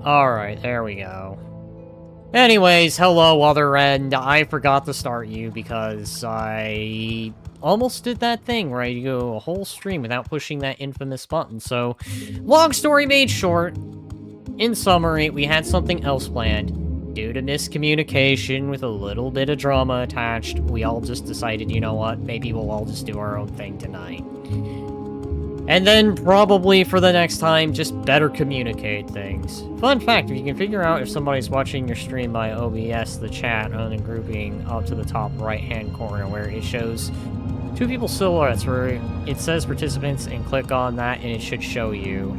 Alright, there we go. Anyways, hello, other end. I forgot to start you because I almost did that thing where I go a whole stream without pushing that infamous button. So, long story made short, in summary, we had something else planned. Due to miscommunication with a little bit of drama attached, we all just decided, you know what, maybe we'll all just do our own thing tonight. And then, probably for the next time, just better communicate things. Fun fact, if you can figure out if somebody's watching your stream by OBS, the chat on the grouping up to the top right-hand corner where it shows two people's silhouettes where it says participants, and click on that and it should show you.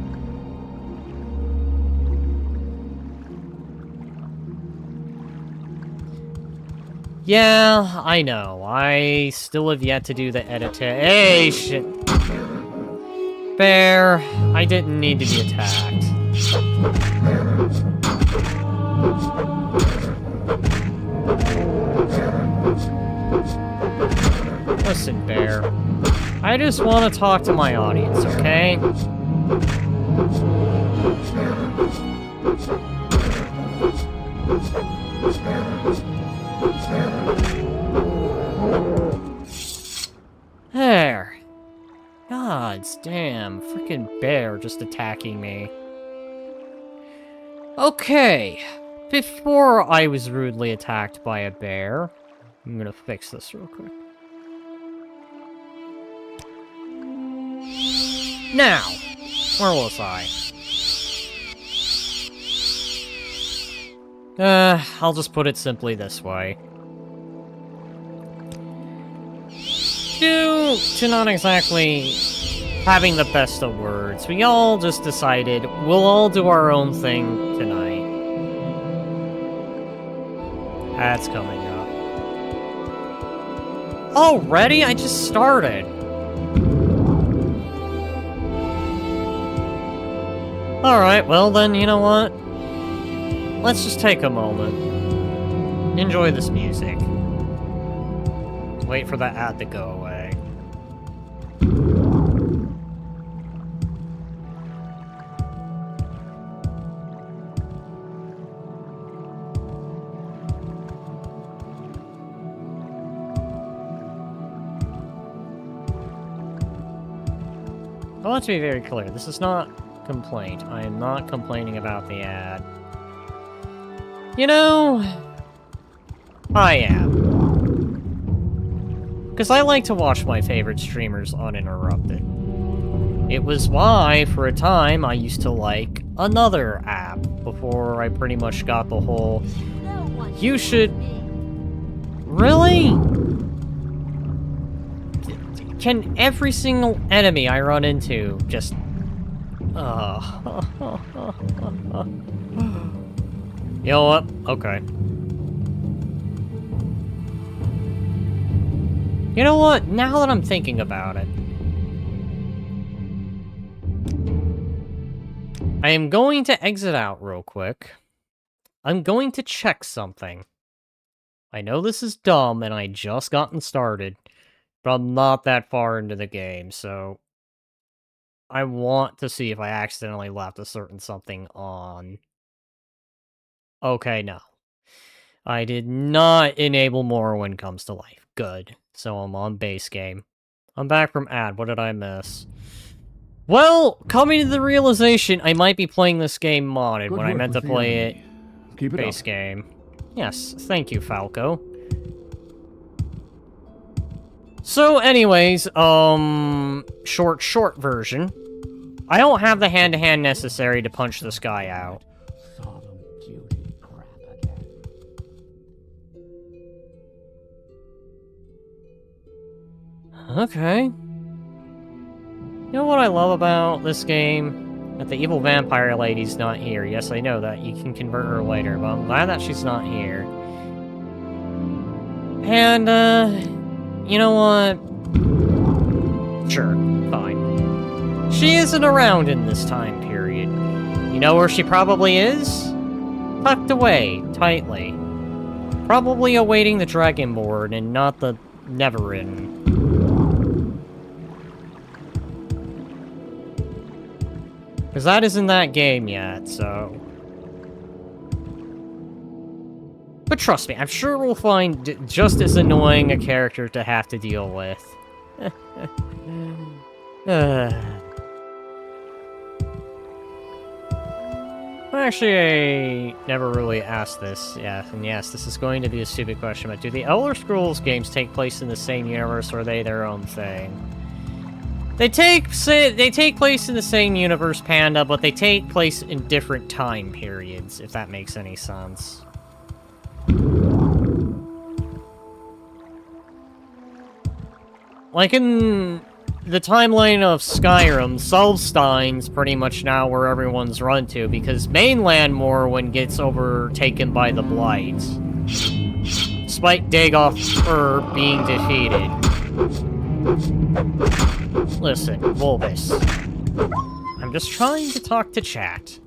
Yeah, I know. I still have yet to do the edit. Hey, shit. Bear, I didn't need to be attacked. Listen, Bear. I just want to talk to my audience, okay? There. Gods damn, freaking bear just attacking me. Okay, before I was rudely attacked by a bear, I'm gonna fix this real quick. Now, where was I? I'll just put it simply this way. Due to not exactly having the best of words, we all just decided we'll all do our own thing tonight. That's coming up. Already? I just started. Alright, well then, you know what? Let's just take a moment. Enjoy this music. Wait for that ad to go away. I want to be very clear, this is not complaint. I am not complaining about the ad. You know, I am. Because I like to watch my favorite streamers uninterrupted. It was why, for a time, I used to like another app before I pretty much got the whole, you should... Really? Can every single enemy I run into just... You know what? Okay. You know what? Now that I'm thinking about it, I am going to exit out real quick. I'm going to check something. I know this is dumb and I just gotten started, but I'm not that far into the game, so I want to see if I accidentally left a certain something on. Okay, no. I did not enable Morrowind comes to life. Good. So I'm on base game. I'm back from ad. What did I miss? Well, coming to the realization, I might be playing this game modded when I meant to play it base game. Yes, thank you, Falco. So anyways, short version. I don't have the hand-to-hand necessary to punch this guy out. Okay. You know what I love about this game? That the evil vampire lady's not here. Yes, I know that. You can convert her later, but I'm glad that she's not here. And, you know what? Sure, fine. She isn't around in this time period. You know where she probably is? Tucked away, tightly. Probably awaiting the Dragonborn and not the Neverin. Because that isn't that game yet, so... But trust me, I'm sure we'll find just as annoying a character to have to deal with. Actually, I never really asked this. Yeah, and yes, this is going to be a stupid question, but do the Elder Scrolls games take place in the same universe, or are they their own thing? They take place in the same universe, Panda, but they take place in different time periods, if that makes any sense. Like in the timeline of Skyrim, Solstein's pretty much now where everyone's run to, because mainland Morrowind gets overtaken by the Blight. Despite Dagoth being defeated. Listen, Wolbus. I'm just trying to talk to chat.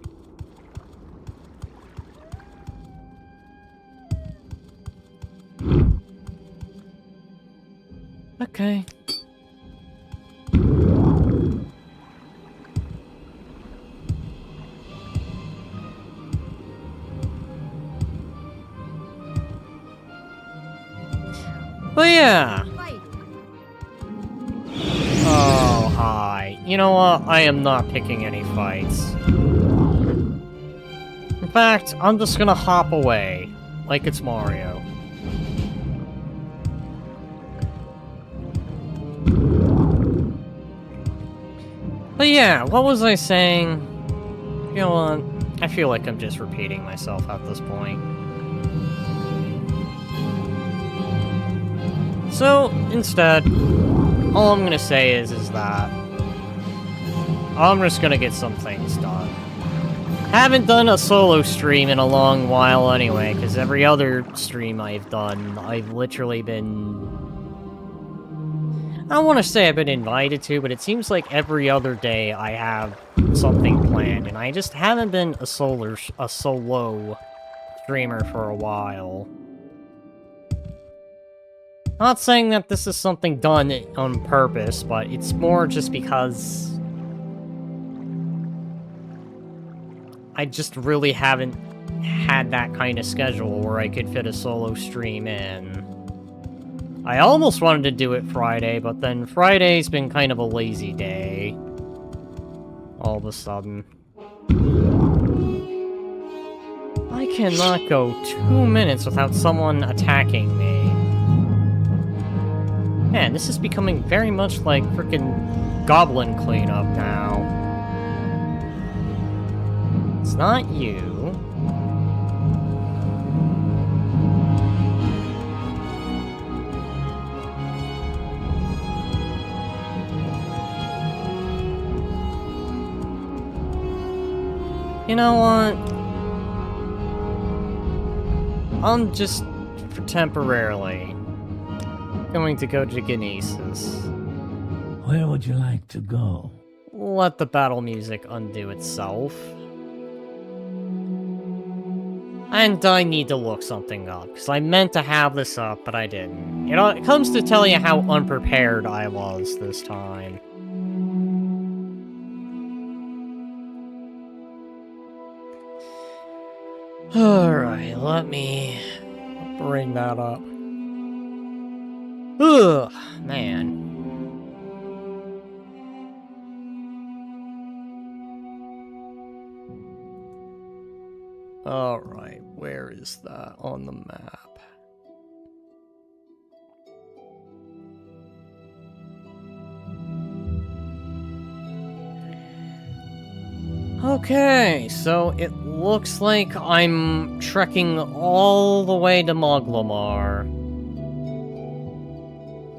Okay. But yeah. Oh, hi. You know what? I am not picking any fights. In fact, I'm just gonna hop away. Like it's Mario. But yeah, what was I saying? You know what? I feel like I'm just repeating myself at this point. So, instead, all I'm gonna say is that I'm just gonna get some things done. Haven't done a solo stream in a long while anyway, because every other stream I've done, I've literally been... I don't want to say I've been invited to, but it seems like every other day I have something planned, and I just haven't been a solo streamer for a while. Not saying that this is something done on purpose, but it's more just because I just really haven't had that kind of schedule where I could fit a solo stream in. I almost wanted to do it Friday, but then Friday's been kind of a lazy day. All of a sudden. I cannot go 2 minutes without someone attacking me. Man, this is becoming very much like frickin' goblin cleanup now. It's not you. You know what? I'm just, for temporarily, going to go to Genesis. Where would you like to go? Let the battle music undo itself. And I need to look something up, because I meant to have this up, but I didn't. It comes to tell you how unprepared I was this time. Alright, let me bring that up. Ugh, man. Alright, where is that on the map? Okay, so it looks like I'm trekking all the way to Moglamar.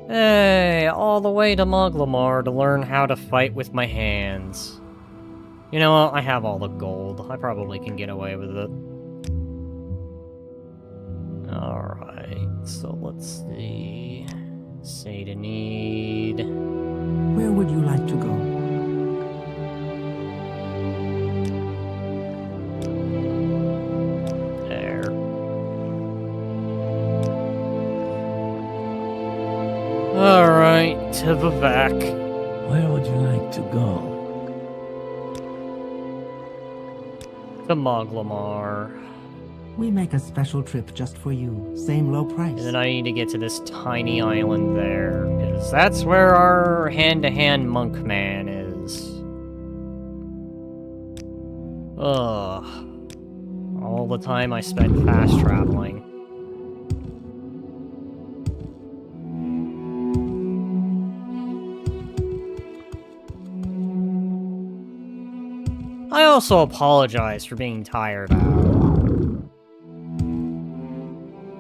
Hey, all the way to Moglamar to learn how to fight with my hands. You know what? I have all the gold. I probably can get away with it. Alright, so let's see. Say to need. Where would you like to go? There. Alright, to the back. Where would you like to go? To Moglamar. We make a special trip just for you. Same low price. And then I need to get to this tiny island there, because that's where our hand-to-hand monk man is. Ugh. All the time I spent fast traveling. I also apologize for being tired out.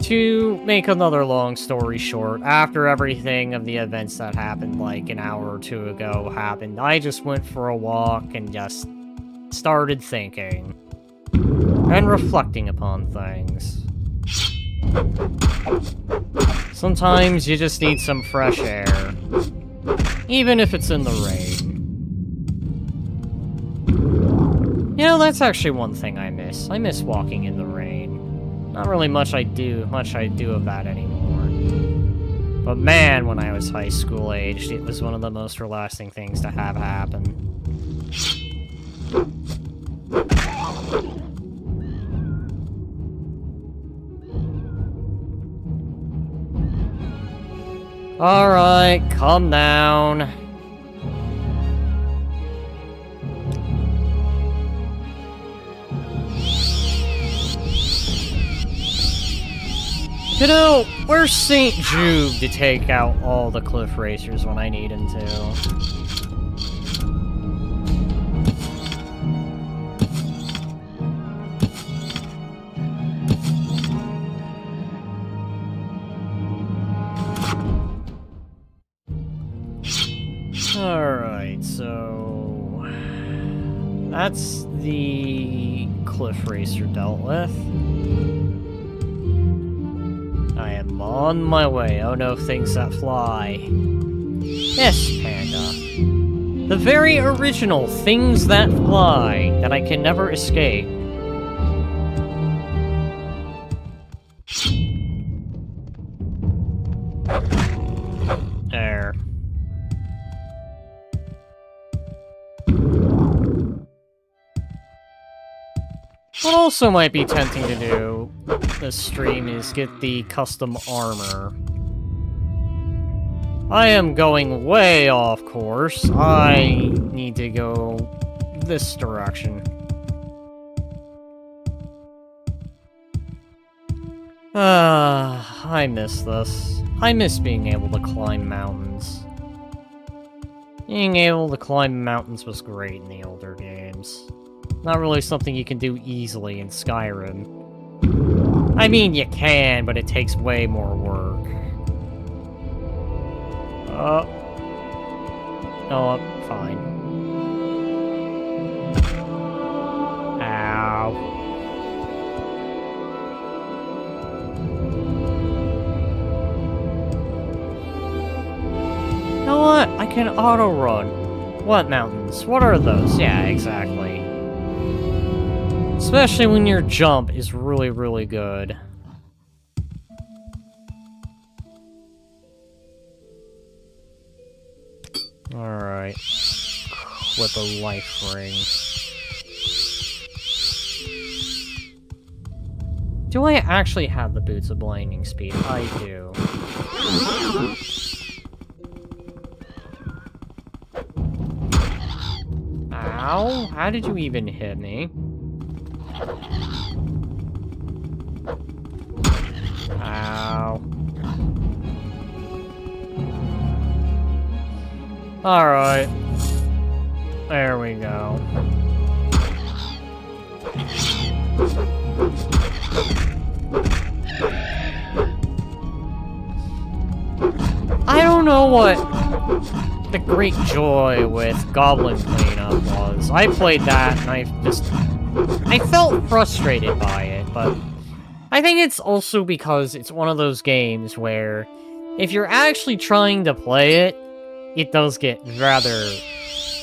To make another long story short, after everything of the events that happened like an hour or two ago happened, I just went for a walk and just started thinking and reflecting upon things. Sometimes you just need some fresh air, even if it's in the rain. You know, that's actually one thing I miss. I miss walking in the rain. Not really much I do of that anymore. But man, when I was high school aged, it was one of the most relaxing things to have happen. Alright, calm down. You know, where's St. Jude to take out all the cliff racers when I need him to? Alright, so... that's the cliff racer dealt with. I am on my way. Oh no, things that fly. Yes, Panda. The very original things that fly that I can never escape. There. What also might be tempting to do this stream is get the custom armor. I am going way off course. I need to go this direction. I miss this. I miss being able to climb mountains. Being able to climb mountains was great in the older games. Not really something you can do easily in Skyrim. I mean, you can, but it takes way more work. Oh, fine. Ow. You know what? I can auto-run. What mountains? What are those? Yeah, exactly. Especially when your jump is really, really good. Alright. With a life ring. Do I actually have the boots of blinding speed? I do. Ow! How did you even hit me? Ow. Alright. There we go. I don't know what the great joy with Goblin Cleanup was. I played that and I felt frustrated by it, but I think it's also because it's one of those games where if you're actually trying to play it, it does get rather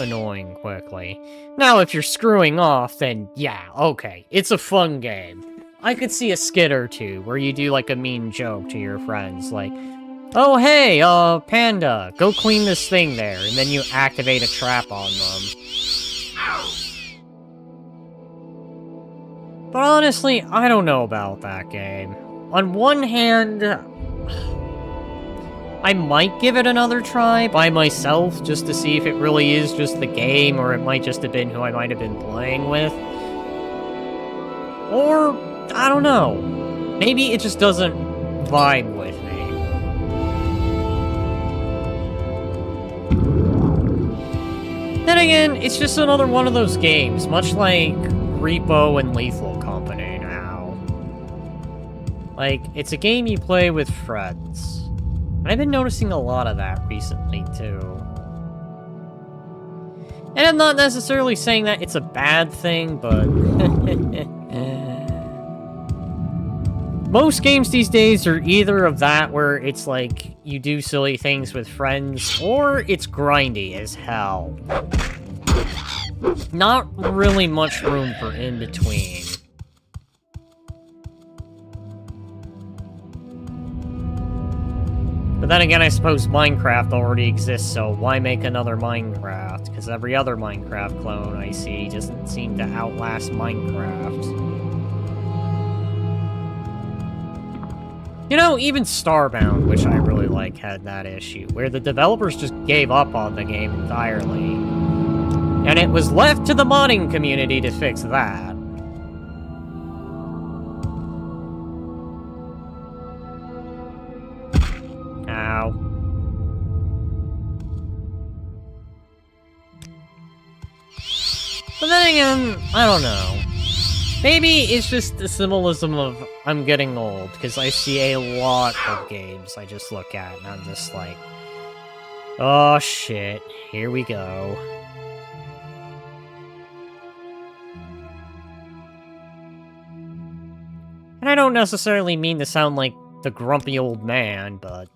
annoying quickly. Now, if you're screwing off, then yeah, okay, it's a fun game. I could see a skit or two where you do like a mean joke to your friends, like, oh hey, Panda, go clean this thing there, and then you activate a trap on them. But honestly, I don't know about that game. On one hand, I might give it another try by myself, just to see if it really is just the game, or it might just have been who I might have been playing with. Or, I don't know. Maybe it just doesn't vibe with me. Then again, it's just another one of those games, much like Repo and Lethal Company now. Like, it's a game you play with friends. And I've been noticing a lot of that recently, too. And I'm not necessarily saying that it's a bad thing, but... most games these days are either of that, where it's like, you do silly things with friends, or it's grindy as hell. Not really much room for in-between. But then again, I suppose Minecraft already exists, so why make another Minecraft? Because every other Minecraft clone I see doesn't seem to outlast Minecraft. You know, even Starbound, which I really like, had that issue, where the developers just gave up on the game entirely. And it was left to the modding community to fix that. Ow. But then again, I don't know. Maybe it's just the symbolism of I'm getting old, because I see a lot of games I just look at, and I'm just like, oh shit, here we go. And I don't necessarily mean to sound like the grumpy old man, but...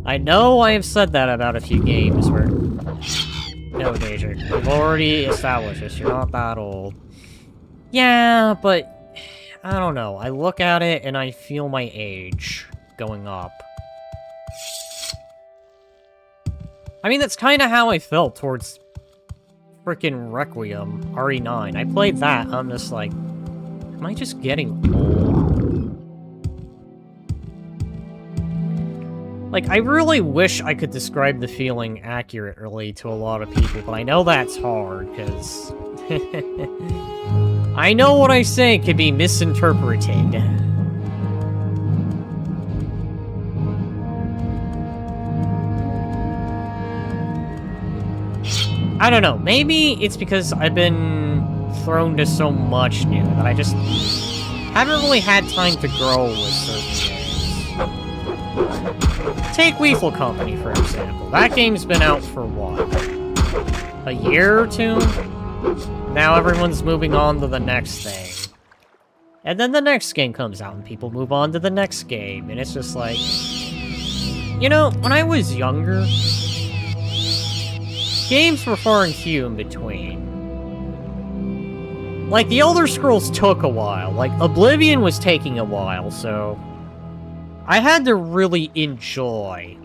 I know I have said that about a few games where... No, Deja, we've already established this, you're not that old. Yeah, but... I don't know, I look at it and I feel my age going up. I mean, that's kind of how I felt towards frickin' Requiem, RE9. I played that, I'm just like... Am I just getting old? Like, I really wish I could describe the feeling accurately to a lot of people, but I know that's hard, because... I know what I say can be misinterpreted. I don't know, maybe it's because I've been thrown to so much new that I just haven't really had time to grow with certain games. Take Lethal Company, for example. That game's been out for what? A year or two? Now everyone's moving on to the next thing. And then the next game comes out and people move on to the next game. And it's just like... You know, when I was younger... games were far and few in between. Like, the Elder Scrolls took a while. Like, Oblivion was taking a while, so... I had to really enjoy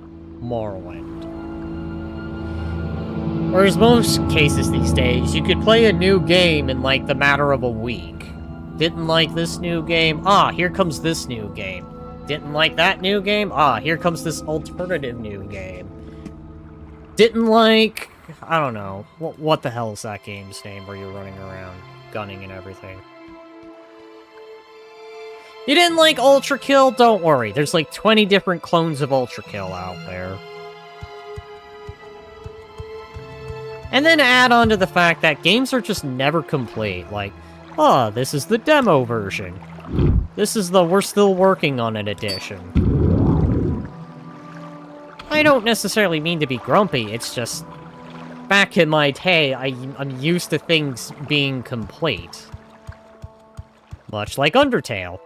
Morrowind. Whereas most cases these days, you could play a new game in, like, the matter of a week. Didn't like this new game? Ah, here comes this new game. Didn't like that new game? Ah, here comes this alternative new game. Didn't like... I don't know. What the hell is that game's name where you're running around, gunning and everything? You didn't like Ultra Kill? Don't worry. There's like 20 different clones of Ultra Kill out there. And then add on to the fact that games are just never complete. Like, oh, this is the demo version. This is the we're still working on it edition. I don't necessarily mean to be grumpy, it's just... Back in my day, I'm used to things being complete. Much like Undertale.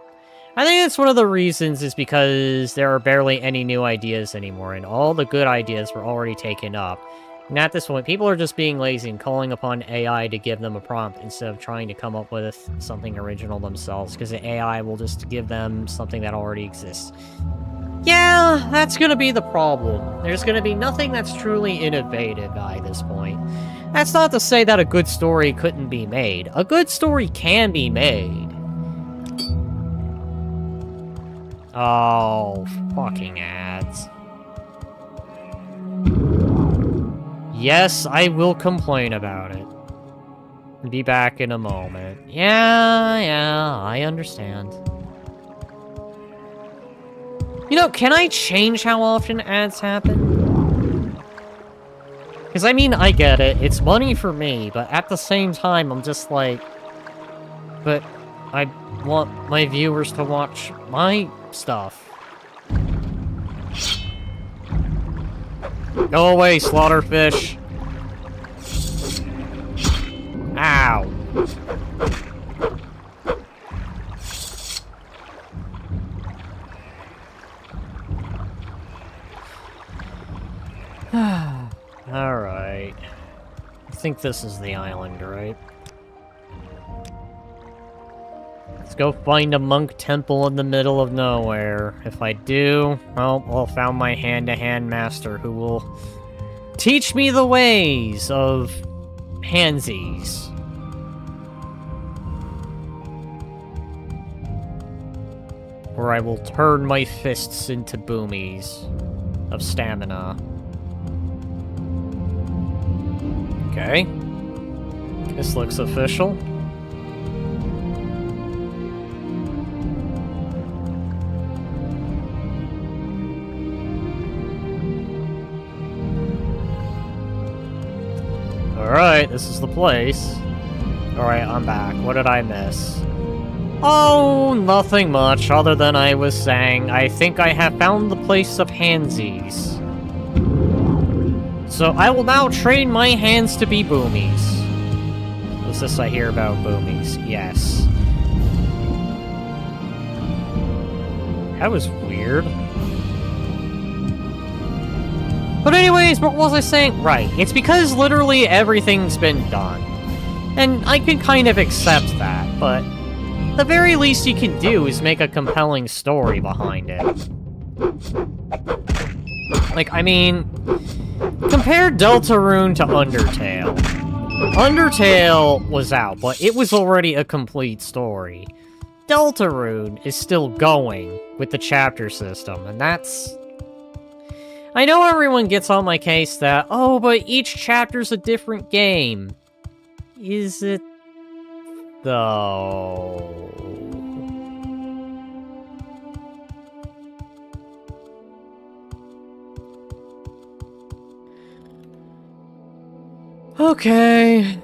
I think that's one of the reasons is because there are barely any new ideas anymore, and all the good ideas were already taken up. And at this point, people are just being lazy and calling upon AI to give them a prompt instead of trying to come up with something original themselves, because the AI will just give them something that already exists. Yeah, that's gonna be the problem. There's gonna be nothing that's truly innovative by this point. That's not to say that a good story couldn't be made. A good story can be made. Oh, fucking ads. Yes, I will complain about it. Be back in a moment. Yeah, I understand. You know, can I change how often ads happen? Because, I mean, I get it. It's money for me, but at the same time, I'm just like... But I want my viewers to watch my stuff. Go away, slaughterfish. Ow. Alright. I think this is the island, right? Let's go find a monk temple in the middle of nowhere. If I do, well, I'll found my hand-to-hand master who will teach me the ways of handsies. Or I will turn my fists into boomies of stamina. Okay. This looks official. Alright, this is the place. Alright, I'm back. What did I miss? Oh, nothing much, other than I was saying, I think I have found the place of handsies. So I will now train my hands to be boomies. What's this I hear about boomies? Yes. That was weird. But anyways, what was I saying? Right, it's because literally everything's been done. And I can kind of accept that, but the very least you can do is make a compelling story behind it. Like, I mean, compare Deltarune to Undertale. Undertale was out, but it was already a complete story. Deltarune is still going with the chapter system, and that's... I know everyone gets on my case that, oh, but each chapter's a different game. Is it, though? Okay.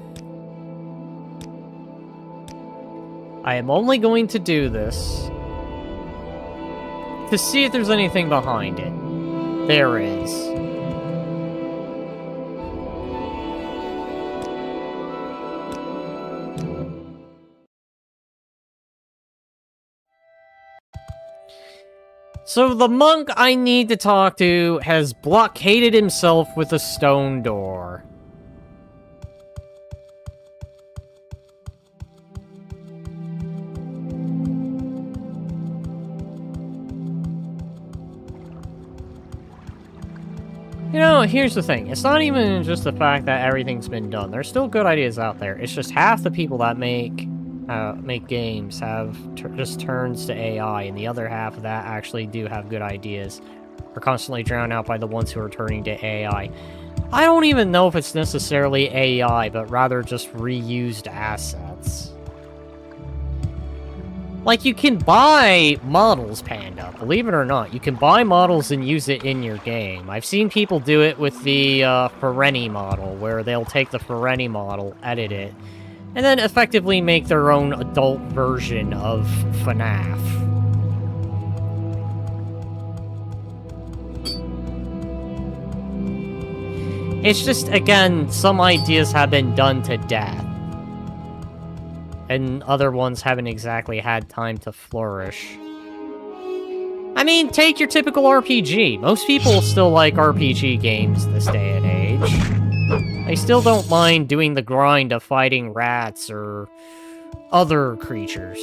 I am only going to do this to see if there's anything behind it. There is. So the monk I need to talk to has blockaded himself with a stone door. You know, here's the thing. It's not even just the fact that everything's been done. There's still good ideas out there. It's just half the people that make games have just turns to AI, and the other half of that actually do have good ideas. Are constantly drowned out by the ones who are turning to AI. I don't even know if it's necessarily AI, but rather just reused assets. Like, you can buy models, Panda. Believe it or not, you can buy models and use it in your game. I've seen people do it with the Furry model, where they'll take the Furry model, edit it, and then effectively make their own adult version of FNAF. It's just, again, some ideas have been done to death. And other ones haven't exactly had time to flourish. I mean, take your typical RPG. Most people still like RPG games this day and age. They still don't mind doing the grind of fighting rats or other creatures.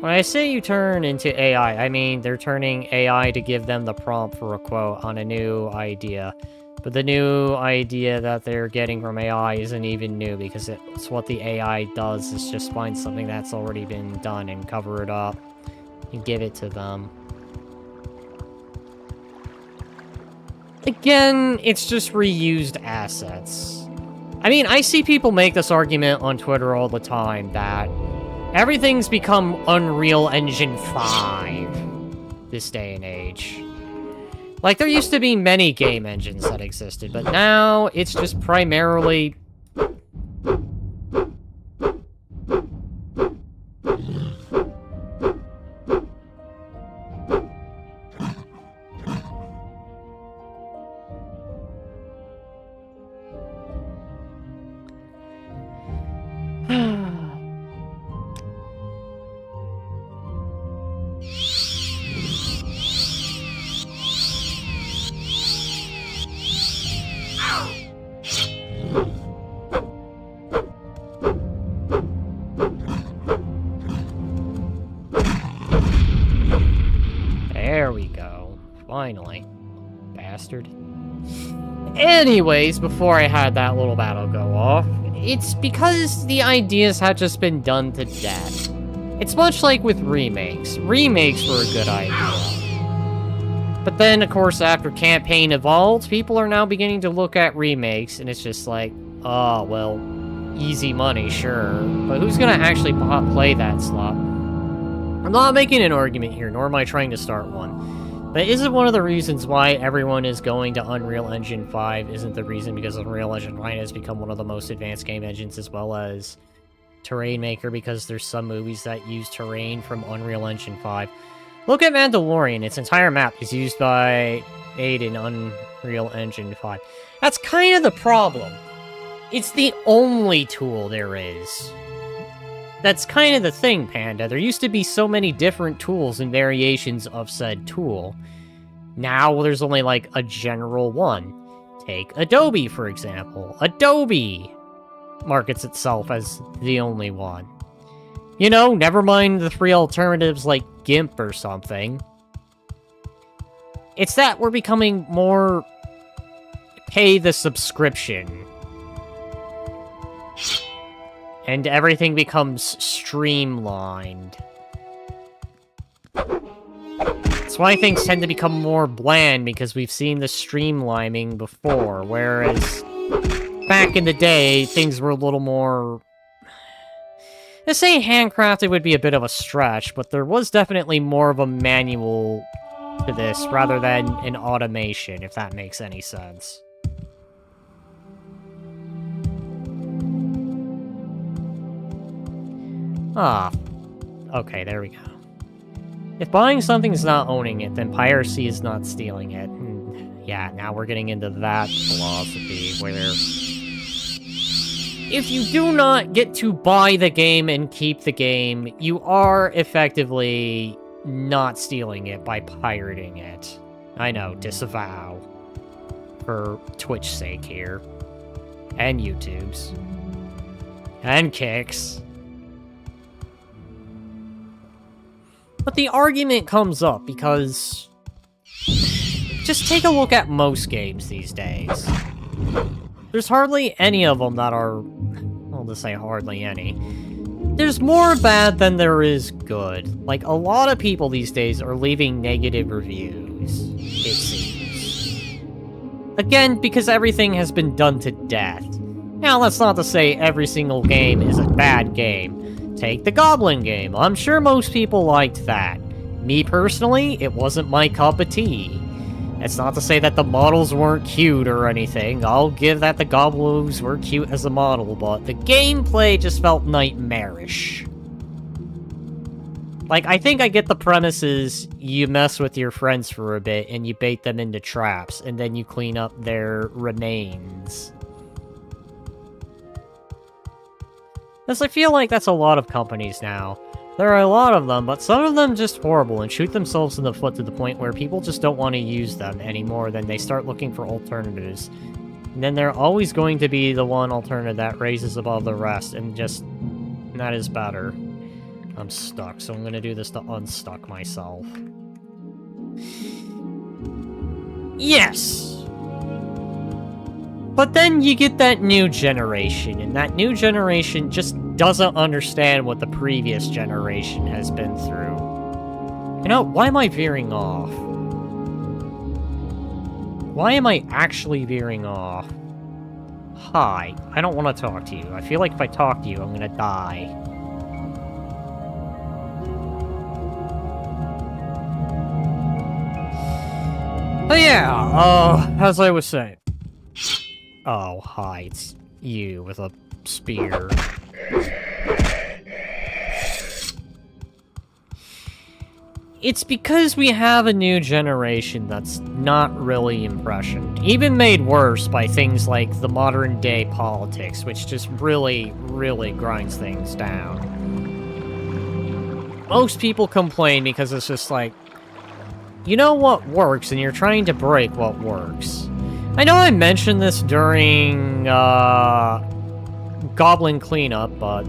When I say you turn into AI, I mean they're turning AI to give them the prompt for a quote on a new idea. But the new idea that they're getting from AI isn't even new, because it's what the AI does is just find something that's already been done and cover it up and give it to them. Again, it's just reused assets. I mean, I see people make this argument on Twitter all the time that everything's become Unreal Engine 5 this day and age. Like, there used to be many game engines that existed, but now it's just primarily... There we go. Finally. Bastard. Anyways, before I had that little battle go off, it's because the ideas had just been done to death. It's much like with remakes. Remakes were a good idea. But then, of course, after campaign evolved, people are now beginning to look at remakes, and it's just like, oh, well, easy money, sure. But who's gonna actually play that slot? I'm not making an argument here, nor am I trying to start one. But isn't one of the reasons why everyone is going to Unreal Engine 5 isn't the reason because Unreal Engine 5 has become one of the most advanced game engines, as well as Terrain Maker, because there's some movies that use terrain from Unreal Engine 5. Look at Mandalorian, its entire map is used by Aid in Unreal Engine 5. That's kind of the problem. It's the only tool there is. That's kind of the thing, Panda. There used to be so many different tools and variations of said tool. Now there's only like a general one. Take Adobe, for example. Adobe markets itself as the only one. You know, never mind the three alternatives like GIMP or something. It's that we're becoming more pay the subscription. And everything becomes streamlined. That's why things tend to become more bland, because we've seen the streamlining before, whereas back in the day, things were a little more... To say handcrafted would be a bit of a stretch, but there was definitely more of a manual to this, rather than an automation, if that makes any sense. Ah, okay, there we go. If buying something is not owning it, then piracy is not stealing it. Yeah, now we're getting into that philosophy, where if you do not get to buy the game and keep the game, you are effectively not stealing it by pirating it. I know, disavow. For Twitch's sake here. And YouTube's. And Kick's. But the argument comes up because... just take a look at most games these days. There's hardly any of them that are... well, to say hardly any. There's more bad than there is good. Like, a lot of people these days are leaving negative reviews, it seems. Again, because everything has been done to death. Now, that's not to say every single game is a bad game. Take the Goblin game. I'm sure most people liked that. Me personally, it wasn't my cup of tea. It's not to say that the models weren't cute or anything. I'll give that the Goblins were cute as a model, but the gameplay just felt nightmarish. Like, I think I get the premises, you mess with your friends for a bit and you bait them into traps, and then you clean up their remains. Because I feel like that's a lot of companies now. There are a lot of them, but some of them just horrible and shoot themselves in the foot to the point where people just don't want to use them anymore, then they start looking for alternatives. And then they're always going to be the one alternative that raises above the rest, and just... that is better. I'm stuck, so I'm gonna do this to unstuck myself. Yes! But then you get that new generation, and that new generation just doesn't understand what the previous generation has been through. You know, why am I veering off? Why am I actually veering off? Hi, I don't want to talk to you. I feel like if I talk to you, I'm gonna die. But yeah, as I was saying. Oh, hi, it's you with a spear. It's because we have a new generation that's not really impressioned. Even made worse by things like the modern day politics, which just really, really grinds things down. Most people complain because it's just like, you know what works and you're trying to break what works. I know I mentioned this during, Goblin Cleanup, but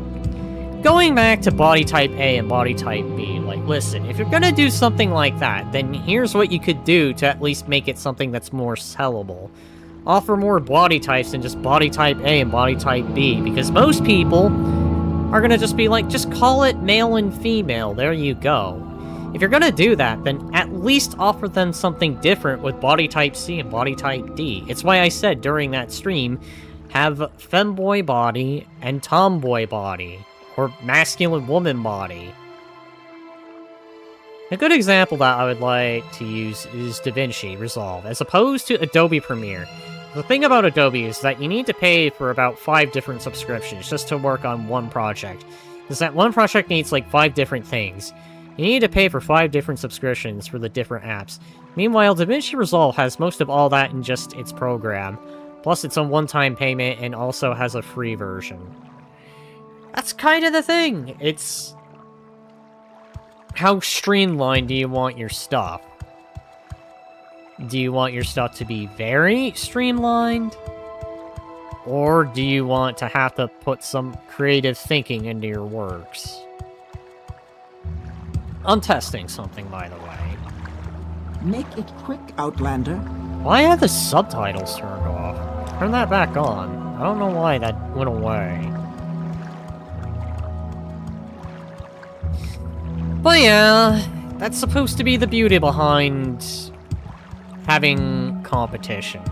going back to body type A and body type B, like, listen, if you're gonna do something like that, then here's what you could do to at least make it something that's more sellable. Offer more body types than just body type A and body type B, because most people are gonna just be like, just call it male and female, there you go. If you're gonna do that, then at least offer them something different with body type C and body type D. It's why I said during that stream, have femboy body and tomboy body, or masculine woman body. A good example that I would like to use is DaVinci Resolve, as opposed to Adobe Premiere. The thing about Adobe is that you need to pay for about 5 different subscriptions just to work on one project. Because that one project needs like 5 different things. You need to pay for 5 different subscriptions for the different apps. Meanwhile, DaVinci Resolve has most of all that in just its program. Plus, it's a one-time payment and also has a free version. That's kind of the thing. It's... how streamlined do you want your stuff? Do you want your stuff to be very streamlined? Or do you want to have to put some creative thinking into your works? I'm testing something, by the way. Make it quick, Outlander. Why are the subtitles turned off? Turn that back on. I don't know why that went away. But yeah, that's supposed to be the beauty behind having competition.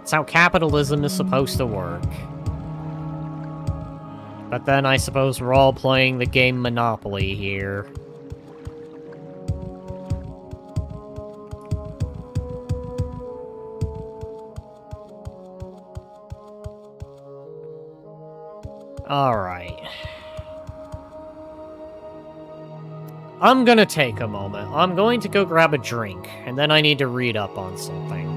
It's how capitalism is supposed to work. But then I suppose we're all playing the game Monopoly here. Alright. I'm gonna take a moment. I'm going to go grab a drink, and then I need to read up on something.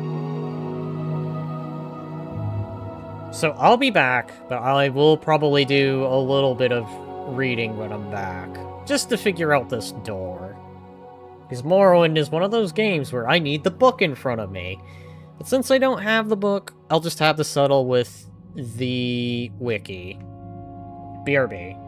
So I'll be back, but I will probably do a little bit of reading when I'm back, just to figure out this door. Because Morrowind is one of those games where I need the book in front of me. But since I don't have the book, I'll just have to settle with the wiki. BRB.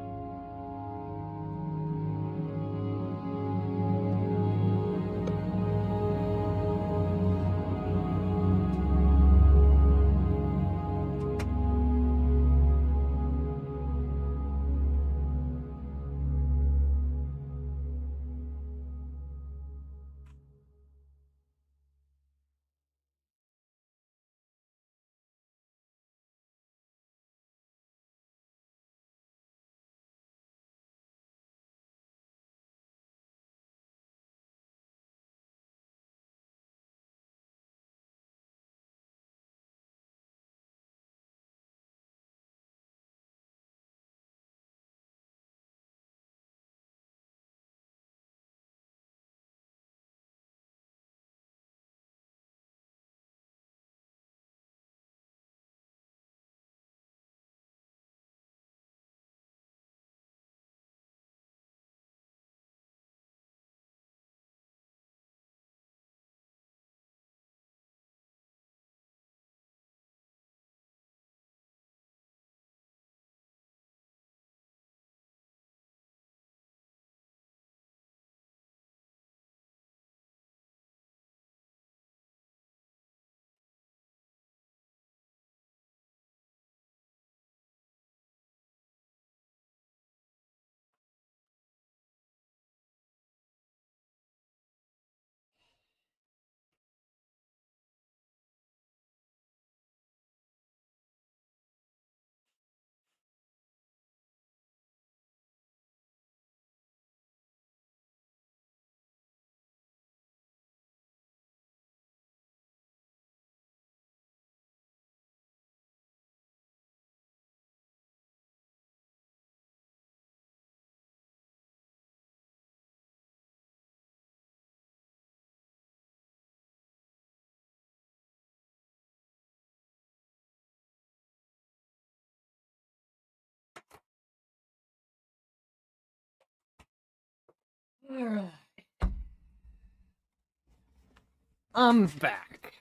I'm back.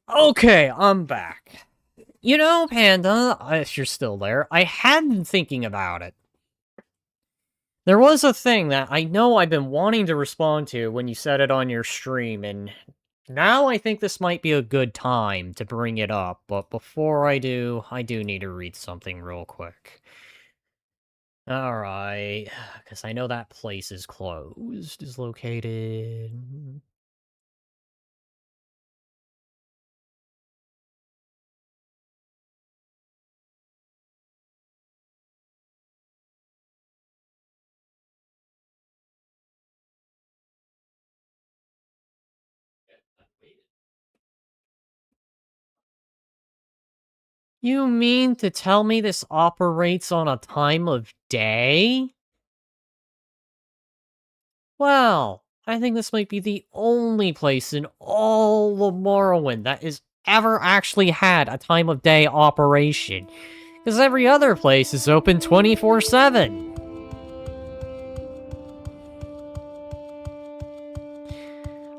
Okay, I'm back. You know, Panda, if you're still there, I had been thinking about it. There was a thing that I know I've been wanting to respond to when you said it on your stream, and now I think this might be a good time to bring it up, but before I do need to read something real quick. Alright, because I know that place is closed, is located... You mean to tell me this operates on a time of day? Well, I think this might be the only place in all of Morrowind that has ever actually had a time of day operation. Because every other place is open 24/7.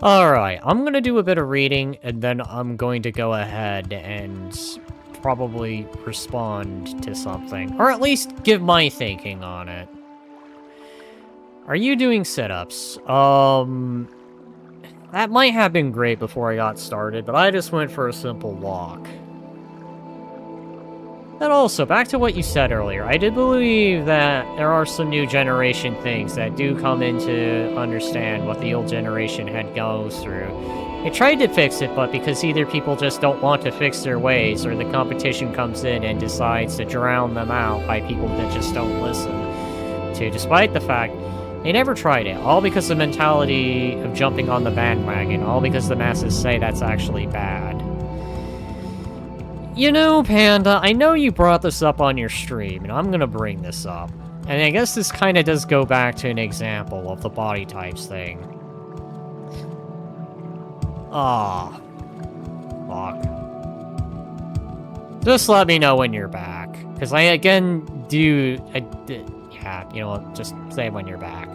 Alright, I'm gonna do a bit of reading, and then I'm going to go ahead and probably respond to something. Or at least give my thinking on it. Are you doing sit-ups? That might have been great before I got started, but I just went for a simple walk. And also, back to what you said earlier, I did believe that there are some new generation things that do come in to understand what the old generation had goes through. They tried to fix it, but because either people just don't want to fix their ways, or the competition comes in and decides to drown them out by people that just don't listen to, despite the fact they never tried it, all because the mentality of jumping on the bandwagon, all because the masses say that's actually bad. You know, Panda, I know you brought this up on your stream, and I'm gonna bring this up. And I guess this kinda does go back to an example of the body types thing. Ah. Fuck. Just let me know when you're back. Because yeah, you know what, just say when you're back.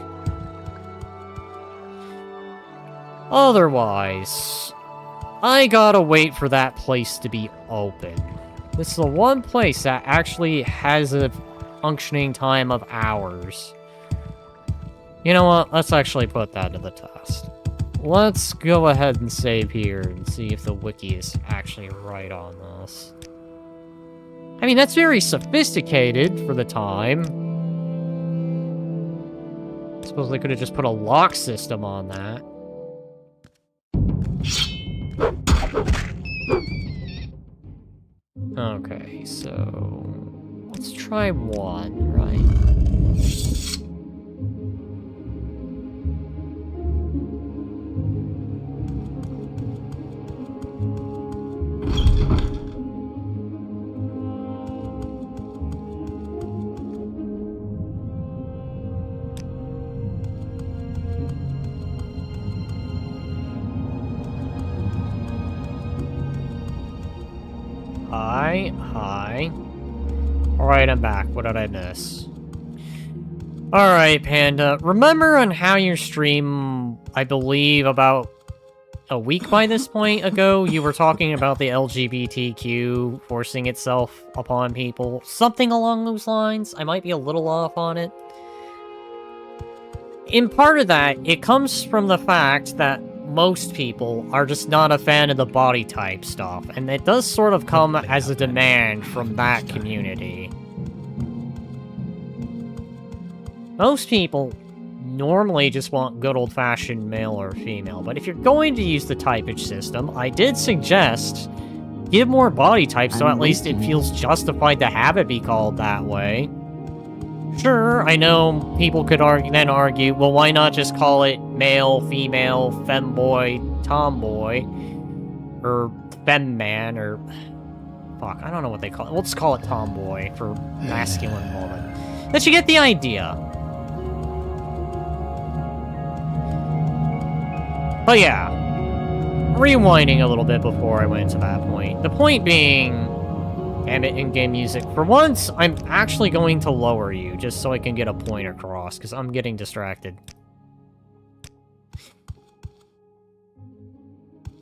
Otherwise, I gotta wait for that place to be open. This is the one place that actually has a functioning time of hours. You know what? Let's actually put that to the test. Let's go ahead and save here and see if the wiki is actually right on this. I mean, that's very sophisticated for the time. I suppose they could have just put a lock system on that. Okay, so let's try one, right? Hi. Alright, I'm back. What did I miss? Alright, Panda. Remember on how your stream, I believe about a week by this point ago, you were talking about the LGBTQ forcing itself upon people? Something along those lines? I might be a little off on it. In part of that, it comes from the fact that most people are just not a fan of the body type stuff, and it does sort of come as a demand from that community. Most people normally just want good old-fashioned male or female, but if you're going to use the typage system, I did suggest give more body types so at least it feels justified to have it be called that way. Sure, I know people could argue, well, why not just call it male, female, femboy, tomboy, or femman, or... Fuck, I don't know what they call it. We'll just call it tomboy for masculine woman. But you get the idea. But yeah, rewinding a little bit before I went to that point. The point being, Damn it, in-game music. For once, I'm actually going to lower you, just so I can get a point across, because I'm getting distracted.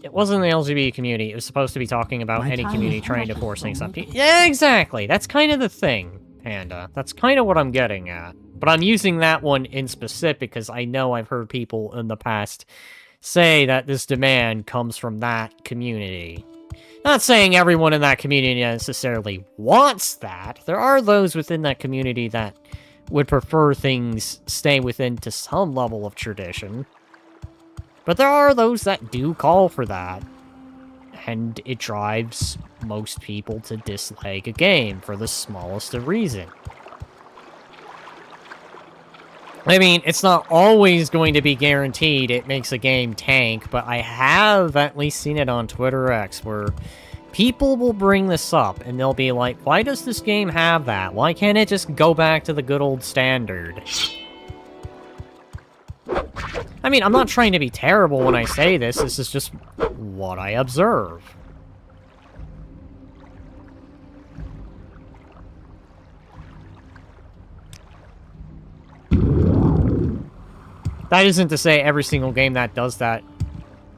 It wasn't the LGBT community. It was supposed to be talking about any community trying to force things on people. Yeah, exactly. That's kind of the thing, Panda. That's kind of what I'm getting at. But I'm using that one in specific because I know I've heard people in the past say that this demand comes from that community. Not saying everyone in that community necessarily wants that. There are those within that community that would prefer things stay within to some level of tradition. But there are those that do call for that. And it drives most people to dislike a game for the smallest of reason. I mean, it's not always going to be guaranteed it makes a game tank, but I have at least seen it on Twitter X where people will bring this up and they'll be like, why does this game have that? Why can't it just go back to the good old standard? I mean, I'm not trying to be terrible when I say this. This is just what I observe. That isn't to say every single game that does that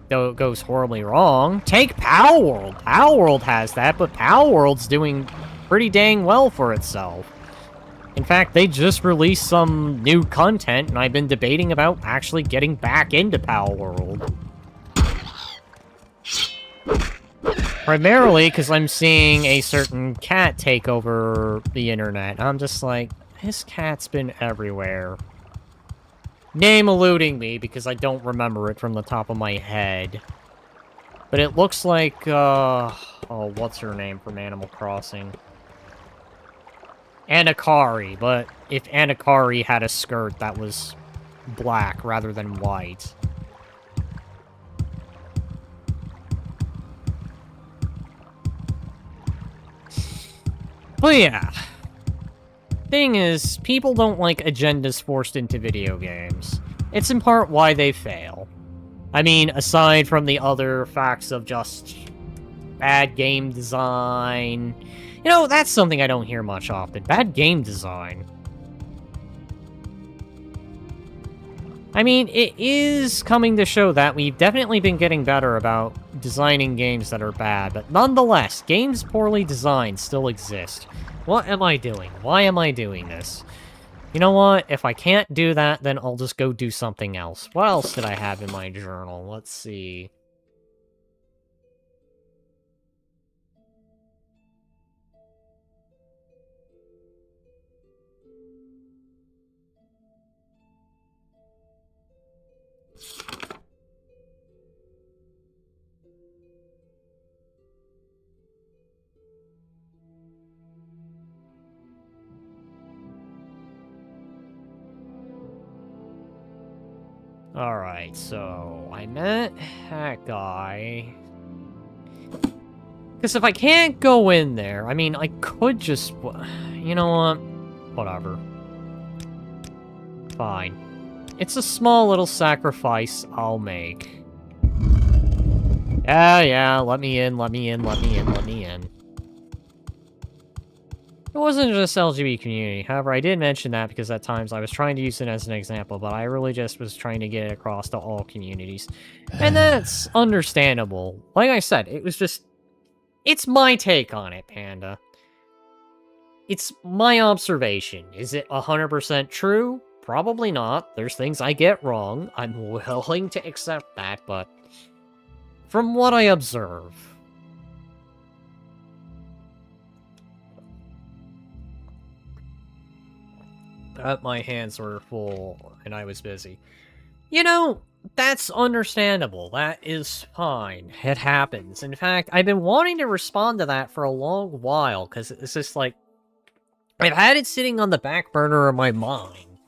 goes horribly wrong. Take Palworld. Palworld has that, but Palworld's doing pretty dang well for itself. In fact, they just released some new content, and I've been debating about actually getting back into Palworld. Primarily because I'm seeing a certain cat take over the internet. I'm just like, this cat's been everywhere. Name eluding me because I don't remember it from the top of my head. But it looks like, oh, what's her name from Animal Crossing? Anakari, but if Anakari had a skirt that was black rather than white. But yeah. Thing is, people don't like agendas forced into video games. It's in part why they fail. I mean, aside from the other facts of just bad game design. You know, that's something I don't hear much often. Bad game design. I mean, it is coming to show that we've definitely been getting better about designing games that are bad, but nonetheless, games poorly designed still exist. What am I doing? Why am I doing this? You know what? If I can't do that, then I'll just go do something else. What else did I have in my journal? Let's see. Alright, so I met that guy. Because if I can't go in there, I mean, I could just... You know what? Whatever. Fine. It's a small little sacrifice I'll make. Yeah, let me in, let me in, let me in, let me in. It wasn't just LGBT community. However, I did mention that because at times I was trying to use it as an example, but I really just was trying to get it across to all communities. And that's understandable. Like I said, it was just... It's my take on it, Panda. It's my observation. Is it 100% true? Probably not. There's things I get wrong. I'm willing to accept that, but... From what I observe... my hands were full, and I was busy. You know, that's understandable. That is fine. It happens. In fact, I've been wanting to respond to that for a long while, because it's just like... I've had it sitting on the back burner of my mind.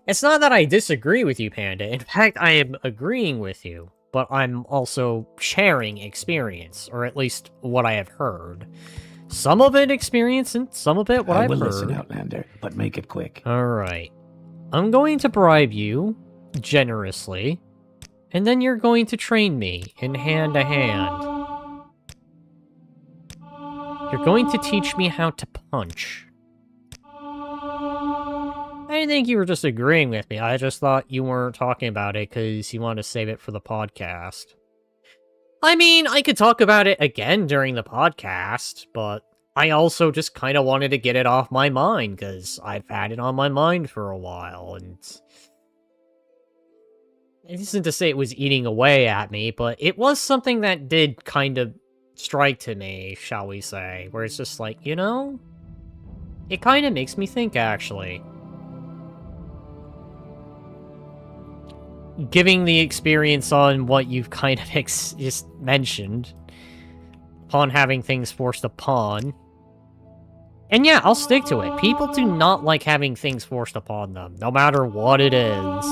It's not that I disagree with you, Panda. In fact, I am agreeing with you, but I'm also sharing experience, or at least what I have heard. Some of it experience, and some of it what I've heard. I will listen, Outlander, but make it quick. Alright. I'm going to bribe you, generously, and then you're going to train me in hand-to-hand. You're going to teach me how to punch. I didn't think you were just agreeing with me. I just thought you weren't talking about it because you want to save it for the podcast. I mean, I could talk about it again during the podcast, but I also just kind of wanted to get it off my mind because I've had it on my mind for a while, and it isn't to say it was eating away at me, but it was something that did kind of strike to me, shall we say, where it's just like, you know, it kind of makes me think, actually. Giving the experience on what you've kind of just mentioned, upon having things forced upon. And yeah, I'll stick to it. People do not like having things forced upon them, no matter what it is.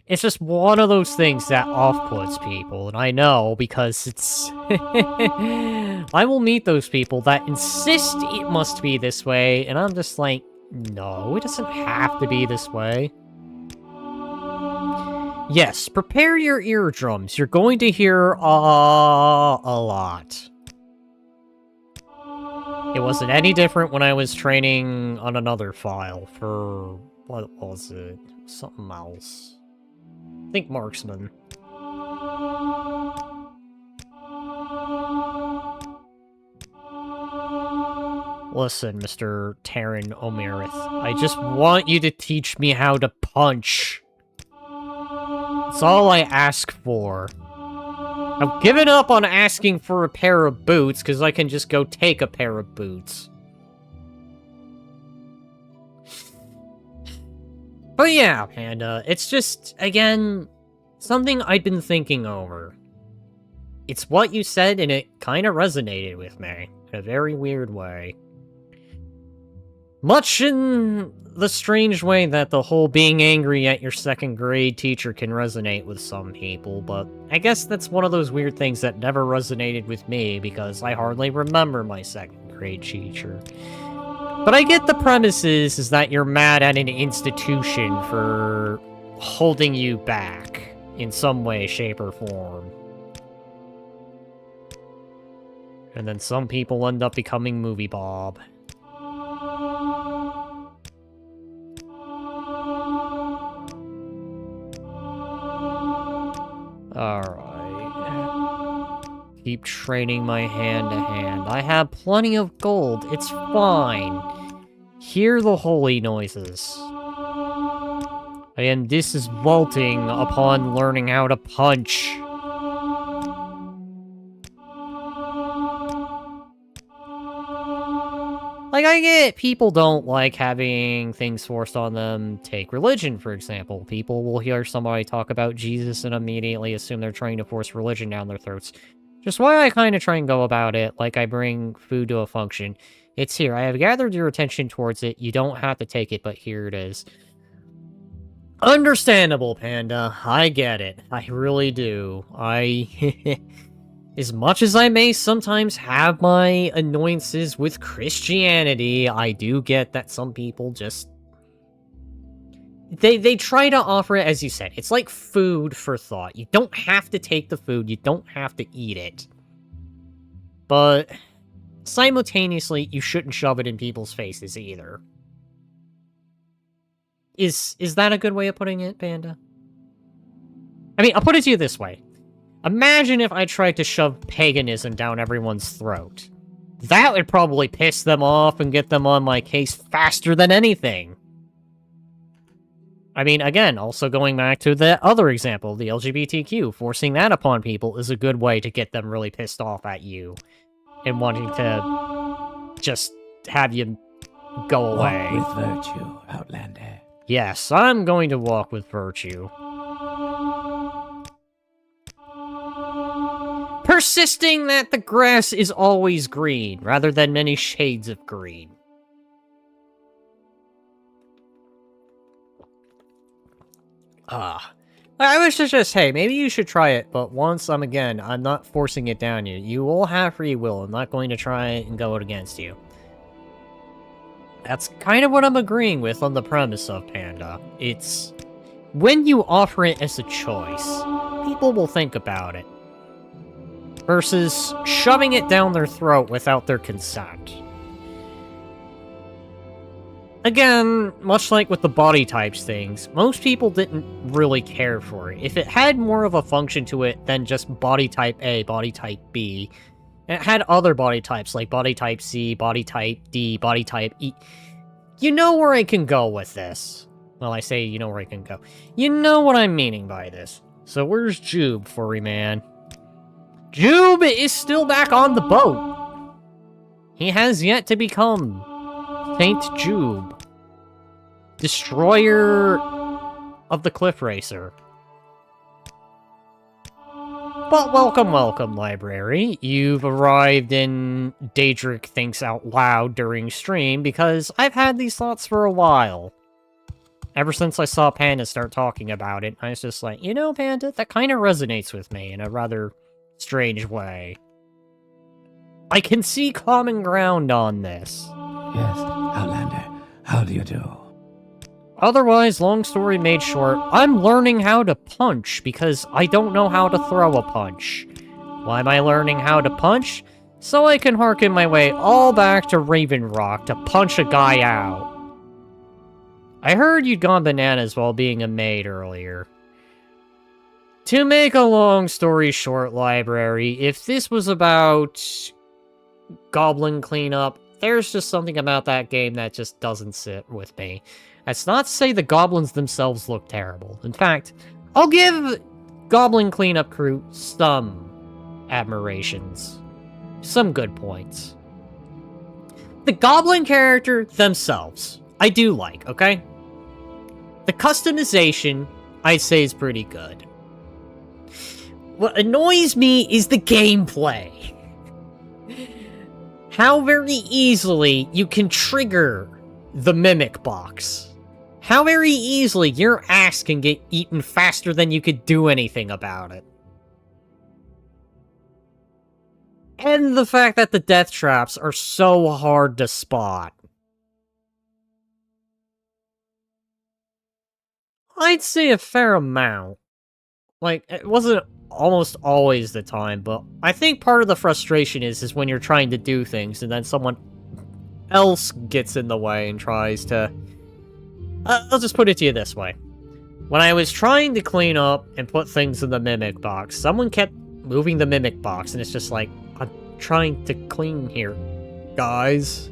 It's just one of those things that off-puts people, and I know because it's... I will meet those people that insist it must be this way, and I'm just like, no, it doesn't have to be this way. Yes, prepare your eardrums. You're going to hear a lot. It wasn't any different when I was training on another file for... what was it? Something else. I think Marksman. Listen, Mr. Taryn Omerith, I just want you to teach me how to punch. That's all I ask for. I've given up on asking for a pair of boots, because I can just go take a pair of boots. But yeah, Panda, it's just, again, something I'd been thinking over. It's what you said, and it kind of resonated with me, in a very weird way. Much in the strange way that the whole being angry at your second grade teacher can resonate with some people, but I guess that's one of those weird things that never resonated with me because I hardly remember my second grade teacher. But I get the premises is that you're mad at an institution for holding you back in some way, shape, or form. And then some people end up becoming Movie Bob. Alright. Keep training my hand-to-hand. I have plenty of gold. It's fine. Hear the holy noises. I am disvolting upon learning how to punch. Like, I get people don't like having things forced on them. Take religion, for example. People will hear somebody talk about Jesus and immediately assume they're trying to force religion down their throats. Just why I kind of try and go about it, like I bring food to a function. It's here. I have gathered your attention towards it. You don't have to take it, but here it is. Understandable, Panda. I get it. I really do. As much as I may sometimes have my annoyances with Christianity, I do get that some people just... They try to offer it, as you said. It's like food for thought. You don't have to take the food. You don't have to eat it. But simultaneously, you shouldn't shove it in people's faces either. Is that a good way of putting it, Panda? I mean, I'll put it to you this way. Imagine if I tried to shove paganism down everyone's throat. That would probably piss them off and get them on my case faster than anything. I mean, again, also going back to the other example, the LGBTQ, forcing that upon people is a good way to get them really pissed off at you and wanting to just have you go away. Walk with virtue, Outlander. Yes, I'm going to walk with virtue. Persisting that the grass is always green, rather than many shades of green. I was just, hey, maybe you should try it, but once I'm not forcing it down you. You will have free will. I'm not going to try and go it against you. That's kind of what I'm agreeing with on the premise of Panda. It's when you offer it as a choice, people will think about it. versus shoving it down their throat without their consent. Again, much like with the body types things, most people didn't really care for it. If it had more of a function to it than just body type A, body type B, and it had other body types like body type C, body type D, body type E, you know where I can go with this. Well, I say you know where I can go. You know what I'm meaning by this. So where's Jube, furry man? Jube is still back on the boat. He has yet to become Saint Jube, destroyer of the Cliff Racer. But welcome, welcome, library. You've arrived in Daedric Thinks Out Loud during stream because I've had these thoughts for a while. Ever since I saw Panda start talking about it, I was just like, you know, Panda, that kind of resonates with me in a rather strange way. I can see common ground on this. Yes, Outlander, how do you do? Otherwise, long story made short, I'm learning how to punch because I don't know how to throw a punch. Why am I learning how to punch? So I can harken my way all back to Raven Rock to punch a guy out. I heard you'd gone bananas while being a maid earlier. To make a long story short, library, if this was about goblin cleanup, there's just something about that game that just doesn't sit with me. That's not to say the goblins themselves look terrible. In fact, I'll give Goblin Cleanup Crew some admirations. Some good points. The goblin character themselves, I do like, okay? The customization, I'd say, is pretty good. What annoys me is the gameplay. How very easily you can trigger the mimic box. How very easily your ass can get eaten faster than you could do anything about it. And the fact that the death traps are so hard to spot. I'd say a fair amount. Like, it wasn't almost always the time, but I think part of the frustration is when you're trying to do things and then someone else gets in the way and tries to... I'll just put it to you this way. When I was trying to clean up and put things in the mimic box, someone kept moving the mimic box, and it's just like, I'm trying to clean here, guys.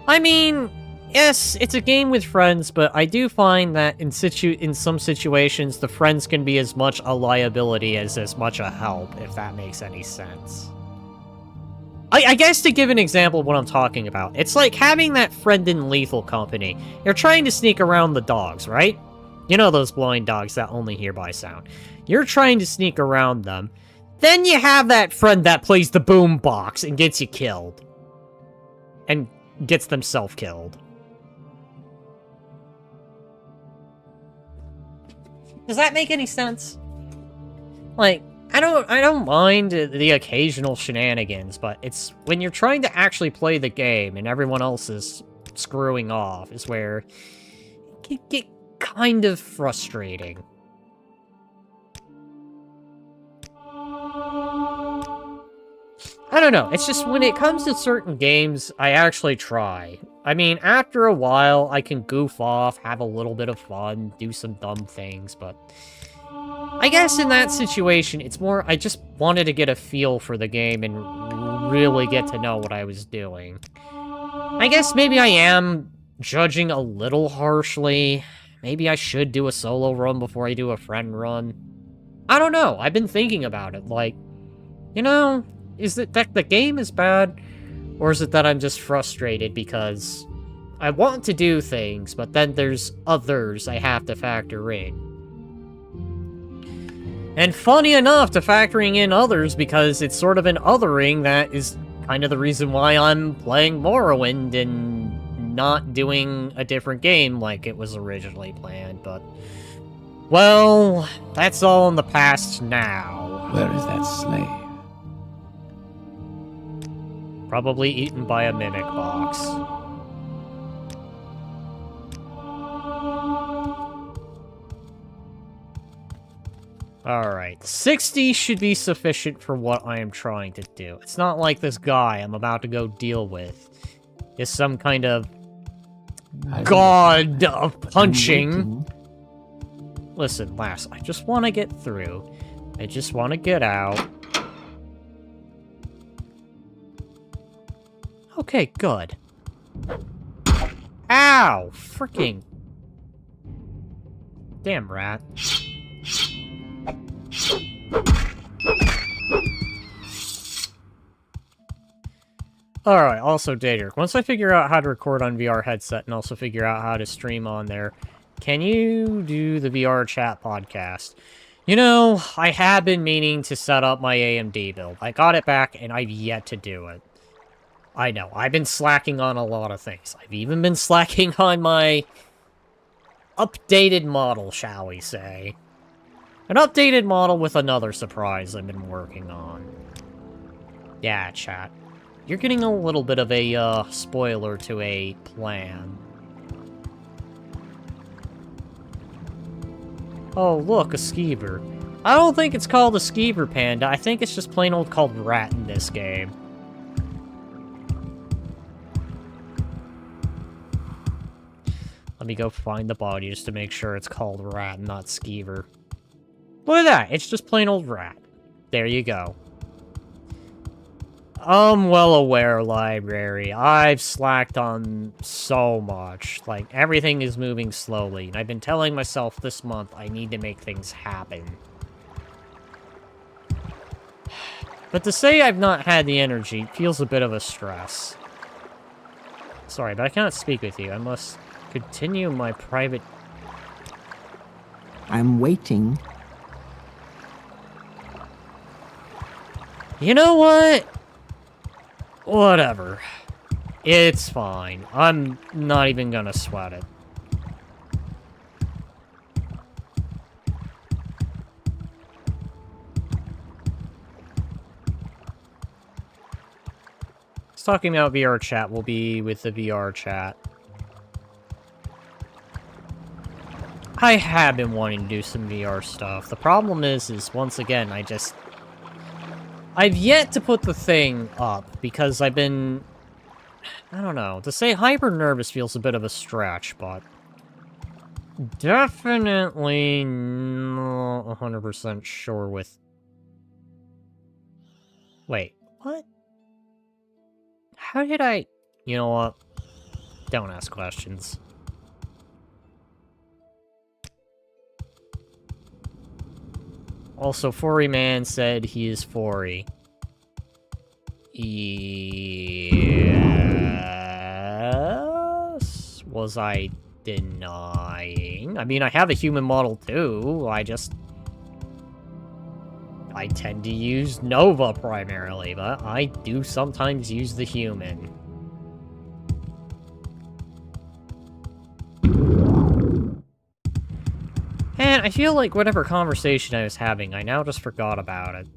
I mean, yes, it's a game with friends, but I do find that in some situations, the friends can be as much a liability as much a help, if that makes any sense. I guess to give an example of what I'm talking about, it's like having that friend in Lethal Company. You're trying to sneak around the dogs, right? You know those blind dogs that only hear by sound. You're trying to sneak around them. Then you have that friend that plays the boom box and gets you killed. And gets themselves killed. Does that make any sense? Like, I don't mind the occasional shenanigans, but it's when you're trying to actually play the game and everyone else is screwing off is where it can get kind of frustrating. I don't know, it's just when it comes to certain games, I actually try. I mean, after a while, I can goof off, have a little bit of fun, do some dumb things, but... I guess in that situation, it's more, I just wanted to get a feel for the game and really get to know what I was doing. I guess maybe I am judging a little harshly. Maybe I should do a solo run before I do a friend run. I don't know, I've been thinking about it, like, you know, is it that the game is bad, or is it that I'm just frustrated because I want to do things, but then there's others I have to factor in. And funny enough to factoring in others, because it's sort of an othering that is kind of the reason why I'm playing Morrowind and not doing a different game like it was originally planned, but... well, that's all in the past now. Where is that slave? Probably eaten by a mimic box. Alright, 60 should be sufficient for what I am trying to do. It's not like this guy I'm about to go deal with is some kind of god of punching. Listen, lass, I just want to get through. I just want to get out. Okay, good. Ow! Freaking... Damn rat. Alright, also Daedric, once I figure out how to record on VR headset and also figure out how to stream on there, can you do the VR chat podcast? You know, I have been meaning to set up my AMD build. I got it back and I've yet to do it. I know, I've been slacking on a lot of things. I've even been slacking on my updated model, shall we say. An updated model with another surprise I've been working on. Yeah, chat. You're getting a little bit of a, spoiler to a plan. Oh, look, a skeever. I don't think it's called a skeever panda. I think it's just plain old called rat in this game. Let me go find the body just to make sure it's called rat and not skeever. Look at that! It's just plain old rat. There you go. I'm well aware, library. I've slacked on so much. Like, everything is moving slowly. And I've been telling myself this month I need to make things happen. But to say I've not had the energy feels a bit of a stress. Sorry, but I cannot speak with you. I must continue my private... I'm waiting. You know what? Whatever. It's fine. I'm not even gonna sweat it. Talking about VR chat will be with the VR chat. I have been wanting to do some VR stuff. The problem is once again, I've yet to put the thing up, because I've been... I don't know. To say hyper-nervous feels a bit of a stretch, but... definitely not 100% sure with... Wait, what? How did I... You know what? Don't ask questions. Also, Furry Man said he is Furry. Yes? Was I denying? I mean, I have a human model too. I tend to use Nova primarily, but I do sometimes use the human. And I feel like whatever conversation I was having, I now just forgot about it.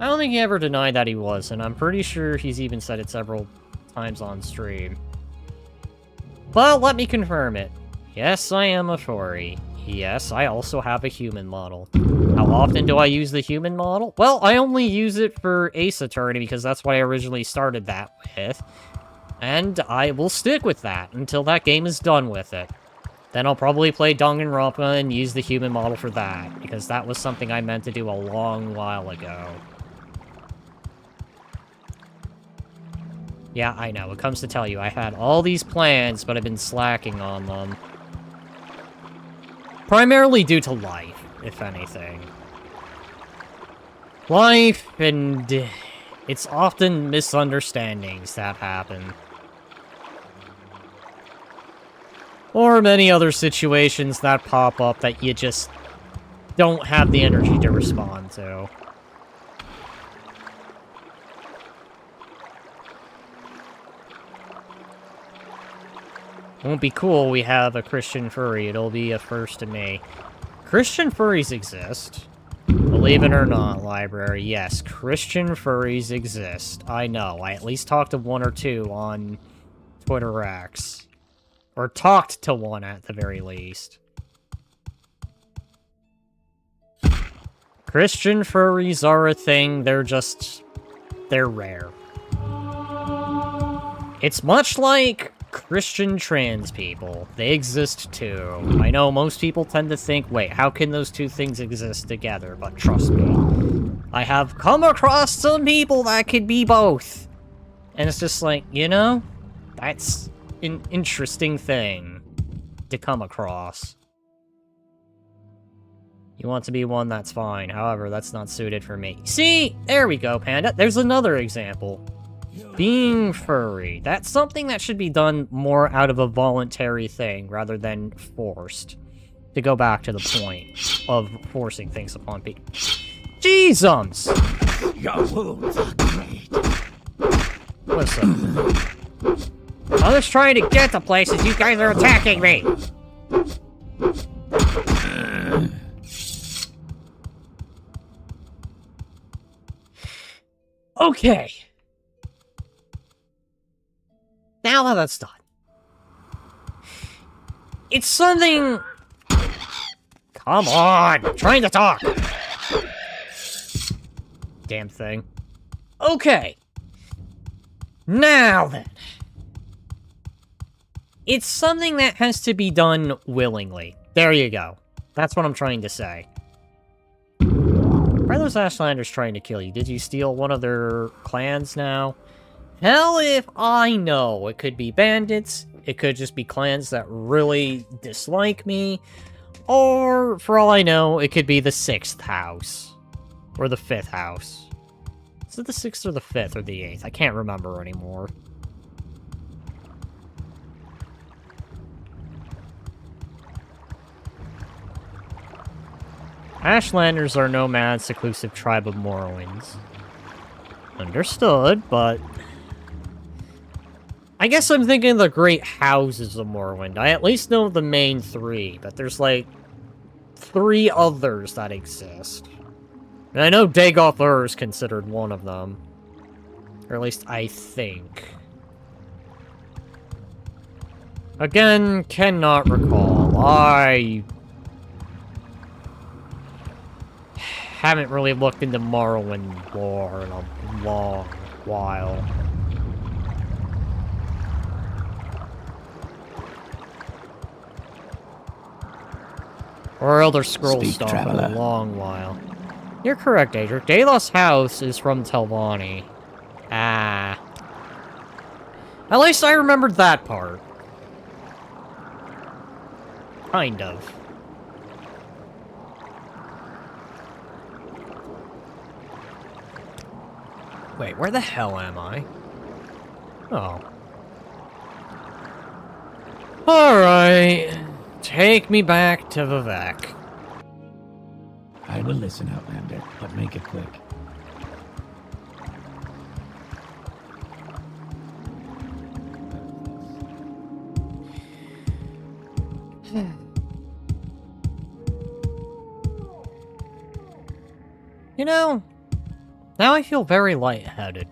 I don't think he ever denied that he was, and I'm pretty sure he's even said it several times on stream. But let me confirm it. Yes, I am a furry. Yes, I also have a human model. How often do I use the human model? Well, I only use it for Ace Attorney because that's what I originally started that with. And I will stick with that until that game is done with it. Then I'll probably play Danganronpa and use the human model for that, because that was something I meant to do a long while ago. Yeah, I know. It comes to tell you, I had all these plans, but I've been slacking on them. Primarily due to life, if anything. Life, and it's often misunderstandings that happen. Or many other situations that pop up that you just don't have the energy to respond to. Won't be cool, we have a Christian furry. It'll be a first to me. Christian furries exist. Believe it or not, library. Yes, Christian furries exist. I know. I at least talked to one or two on Twitter X. Or talked to one, at the very least. Christian furries are a thing, they're rare. It's much like Christian trans people. They exist too. I know most people tend to think, wait, how can those two things exist together? But trust me, I have come across some people that could be both. And it's just like, you know, that's an interesting thing to come across. You want to be one, that's fine. However, that's not suited for me. See? There we go, Panda. There's another example. Being furry. That's something that should be done more out of a voluntary thing rather than forced. To go back to the point of forcing things upon people. Jesus! Your wounds are great. Listen. I'm just trying to get to places. You guys are attacking me! Okay. Now that that's done. It's something... Come on! I'm trying to talk! Damn thing. Okay. Now then. It's something that has to be done willingly. There you go. That's what I'm trying to say. Why are those Ashlanders trying to kill you? Did you steal one of their clans now? Hell if I know. It could be bandits. It could just be clans that really dislike me. Or, for all I know, it could be the 6th house. Or the 5th house. Is it the 6th or the 5th or the 8th? I can't remember anymore. Ashlanders are nomad seclusive tribe of Morrowinds. Understood, but... I guess I'm thinking the great houses of Morrowind. I at least know the main 3, but there's like 3 others that exist. And I know Dagoth Ur is considered one of them. Or at least I think. Again, cannot recall. I haven't really looked into Morrowind lore in a long while. Or Elder Scrolls Speak, stuff traveler. in a long while. You're correct, Adric. Delos' house is from Telvanni. Ah. At least I remembered that part. Kind of. Wait, where the hell am I? Oh. Alright. Take me back to Vivek. I will listen, Outlander, but make it quick. You know, now I feel very lightheaded.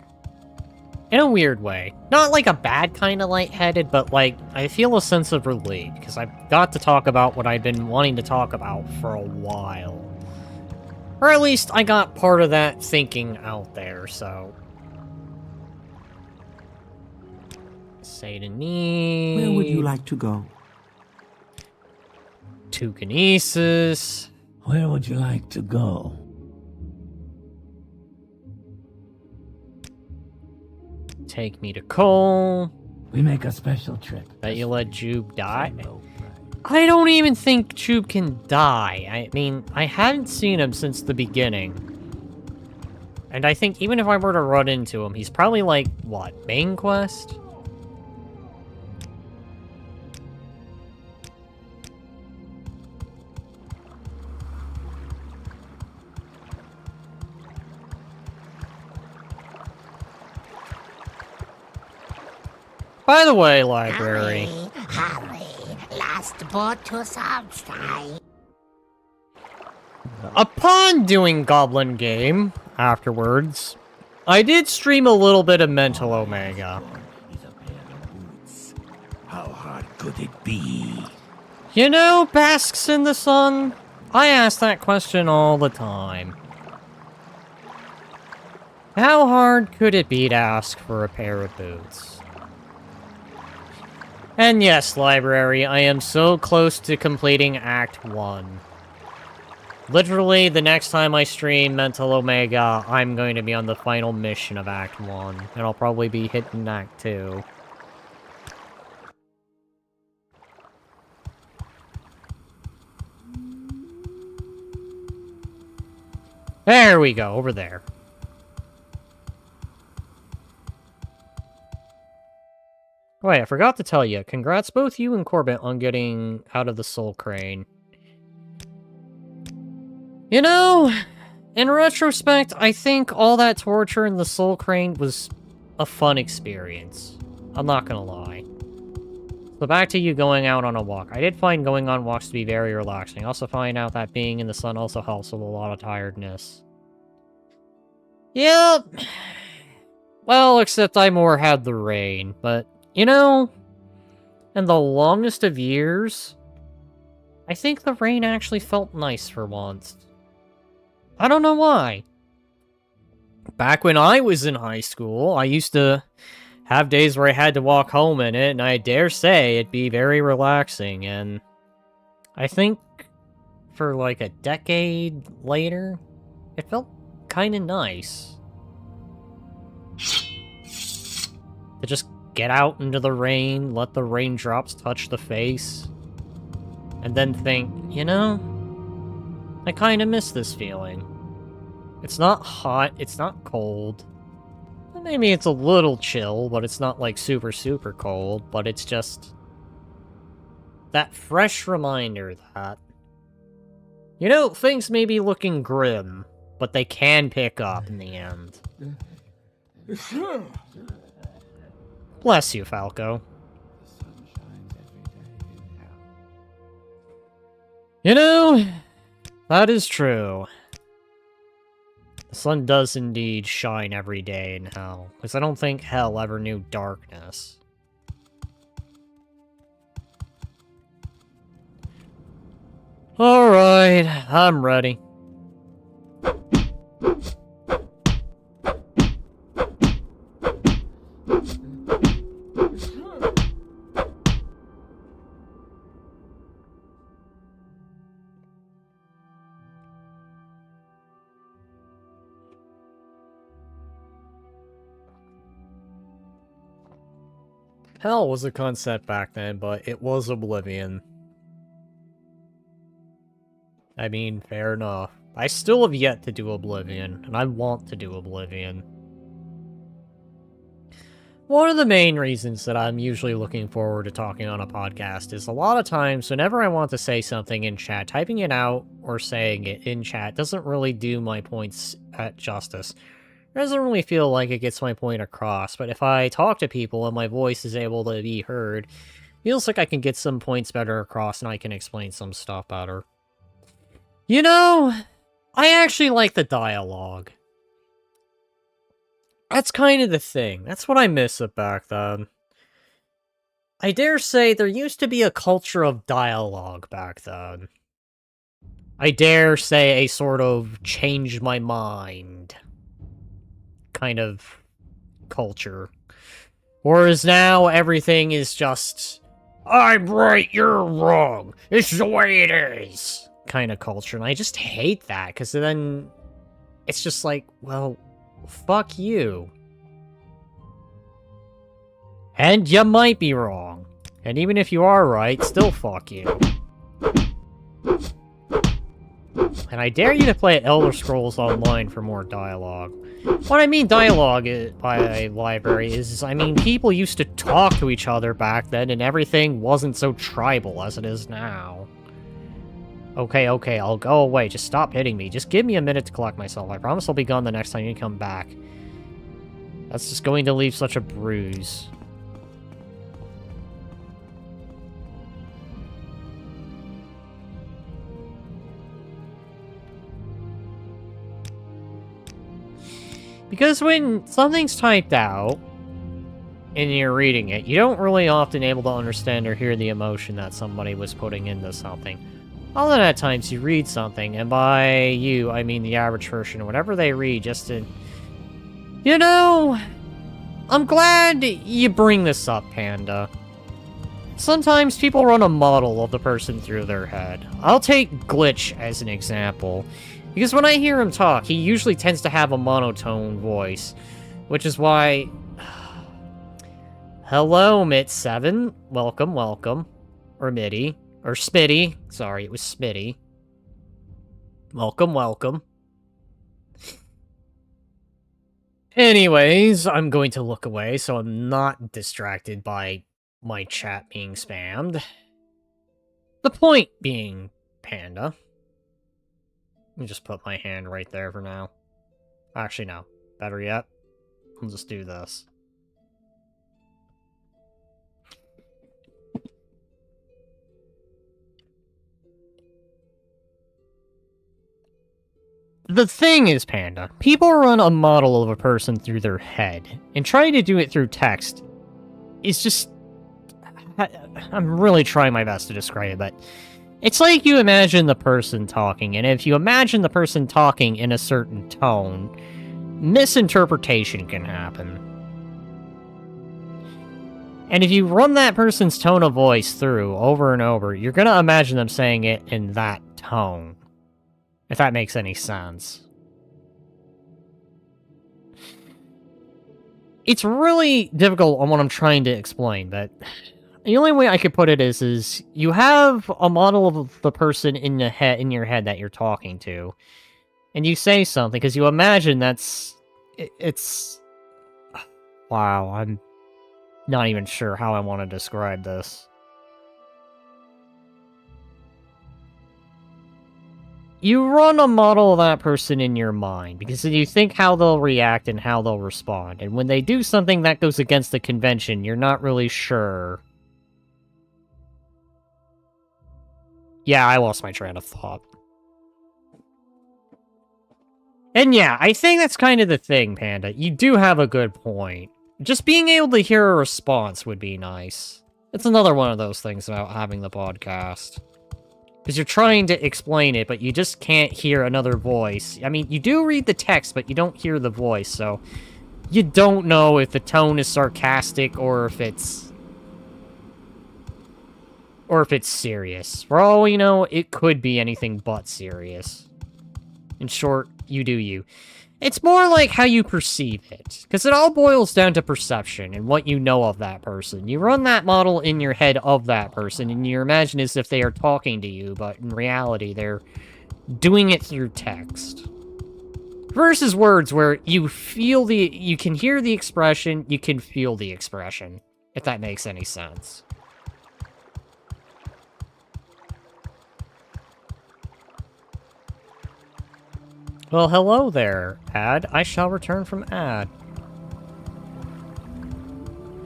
In a weird way. Not like a bad kind of lightheaded, but like, I feel a sense of relief, because I've got to talk about what I've been wanting to talk about for a while. Or at least I got part of that thinking out there, so... Say to me... Where would you like to go? To Kinesis. Where would you like to go? Take me to Cole. We make a special trip. Bet you let Jube die. Low price. I don't even think Jube can die. I mean, I haven't seen him since the beginning. And I think even if I were to run into him, he's probably like, what, main quest? By the way, library. Hurry, last boat to Southside. Upon doing Goblin Game afterwards, I did stream a little bit of Mental Omega. Is a pair of boots. How hardcore could it be? You know, basks in the sun? I ask that question all the time. How hard could it be to ask for a pair of boots? And yes, library, I am so close to completing Act 1. Literally, the next time I stream Mental Omega, I'm going to be on the final mission of Act 1, and I'll probably be hitting Act 2. There we go, over there. Wait, I forgot to tell you. Congrats both you and Corbett on getting out of the Soul Crane. You know, in retrospect, I think all that torture in the Soul Crane was a fun experience. I'm not gonna lie. So back to you going out on a walk. I did find going on walks to be very relaxing. I also find out that being in the sun also helps with a lot of tiredness. Yep. Well, except I more had the rain, but, you know, in the longest of years, I think the rain actually felt nice for once. I don't know why. Back when I was in high school, I used to have days where I had to walk home in it, and I dare say it'd be very relaxing, and I think for like a decade later, it felt kinda nice. To just get out into the rain, let the raindrops touch the face, and then think, you know, I kinda miss this feeling. It's not hot, it's not cold. Maybe it's a little chill, but it's not like super, super cold, but it's just that fresh reminder that, you know, things may be looking grim, but they can pick up in the end. Bless you, Falco. You know, that is true. The sun does indeed shine every day in hell, because I don't think hell ever knew darkness. Alright, I'm ready. Hell was a concept back then, but it was Oblivion. I mean, fair enough. I still have yet to do Oblivion, and I want to do Oblivion. One of the main reasons that I'm usually looking forward to talking on a podcast is a lot of times, whenever I want to say something in chat, typing it out or saying it in chat doesn't really do my points at justice. It doesn't really feel like it gets my point across, but if I talk to people and my voice is able to be heard, it feels like I can get some points better across and I can explain some stuff better. You know, I actually like the dialogue. That's kind of the thing. That's what I miss it back then. I dare say there used to be a culture of dialogue back then. I dare say a sort of change my mind kind of culture. Whereas now everything is just, I'm right, you're wrong, it's the way it is kind of culture. And I just hate that, because then it's just like, well, fuck you. And you might be wrong. And even if you are right, still fuck you. And I dare you to play Elder Scrolls Online for more dialogue. What I mean dialogue by a library is, I mean, people used to talk to each other back then and everything wasn't so tribal as it is now. Okay, I'll go away. Just stop hitting me. Just give me a minute to collect myself. I promise I'll be gone the next time you come back. That's just going to leave such a bruise. Because when something's typed out, and you're reading it, you don't really often able to understand or hear the emotion that somebody was putting into something. Other than at times you read something, and by you, I mean the average person, or whatever they read, just to... You know, I'm glad you bring this up, Panda. Sometimes people run a model of the person through their head. I'll take Glitch as an example, because when I hear him talk, he usually tends to have a monotone voice, which is why... Hello, Mit7. Welcome, welcome. Or Mitty. Or Smitty. Sorry, it was Smitty. Welcome, welcome. Anyways, I'm going to look away so I'm not distracted by my chat being spammed. The point being, Panda. Let me just put my hand right there for now. Actually, no. Better yet, I'll just do this. The thing is, Panda, people run a model of a person through their head, and trying to do it through text is just... I'm really trying my best to describe it, but it's like you imagine the person talking, and if you imagine the person talking in a certain tone, misinterpretation can happen. And if you run that person's tone of voice through over and over, you're gonna imagine them saying it in that tone. If that makes any sense. It's really difficult on what I'm trying to explain, but the only way I could put it is you have a model of the person in your head that you're talking to, and you say something because you imagine it's. Wow, I'm not even sure how I want to describe this. You run a model of that person in your mind, because you think how they'll react and how they'll respond, and when they do something that goes against the convention, you're not really sure. Yeah, I lost my train of thought. And yeah, I think that's kind of the thing, Panda. You do have a good point. Just being able to hear a response would be nice. It's another one of those things about having the podcast. Because you're trying to explain it, but you just can't hear another voice. I mean, you do read the text, but you don't hear the voice, so... You don't know if the tone is sarcastic, or if it's... Or if it's serious. For all we know, it could be anything but serious. In short, you do you. It's more like how you perceive it, because it all boils down to perception and what you know of that person. You run that model in your head of that person, and you imagine as if they are talking to you, but in reality, they're doing it through text. Versus words where you can hear the expression, you can feel the expression, if that makes any sense. Well, hello there, Ad. I shall return from Ad.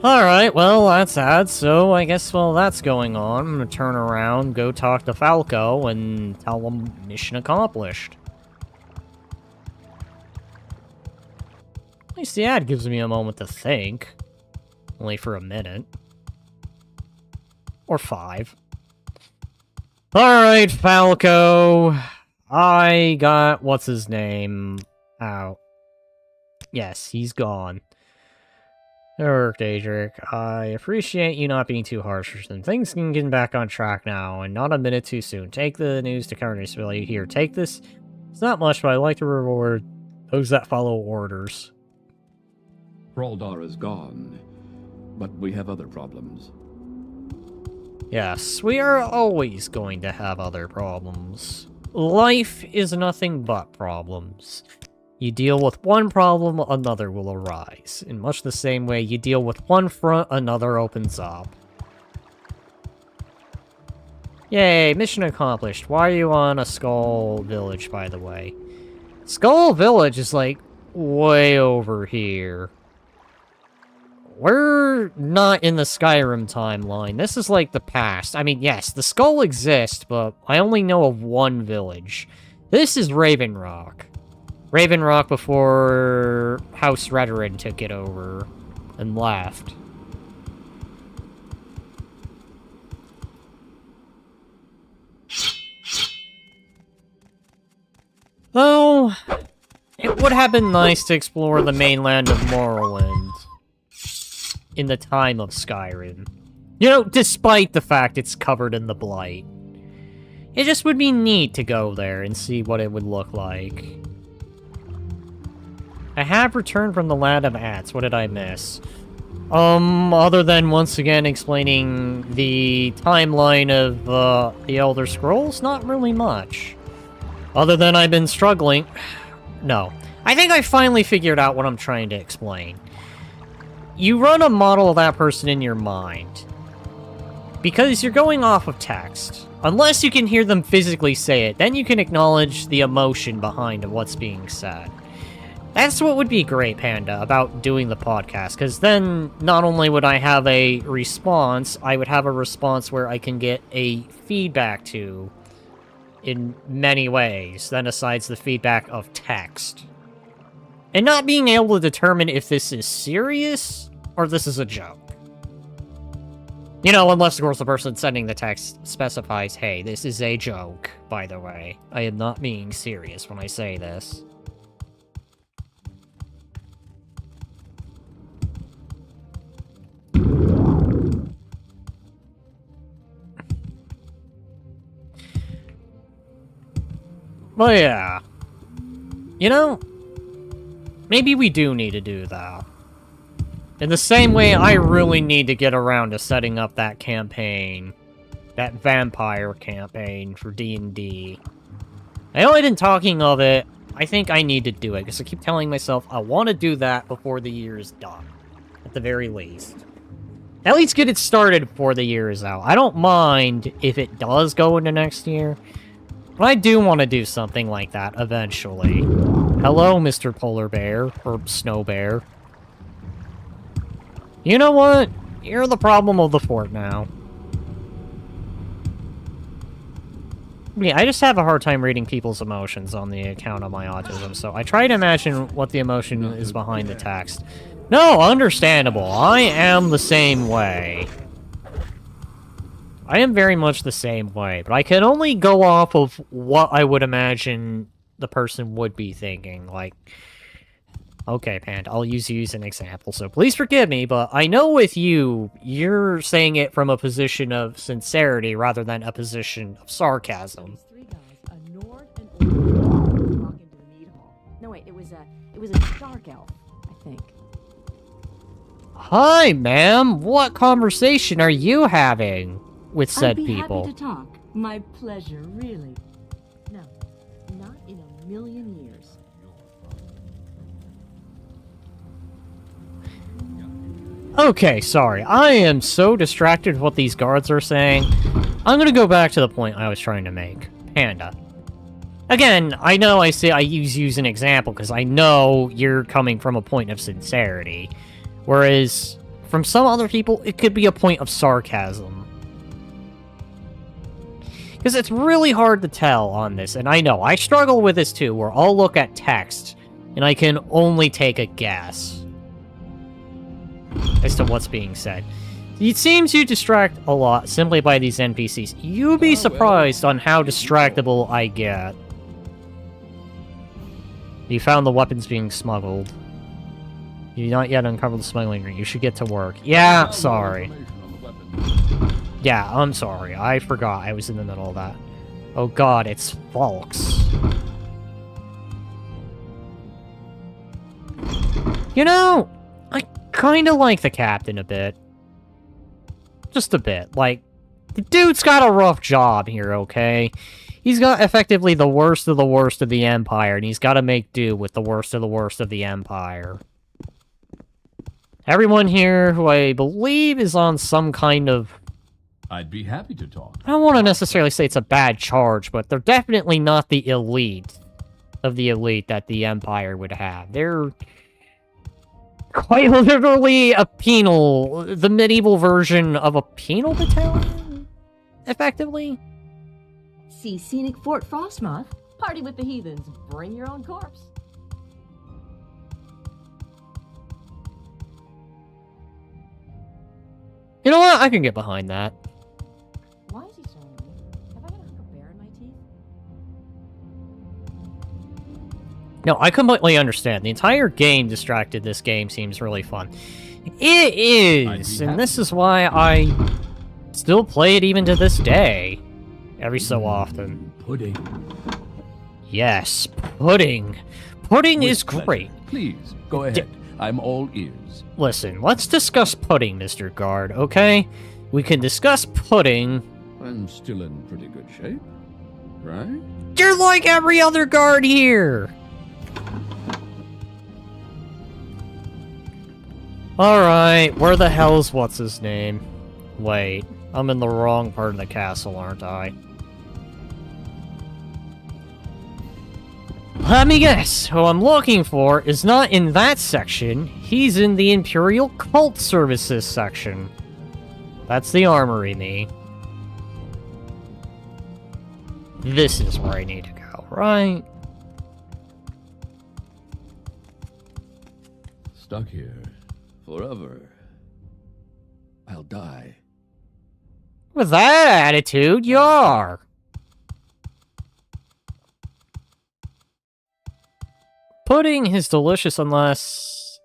Alright, well, that's Ad, so I guess while that's going on, I'm gonna turn around, go talk to Falco, and tell him mission accomplished. At least the Ad gives me a moment to think. Only for a minute. Or 5. Alright, Falco. I got, what's his name, out. Yes, he's gone. Daedric, I appreciate you not being too harsh or something. Things can get back on track now, and not a minute too soon. Take the news to counter-display. Here, take this. It's not much, but I like to reward those that follow orders. Fraldar is gone, but we have other problems. Yes, we are always going to have other problems. Life is nothing but problems. You deal with one problem, another will arise. In much the same way you deal with one front, another opens up. Yay, mission accomplished. Why are you on a Skull Village, by the way? Skull Village is, like, way over here. We're not in the Skyrim timeline. This is like the past. I mean, yes, the skull exists, but I only know of one village. This is Raven Rock. Raven Rock before House Redoran took it over and left. Though, it would have been nice to explore the mainland of Morrowind in the time of Skyrim. You know, despite the fact it's covered in the blight. It just would be neat to go there and see what it would look like. I have returned from the land of Ats. What did I miss? Other than once again explaining the timeline of, the Elder Scrolls, not really much. Other than I've been struggling... No. I think I finally figured out what I'm trying to explain. You run a model of that person in your mind. Because you're going off of text. Unless you can hear them physically say it, then you can acknowledge the emotion behind what's being said. That's what would be great, Panda, about doing the podcast, because then not only would I have a response, I would have a response where I can get a feedback to in many ways, then aside the feedback of text. And not being able to determine if this is serious or this is a joke. You know, unless, of course, the person sending the text specifies, hey, this is a joke, by the way. I am not being serious when I say this. But yeah. You know, maybe we do need to do that. In the same way, I really need to get around to setting up that campaign. That vampire campaign for D&D. I know I've been talking of it. I think I need to do it, because I keep telling myself I want to do that before the year is done. At the very least. At least get it started before the year is out. I don't mind if it does go into next year. But I do want to do something like that eventually. Hello, Mr. Polar Bear, or Snow Bear. You know what? You're the problem of the fort now. Yeah, I just have a hard time reading people's emotions on the account of my autism, so I try to imagine what the emotion is behind the text. No, understandable. I am the same way. I am very much the same way, but I can only go off of what I would imagine the person would be thinking. Like, okay, Panda, I'll use you as an example, so please forgive me, but I know with you, you're saying it from a position of sincerity rather than a position of sarcasm. Three guys, a Nord and walk into the mead hall. No wait, it was a dark elf, I think. Hi, ma'am. What conversation are you having with said people? I'd be happy to talk. My pleasure, really. No, not in a million years. Okay, sorry. I am so distracted with what these guards are saying. I'm gonna go back to the point I was trying to make. Panda. Again, I know I say I use you as an example because I know you're coming from a point of sincerity. Whereas, from some other people, it could be a point of sarcasm. Because it's really hard to tell on this, and I know, I struggle with this too, where I'll look at text, and I can only take a guess as to what's being said. It seems you distract a lot simply by these NPCs. You'd be surprised on how distractible I get. You found the weapons being smuggled. You not yet uncovered the smuggling ring. You should get to work. Yeah, sorry. Yeah, I'm sorry. I forgot I was in the middle of that. Oh god, it's Falks. You know, I kinda like the captain a bit. Just a bit. Like, the dude's got a rough job here, okay? He's got effectively the worst of the Empire, and he's got to make do with the worst of the Empire. Everyone here who I believe is on some kind of... I'd be happy to talk. I don't want to necessarily say it's a bad charge, but they're definitely not the elite of the elite that the Empire would have. They're quite literally a penal, the medieval version of a penal battalion, effectively. See scenic Fort Frostmoth, party with the heathens, bring your own corpse. You know what? I can get behind that. Why is he staring at me? Have I got a bear in my teeth? No, I completely understand. The entire game distracted this game seems really fun. It is, and this is why I still play it even to this day. Every so often. Pudding. Yes, pudding. Pudding With is pleasure. great. Please, go ahead. I'm all ears. Listen, let's discuss pudding, Mr. Guard, okay? We can discuss pudding. I'm still in pretty good shape, right? You're like every other guard here! Alright, where the hell's what's his name? Wait, I'm in the wrong part of the castle, aren't I? Let me guess, who I'm looking for is not in that section, he's in the Imperial Cult Services section. That's the armory, me. This is where I need to go, right? Stuck here forever. I'll die. With that attitude, you are. Pudding is delicious unless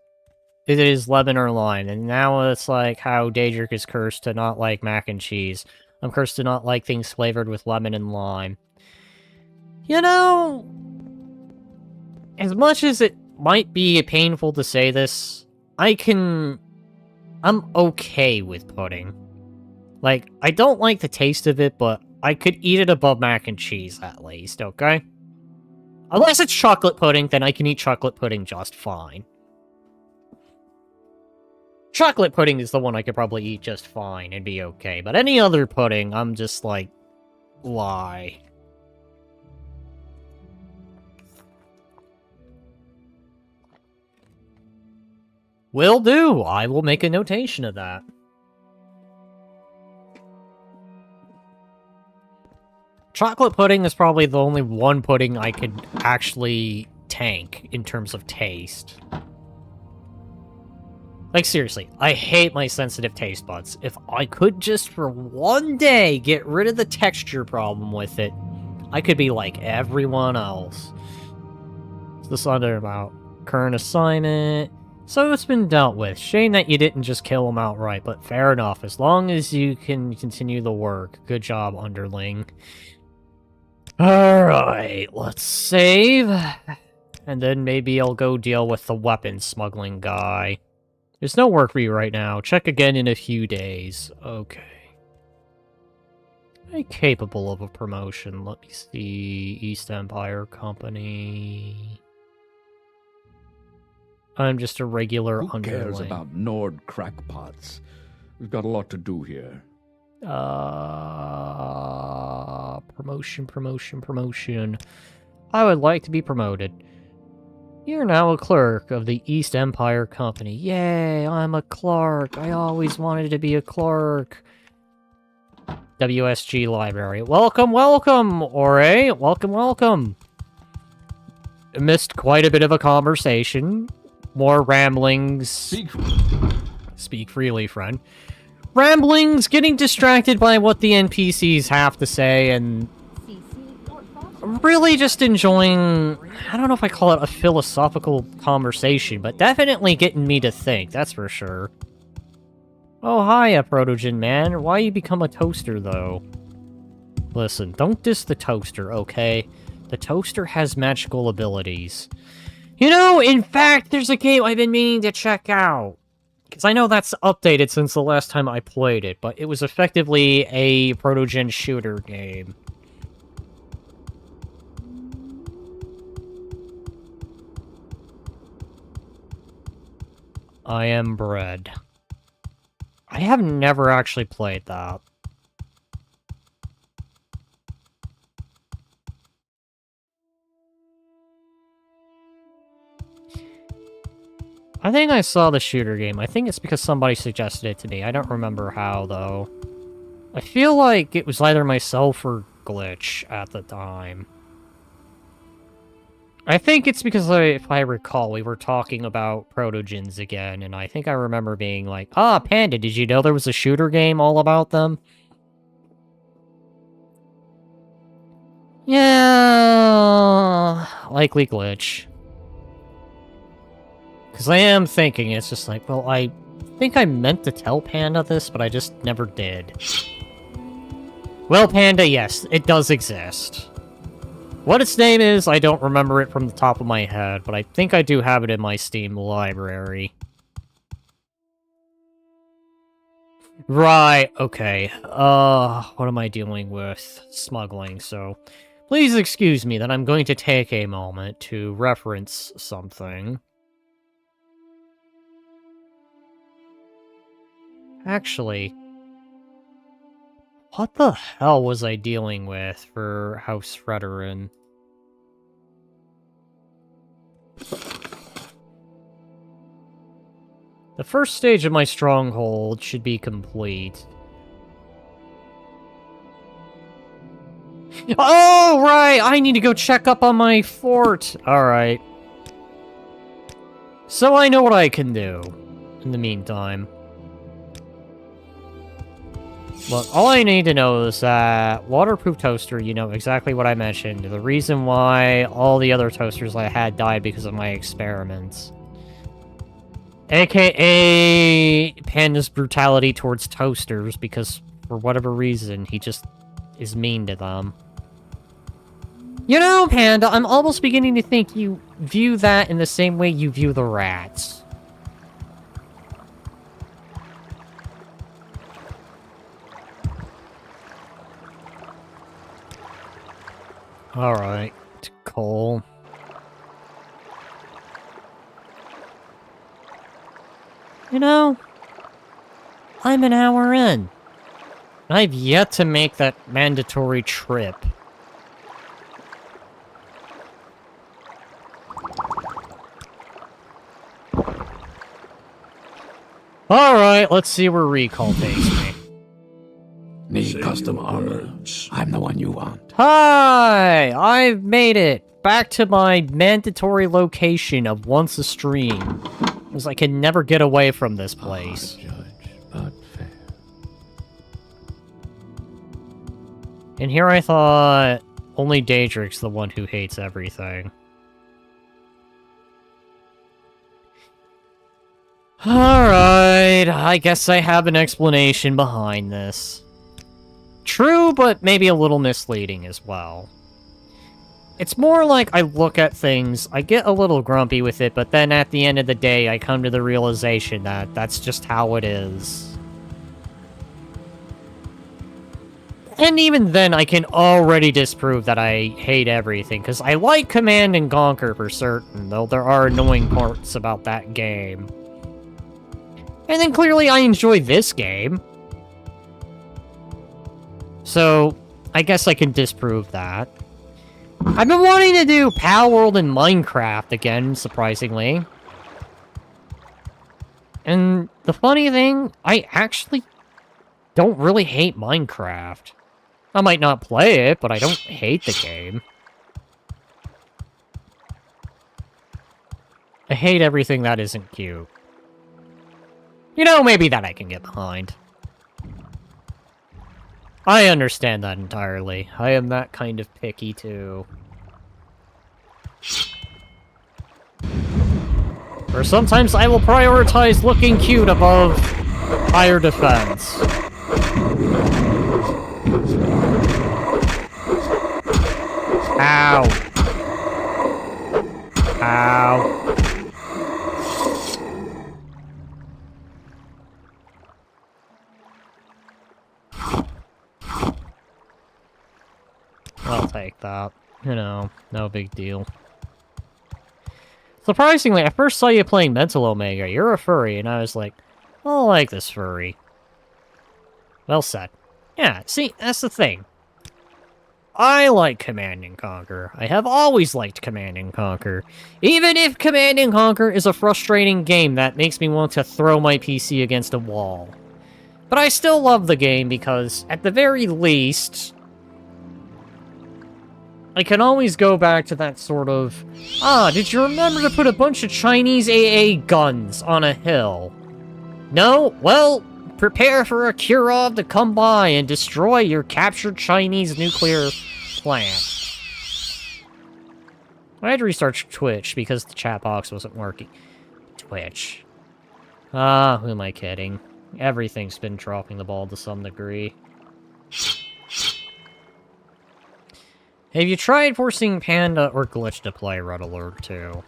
it is lemon or lime, and now it's like how Daedric is cursed to not like mac and cheese. I'm cursed to not like things flavored with lemon and lime. You know, as much as it might be painful to say this, I'm okay with pudding. Like, I don't like the taste of it, but I could eat it above mac and cheese at least, okay? Unless it's chocolate pudding, then I can eat chocolate pudding just fine. Chocolate pudding is the one I could probably eat just fine and be okay, but any other pudding, I'm just like, why? Will do. I will make a notation of that. Chocolate pudding is probably the only one pudding I could actually tank in terms of taste. Like, seriously, I hate my sensitive taste buds. If I could just for one day get rid of the texture problem with it, I could be like everyone else. What's this other about? Current assignment. So it's been dealt with. Shame that you didn't just kill him outright, but fair enough. As long as you can continue the work. Good job, underling. Alright, let's save. And then maybe I'll go deal with the weapons smuggling guy. There's no work for you right now. Check again in a few days. Okay. I'm capable of a promotion. Let me see. East Empire Company. I'm just a regular Who cares underling. about Nord crackpots? We've got a lot to do here. Promotion. I would like to be promoted. You're now a clerk of the East Empire Company. Yay, I'm a clerk. I always wanted to be a clerk. WSG Library. Welcome, Ore. Welcome. Missed quite a bit of a conversation. More ramblings. Speak freely, friend. Ramblings, getting distracted by what the NPCs have to say, and really just enjoying, I don't know if I call it a philosophical conversation, but definitely getting me to think, that's for sure. Oh, hiya, Protogen man. Why you become a toaster, though? Listen, don't diss the toaster, okay? The toaster has magical abilities. You know, in fact, there's a game I've been meaning to check out. Because I know that's updated since the last time I played it, but it was effectively a Protogen shooter game. I Am Bread. I have never actually played that. I think I saw the shooter game. I think it's because somebody suggested it to me. I don't remember how, though. I feel like it was either myself or Glitch at the time. I think it's because, if I recall, we were talking about Protogens again, and I think I remember being like, ah, Panda, did you know there was a shooter game all about them? Yeah, likely Glitch. Because I am thinking, it's just like, well, I think I meant to tell Panda this, but I just never did. Well, Panda, yes, it does exist. What its name is, I don't remember it from the top of my head, but I think I do have it in my Steam library. Right, okay. What am I dealing with? Smuggling, so... Please excuse me that I'm going to take a moment to reference something. Actually... What the hell was I dealing with for House Redoran? The first stage of my stronghold should be complete. Oh, right! I need to go check up on my fort! Alright. So I know what I can do in the meantime. Look, all I need to know is that waterproof toaster, you know exactly what I mentioned. The reason why all the other toasters I had died because of my experiments. AKA Panda's brutality towards toasters, because for whatever reason, he just is mean to them. You know, Panda, I'm almost beginning to think you view that in the same way you view the rats. Alright, coal. You know, I'm an hour in. I've yet to make that mandatory trip. Alright, let's see where recall takes me. Need custom armor. I'm the one you want. Hi! I've made it! Back to my mandatory location of once a stream. Because I can never get away from this place. Judge, but fair. And here I thought only Daedric's the one who hates everything. Alright, I guess I have an explanation behind this. True, but maybe a little misleading as well. It's more like I look at things, I get a little grumpy with it, but then at the end of the day, I come to the realization that that's just how it is. And even then, I can already disprove that I hate everything, because I like Command and Conquer for certain, though there are annoying parts about that game. And then clearly I enjoy this game. So, I guess I can disprove that. I've been wanting to do Pal World and Minecraft again, surprisingly. And the funny thing, I actually don't really hate Minecraft. I might not play it, but I don't hate the game. I hate everything that isn't cute. You know, maybe that I can get behind. I understand that entirely. I am that kind of picky, too. Or sometimes I will prioritize looking cute above higher defense. Ow. Ow. I'll take that. You know, no big deal. Surprisingly, I first saw you playing Mental Omega. You're a furry, and I was like, I like this furry. Well said. Yeah, see, that's the thing. I like Command & Conquer. I have always liked Command & Conquer. Even if Command & Conquer is a frustrating game that makes me want to throw my PC against a wall. But I still love the game because, at the very least, I can always go back to that sort of, did you remember to put a bunch of Chinese AA guns on a hill? No? Well, prepare for a Kirov to come by and destroy your captured Chinese nuclear plant. I had to restart Twitch because the chat box wasn't working. Twitch. Ah, who am I kidding? Everything's been dropping the ball to some degree. Have you tried forcing Panda or Glitch to play Red Alert 2?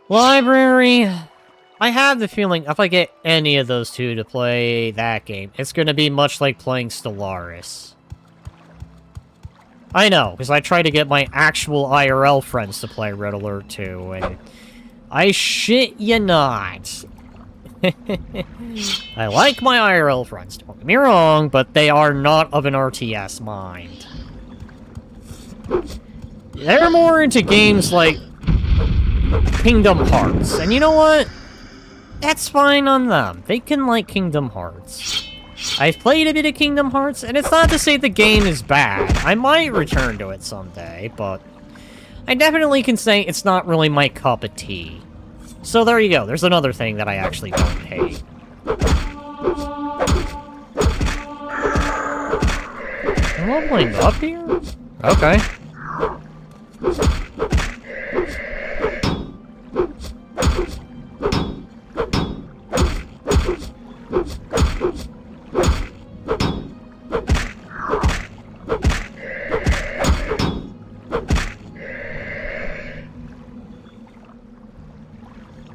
Library... I have the feeling if I get any of those two to play that game, it's going to be much like playing Stellaris. I know, because I tried to get my actual IRL friends to play Red Alert 2, and I shit you not. I like my IRL friends, don't get me wrong, but they are not of an RTS mind. They're more into games like Kingdom Hearts, and you know what? That's fine on them. They can like Kingdom Hearts. I've played a bit of Kingdom Hearts, and it's not to say the game is bad. I might return to it someday, but I definitely can say it's not really my cup of tea. So there you go. There's another thing that I actually don't hate. Am I leveling up here? Okay.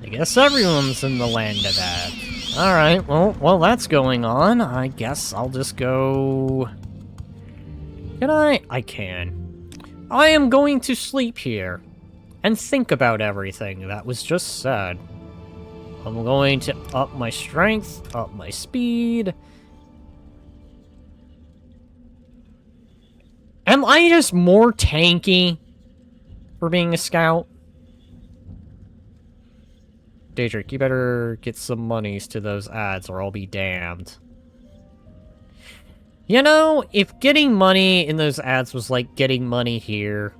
I guess everyone's in the land of that. Alright, well, that's going on. I guess I'll just go... Can I? I can. I am going to sleep here and think about everything that was just said. I'm going to up my strength, up my speed. Am I just more tanky for being a scout? Daedric, you better get some monies to those ads or I'll be damned. You know, if getting money in those ads was like getting money here...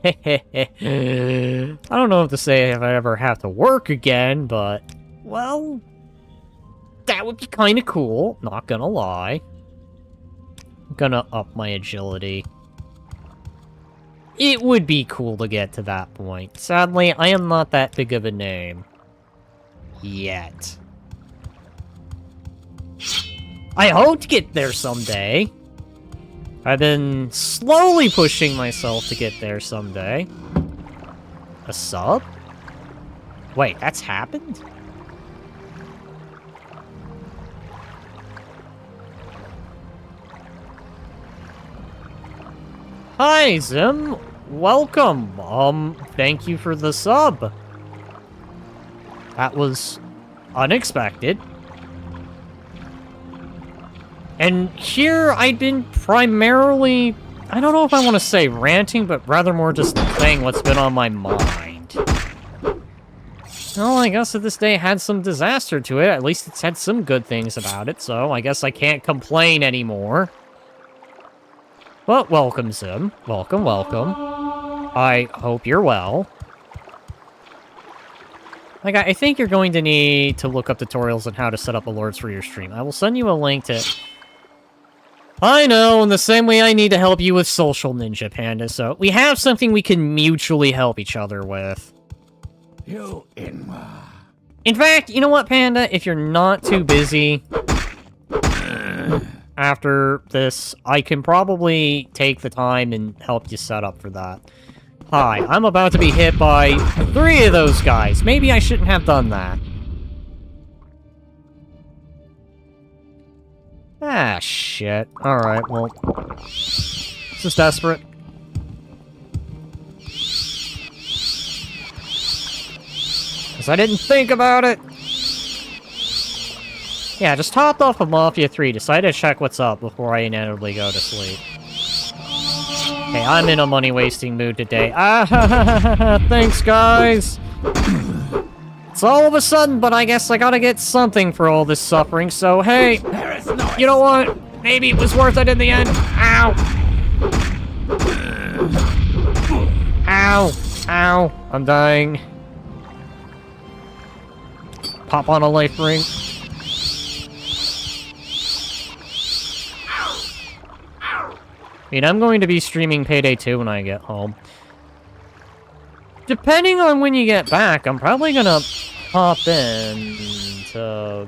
I don't know what to say if I ever have to work again, but... Well... That would be kinda cool, not gonna lie. I'm gonna up my agility. It would be cool to get to that point. Sadly, I am not that big of a name. Yet. I hope to get there someday. I've been slowly pushing myself to get there someday. A sub? Wait, that's happened? Hi, Zim. Welcome. Thank you for the sub. That was unexpected. And here I've been primarily, I don't know if I want to say ranting, but rather more just saying what's been on my mind. Well, I guess that this day had some disaster to it. At least it's had some good things about it, so I guess I can't complain anymore. Well, welcome, Zim. Welcome, welcome. I hope you're well. Like, I think you're going to need to look up tutorials on how to set up alerts for your stream. I will send you a link to... I know, in the same way I need to help you with Social Ninja Panda, so we have something we can mutually help each other with. In fact, you know what, Panda? If you're not too busy... After this, I can probably take the time and help you set up for that. Hi, I'm about to be hit by 3 of those guys. Maybe I shouldn't have done that. Ah, shit. Alright, well... This is desperate. Because I didn't think about it! Yeah, just hopped off of Mafia 3, decided to check what's up before I inevitably go to sleep. Hey, I'm in a money-wasting mood today. Ah, thanks, guys! It's all of a sudden, but I guess I gotta get something for all this suffering, so hey, you know what? Maybe it was worth it in the end. Ow! Ow! Ow! I'm dying. Pop on a life ring. I mean, I'm going to be streaming Payday 2 when I get home. depending on when you get back, I'm probably gonna pop in to...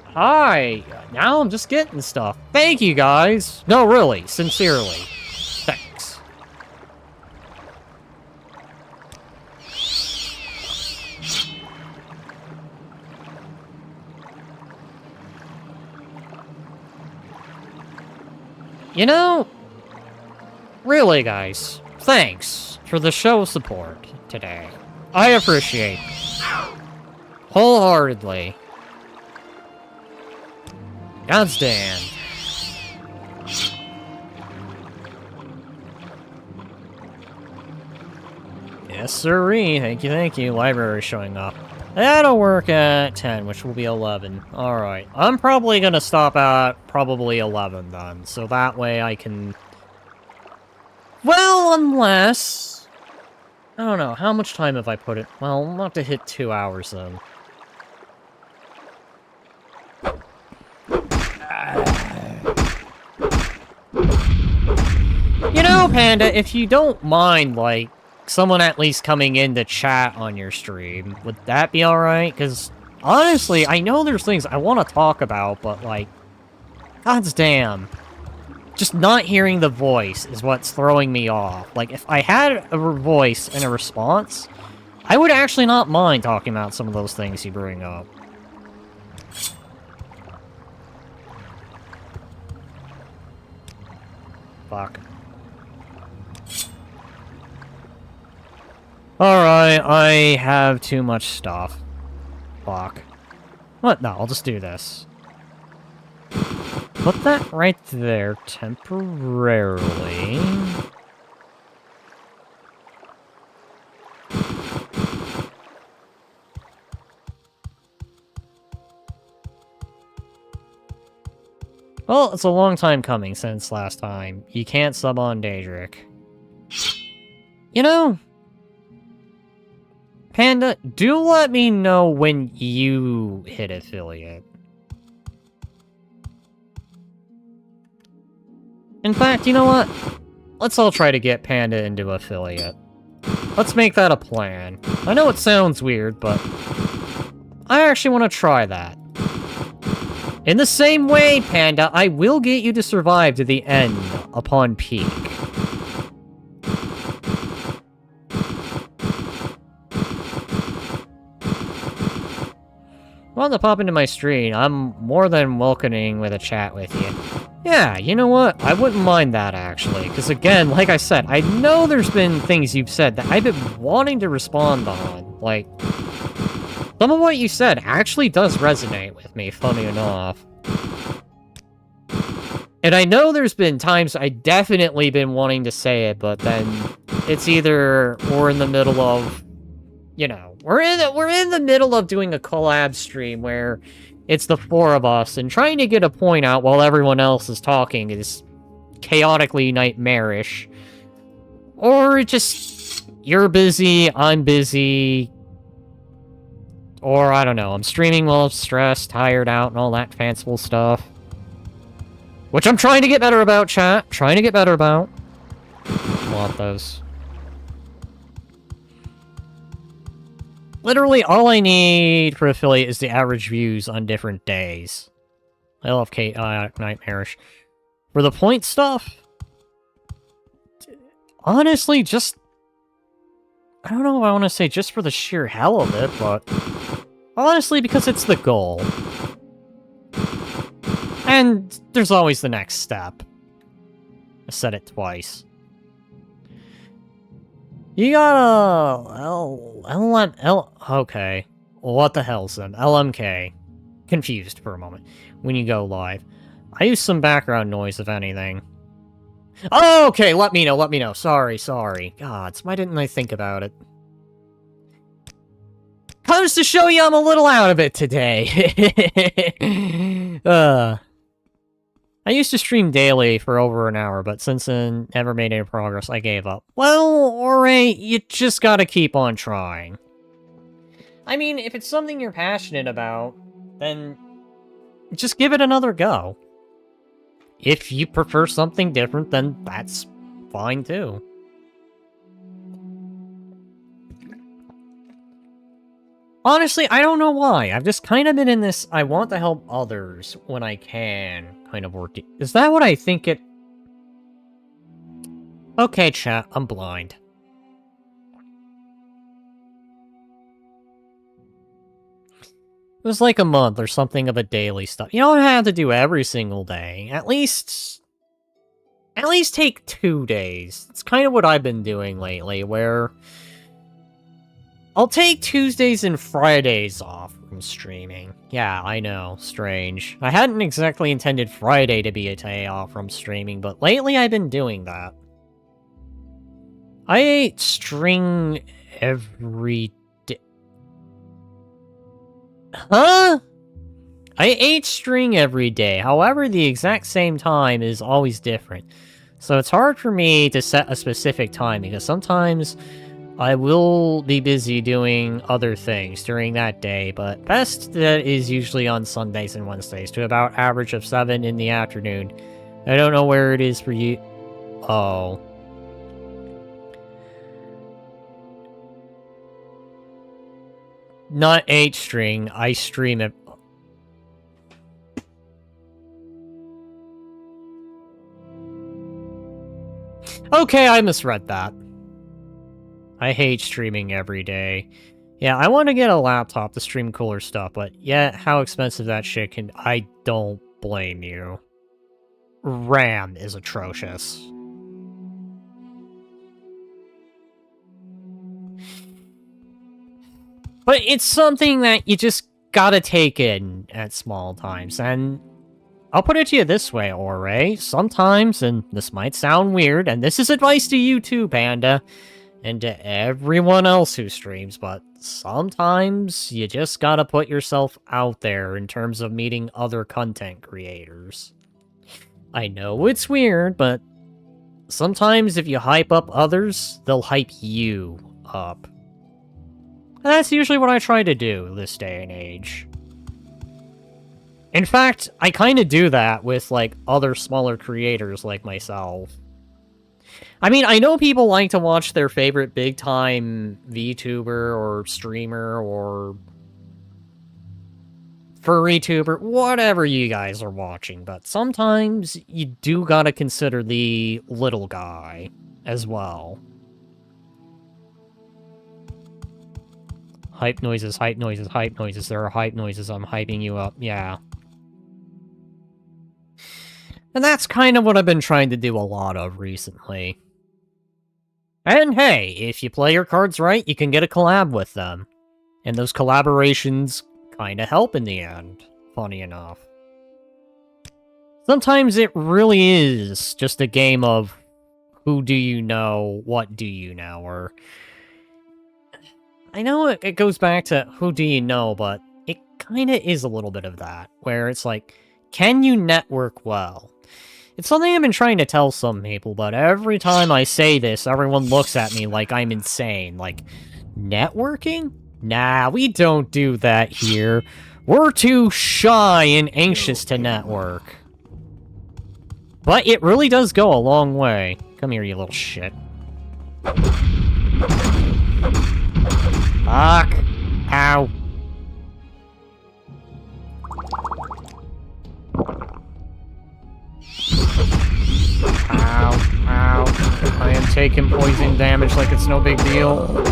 Hi! Now I'm just getting stuff. Thank you, guys! No, really, sincerely. Thanks. You know, really, guys, thanks for the show support today. I appreciate it. Wholeheartedly. God's damn. Yes, sirree. Thank you. Library showing up. That'll work at 10, which will be 11. Alright. I'm probably gonna stop at probably 11 then, so that way I can... Well, unless... I don't know, how much time have I put it? Well, I'll have to hit 2 hours then. You know, Panda, if you don't mind, like, someone at least coming in to chat on your stream, would that be alright? Because, honestly, I know there's things I want to talk about, but, like, god's damn. Just not hearing the voice is what's throwing me off. Like, if I had a voice and a response, I would actually not mind talking about some of those things you bring up. Fuck. Alright, I have too much stuff. Fuck. What? No, I'll just do this. Put that right there temporarily. Well, it's a long time coming since last time. You can't sub on Daedric. You know... Panda, do let me know when you hit affiliate. In fact, you know what? Let's all try to get Panda into affiliate. Let's make that a plan. I know it sounds weird, but I actually want to try that. In the same way, Panda, I will get you to survive to the end upon peak. Want to pop into my stream, I'm more than welcoming with a chat with you. Yeah, you know what? I wouldn't mind that, actually. Because again, like I said, I know there's been things you've said that I've been wanting to respond on. Like, some of what you said actually does resonate with me, funny enough. And I know there's been times I definitely been wanting to say it, but then it's either we're in the middle of, you know, we're in the middle of doing a collab stream where it's the four of us, and trying to get a point out while everyone else is talking is chaotically nightmarish. Or just, you're busy, I'm busy, or I don't know, I'm streaming while I'm stressed, tired out, and all that fanciful stuff. Which I'm trying to get better about, chat. Trying to get better about. Want those. Literally, all I need for affiliate is the average views on different days. LFK, nightmarish. For the point stuff, honestly, just... I don't know if I want to say just for the sheer hell of it, but... honestly, because it's the goal. And there's always the next step. I said it twice. You got a... okay. What the hell's then? LMK. Confused for a moment. When you go live. I use some background noise, if anything. Oh, okay, let me know. Sorry. Gods, why didn't I think about it? Comes to show you I'm a little out of it today. I used to stream daily for over an hour, but since then, never made any progress, I gave up. Well, alright, you just gotta keep on trying. I mean, if it's something you're passionate about, then just give it another go. If you prefer something different, then that's fine too. Honestly, I don't know why. I've just kind of been in this I want to help others when I can kind of work. Is that what I think it... Okay, chat, I'm blind. It was like a month or something of a daily stuff. You don't have to do every single day. At least take 2 days. It's kind of what I've been doing lately, where I'll take Tuesdays and Fridays off from streaming. Yeah, I know, strange. I hadn't exactly intended Friday to be a day off from streaming, but lately I've been doing that. I string every day. Huh? I ate string every day, however the exact same time is always different. So it's hard for me to set a specific time, because sometimes I will be busy doing other things during that day, but best that is usually on Sundays and Wednesdays to about average of 7 in the afternoon. I don't know where it is for you. Oh. Not 8 string, I stream it. Okay, I misread that. I hate streaming every day. Yeah, I want to get a laptop to stream cooler stuff, but yeah, how expensive that shit can... I don't blame you. RAM is atrocious. But it's something that you just gotta take in at small times, and I'll put it to you this way, Ore. Sometimes, and this might sound weird, and this is advice to you too, Panda, and to everyone else who streams, but sometimes you just gotta put yourself out there in terms of meeting other content creators. I know it's weird, but sometimes if you hype up others, they'll hype you up. And that's usually what I try to do this day and age. In fact, I kind of do that with, like, other smaller creators like myself. I mean, I know people like to watch their favorite big-time VTuber or streamer or Furry tuber, whatever you guys are watching, but sometimes you do gotta consider the little guy as well. Hype noises, hype noises, hype noises. There are hype noises. I'm hyping you up. Yeah. And that's kind of what I've been trying to do a lot of recently. And hey, if you play your cards right, you can get a collab with them. And those collaborations kind of help in the end, funny enough. Sometimes it really is just a game of who do you know, what do you know, or... I know it goes back to who do you know, but it kind of is a little bit of that, where it's like, can you network well? It's something I've been trying to tell some people, but every time I say this, everyone looks at me like I'm insane. Like, networking? Nah, we don't do that here. We're too shy and anxious to network. But it really does go a long way. Come here, you little shit. Fuck. Ow. Ow. Ow. I am taking poison damage like it's no big deal.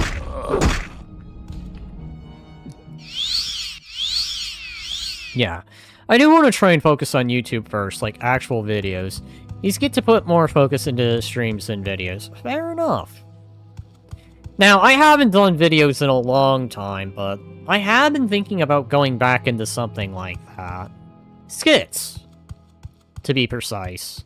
Yeah. I do want to try and focus on YouTube first, like actual videos. These get to put more focus into streams than videos. Fair enough. Now, I haven't done videos in a long time, but I have been thinking about going back into something like that. Skits, to be precise.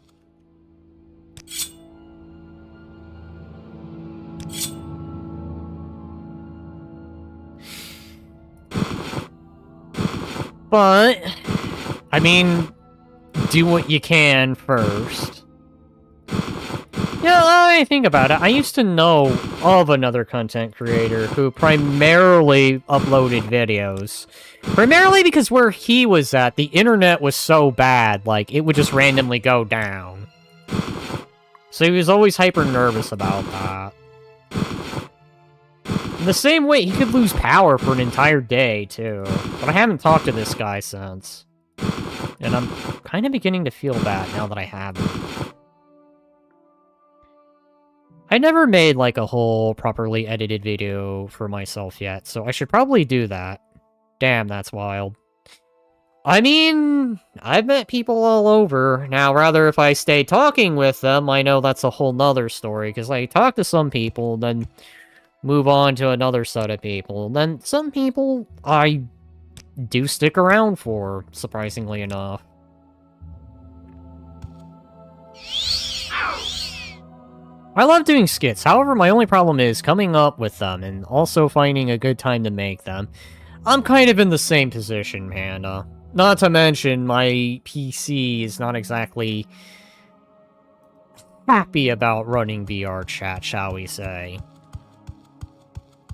But, I mean, do what you can first. Yeah, I think about it. I used to know of another content creator who primarily uploaded videos. Primarily because where he was at, the internet was so bad, like, it would just randomly go down. So he was always hyper nervous about that. In the same way, he could lose power for an entire day, too. But I haven't talked to this guy since. And I'm kind of beginning to feel bad now that I haven't. I never made, like, a whole properly edited video for myself yet, so I should probably do that. Damn, that's wild. I mean, I've met people all over. Now, rather if I stay talking with them, I know that's a whole nother story, because I talk to some people, then move on to another set of people. Then some people I do stick around for, surprisingly enough. I love doing skits, however my only problem is coming up with them, and also finding a good time to make them. I'm kind of in the same position, man. Not to mention, my PC is not exactly happy about running VR chat, shall we say.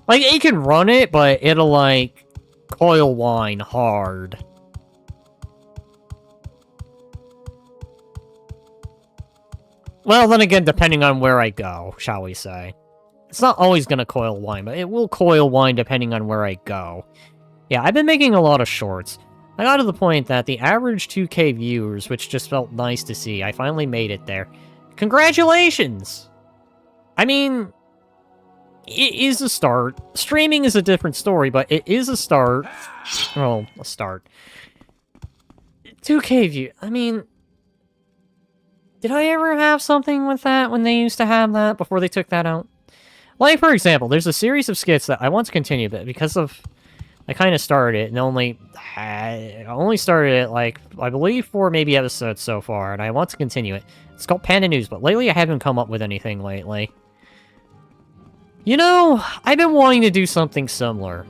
Like, it can run it, but it'll, like, coil whine hard. Well, then again, depending on where I go, shall we say. It's not always gonna coil whine, but it will coil whine depending on where I go. Yeah, I've been making a lot of shorts. I got to the point that the average 2K viewers, which just felt nice to see, I finally made it there. Congratulations! I mean, it is a start. Streaming is a different story, but it is a start. Well, a start. 2K view. I mean, did I ever have something with that when they used to have that before they took that out? Like, for example, there's a series of skits that I want to continue, but because of... I kind of started it, and I only started it, like, I believe 4 maybe episodes so far, and I want to continue it. It's called Panda News, but lately I haven't come up with anything lately. You know, I've been wanting to do something similar.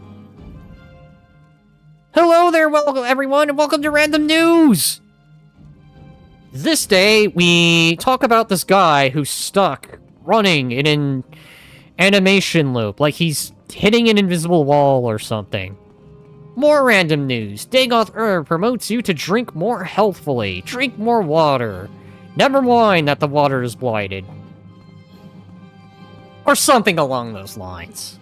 Hello there, welcome everyone, and welcome to Random News! This day, we talk about this guy who's stuck running in an animation loop, like he's hitting an invisible wall or something. More random news. Dagoth promotes you to drink more healthfully. Drink more water. Never mind that the water is blighted. Or something along those lines.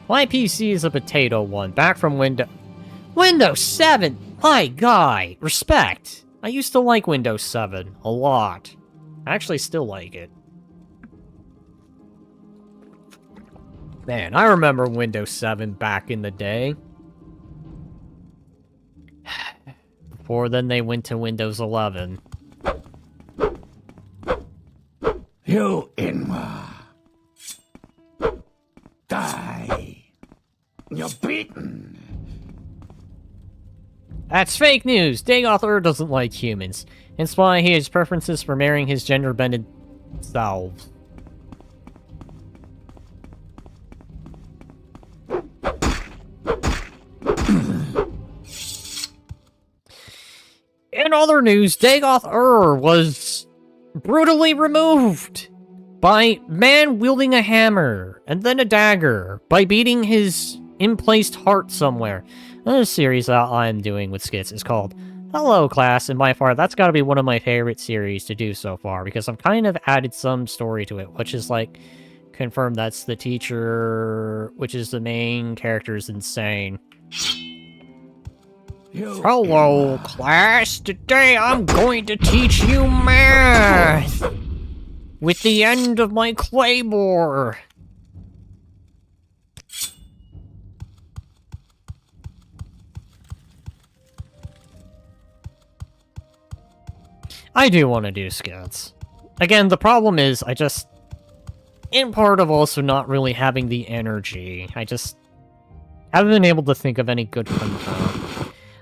My PC is a potato one, back from Windows 7! My guy! Respect! I used to like Windows 7 a lot. I actually still like it. Man, I remember Windows 7 back in the day. Before then, they went to Windows 11. You, Inma. Die. You're beaten. That's fake news! Dagoth doesn't like humans. Hence why he has preferences for marrying his gender-bended selves. In other news, Dagoth was brutally removed by man wielding a hammer and then a dagger by beating his in-placed heart somewhere. Another series that I'm doing with skits is called Hello Class, and by far that's got to be one of my favorite series to do so far because I've kind of added some story to it, which is like confirmed that's the teacher, which is the main character, is insane. Hello, class. Today I'm going to teach you math with the end of my claymore. I do want to do skits. Again, the problem is I just, in part of also not really having the energy, I just haven't been able to think of any good content.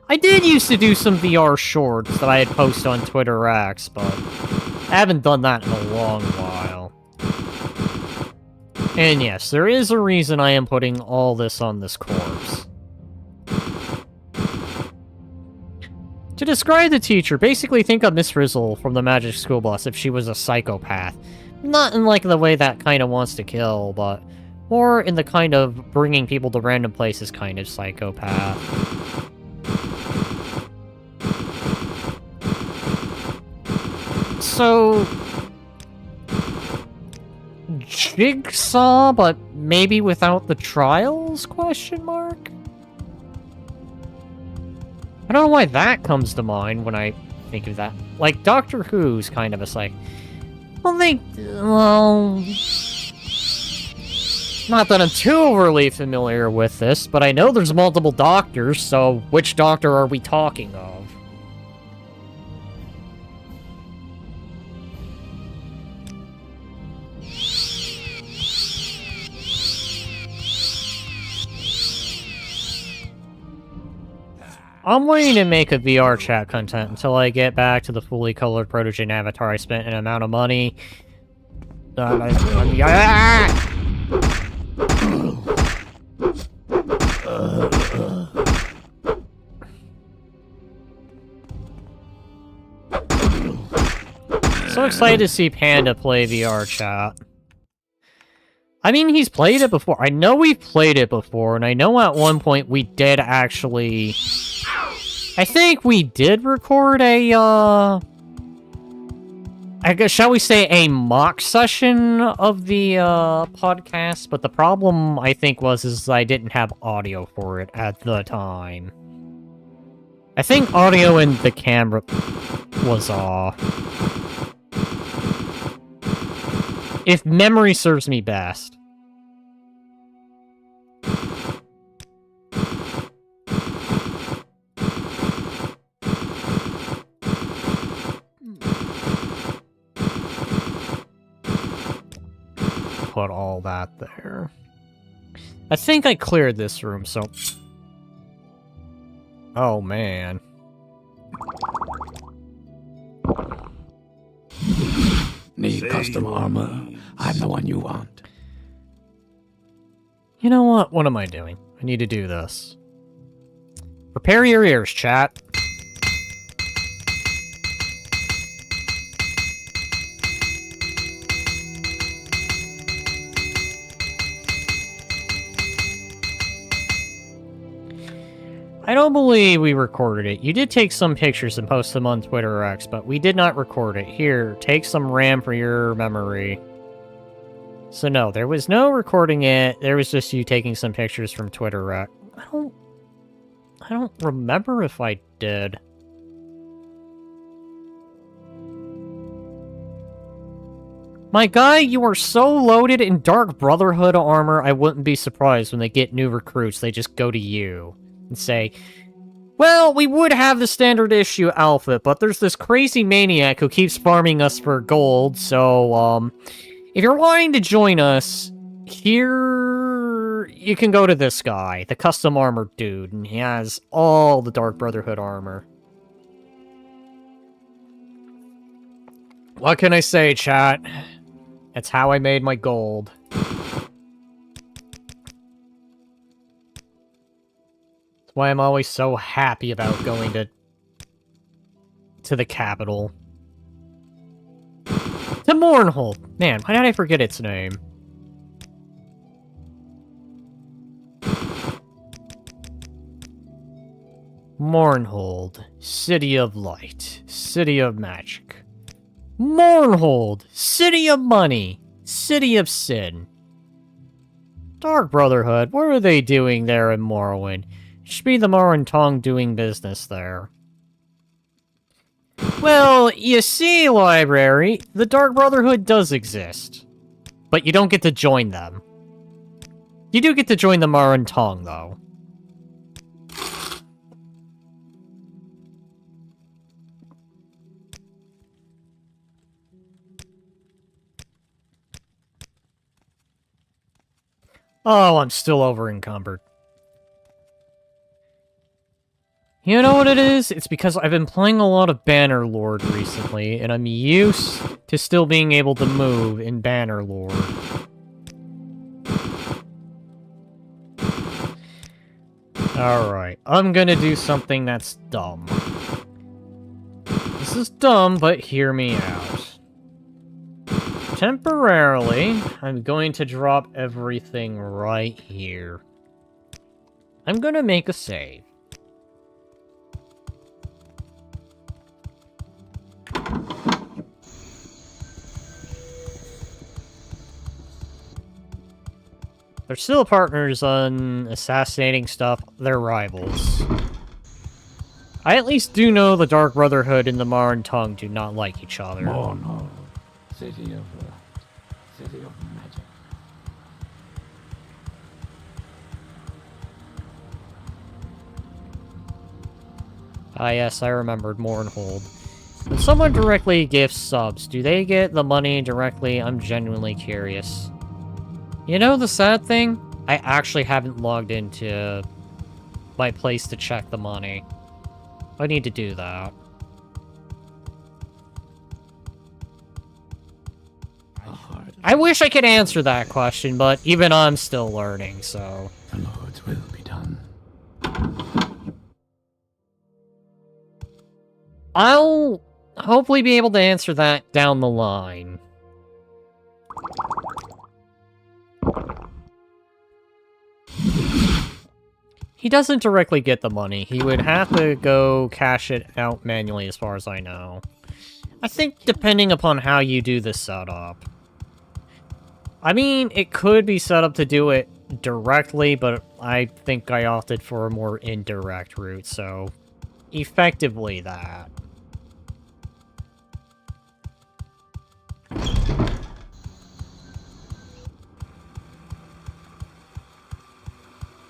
I did used to do some VR shorts that I had posted on Twitter X, but I haven't done that in a long while. And yes, there is a reason I am putting all this on this corpse. To describe the teacher, basically think of Miss Frizzle from the Magic School Bus if she was a psychopath. Not in like the way that kind of wants to kill, but more in the kind of bringing people to random places kind of psychopath. So, Jigsaw, but maybe without the trials, question mark? I don't know why that comes to mind when I think of that. Like, Doctor Who's kind of a like... Well, not that I'm too overly familiar with this, but I know there's multiple doctors, so which doctor are we talking of? I'm waiting to make a VR chat content until I get back to the fully colored Protogen avatar I spent an amount of money. So excited to see Panda play VR chat. I mean, he's played it before. I know we've played it before, and I know at one point we did actually... I think we did record a, I guess, shall we say, a mock session of the, podcast, but the problem, I think, is I didn't have audio for it at the time. I think audio in the camera was off. If memory serves me best. Put all that there. I think I cleared this room, so... Oh, man. Need custom armor? I'm the one you want. You know what? What am I doing? I need to do this. Prepare your ears, chat. I don't believe we recorded it. You did take some pictures and post them on Twitter or X, but we did not record it. Here, take some RAM for your memory. So no, there was no recording it. There was just you taking some pictures from Twitter or X. I don't remember if I did. My guy, you are so loaded in Dark Brotherhood armor, I wouldn't be surprised when they get new recruits, they just go to you. And say, well, we would have the standard issue outfit, but there's this crazy maniac who keeps farming us for gold, so, if you're wanting to join us, here, you can go to this guy, the custom armor dude, and he has all the Dark Brotherhood armor. What can I say, chat? That's how I made my gold. Why I'm always so happy about going to the capital. To Mournhold. Man, why did I forget its name? Mournhold. City of Light. City of Magic. Mournhold. City of Money. City of Sin. Dark Brotherhood. What are they doing there in Morrowind? Should be the Morrowind doing business there. Well, you see, Library, the Dark Brotherhood does exist. But you don't get to join them. You do get to join the Morrowind, though. Oh, I'm still over-encumbered. You know what it is? It's because I've been playing a lot of Bannerlord recently, and I'm used to still being able to move in Bannerlord. Alright, I'm gonna do something that's dumb. This is dumb, but hear me out. Temporarily, I'm going to drop everything right here. I'm gonna make a save. They're still partners on assassinating stuff. They're rivals. I at least do know the Dark Brotherhood and the Marn Tongue do not like each other. Morrowind, city of magic. Ah yes, I remembered Mournhold. When someone directly gifts subs, do they get the money directly? I'm genuinely curious. You know the sad thing? I actually haven't logged into my place to check the money. I need to do that. I wish I could answer that question, but even I'm still learning, so... The Lord's will be done. I'll hopefully be able to answer that down the line. He doesn't directly get the money. He would have to go cash it out manually, as far as I know. I think depending upon how you do the setup. I mean, it could be set up to do it directly, but I think I opted for a more indirect route, so effectively that.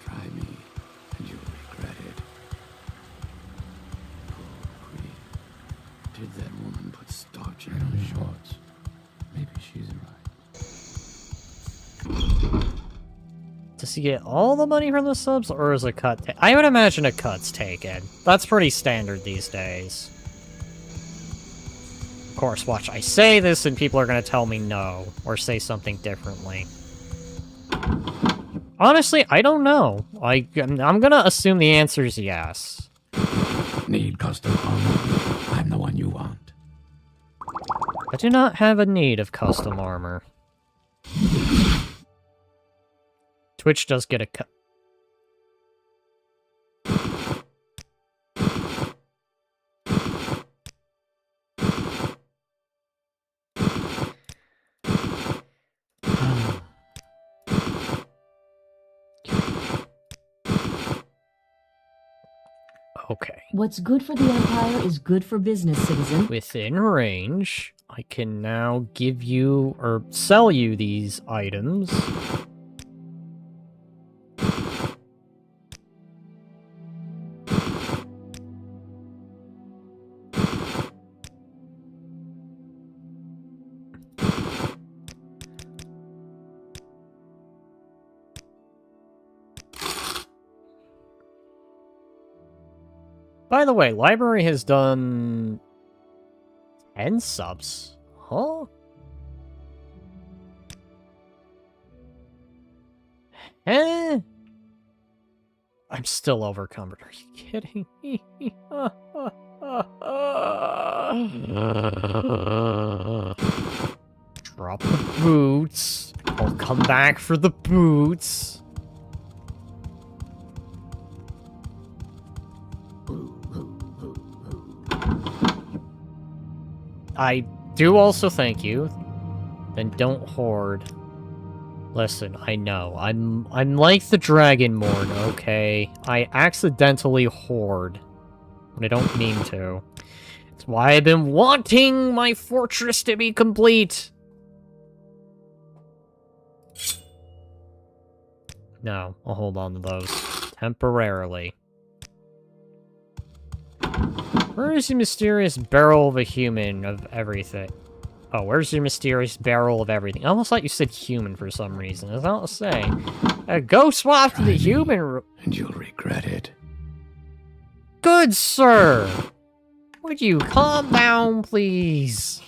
Try me, and you'll regret it. Poor queen. Did that woman put starch in her shorts? Maybe she's right. Does he get all the money from the subs, or is a cut I would imagine a cut's taken. That's pretty standard these days. Of course, watch, I say this and people are gonna tell me no, or say something differently. Honestly, I don't know. I'm gonna assume the answer is yes. Need custom armor? I'm the one you want. I do not have a need of custom armor. Twitch does get a cut. Okay. What's good for the Empire is good for business, citizen. Within range, I can now give you, or sell you these items. By the way, library has done 10 subs. Huh? Eh? I'm still overcumbered. Are you kidding me? Drop the boots. I'll come back for the boots. I do also thank you. Then don't hoard. Listen, I know. I'm like the Dragonborn, okay? I accidentally hoard. When I don't mean to. That's why I've been wanting my fortress to be complete. No, I'll hold on to those. Temporarily. Where is the mysterious barrel of a human of everything? Oh, where's your mysterious barrel of everything? I almost thought you said human for some reason. I was about to say. Go swap to the human... And you'll regret it. Good sir! Would you calm down, please?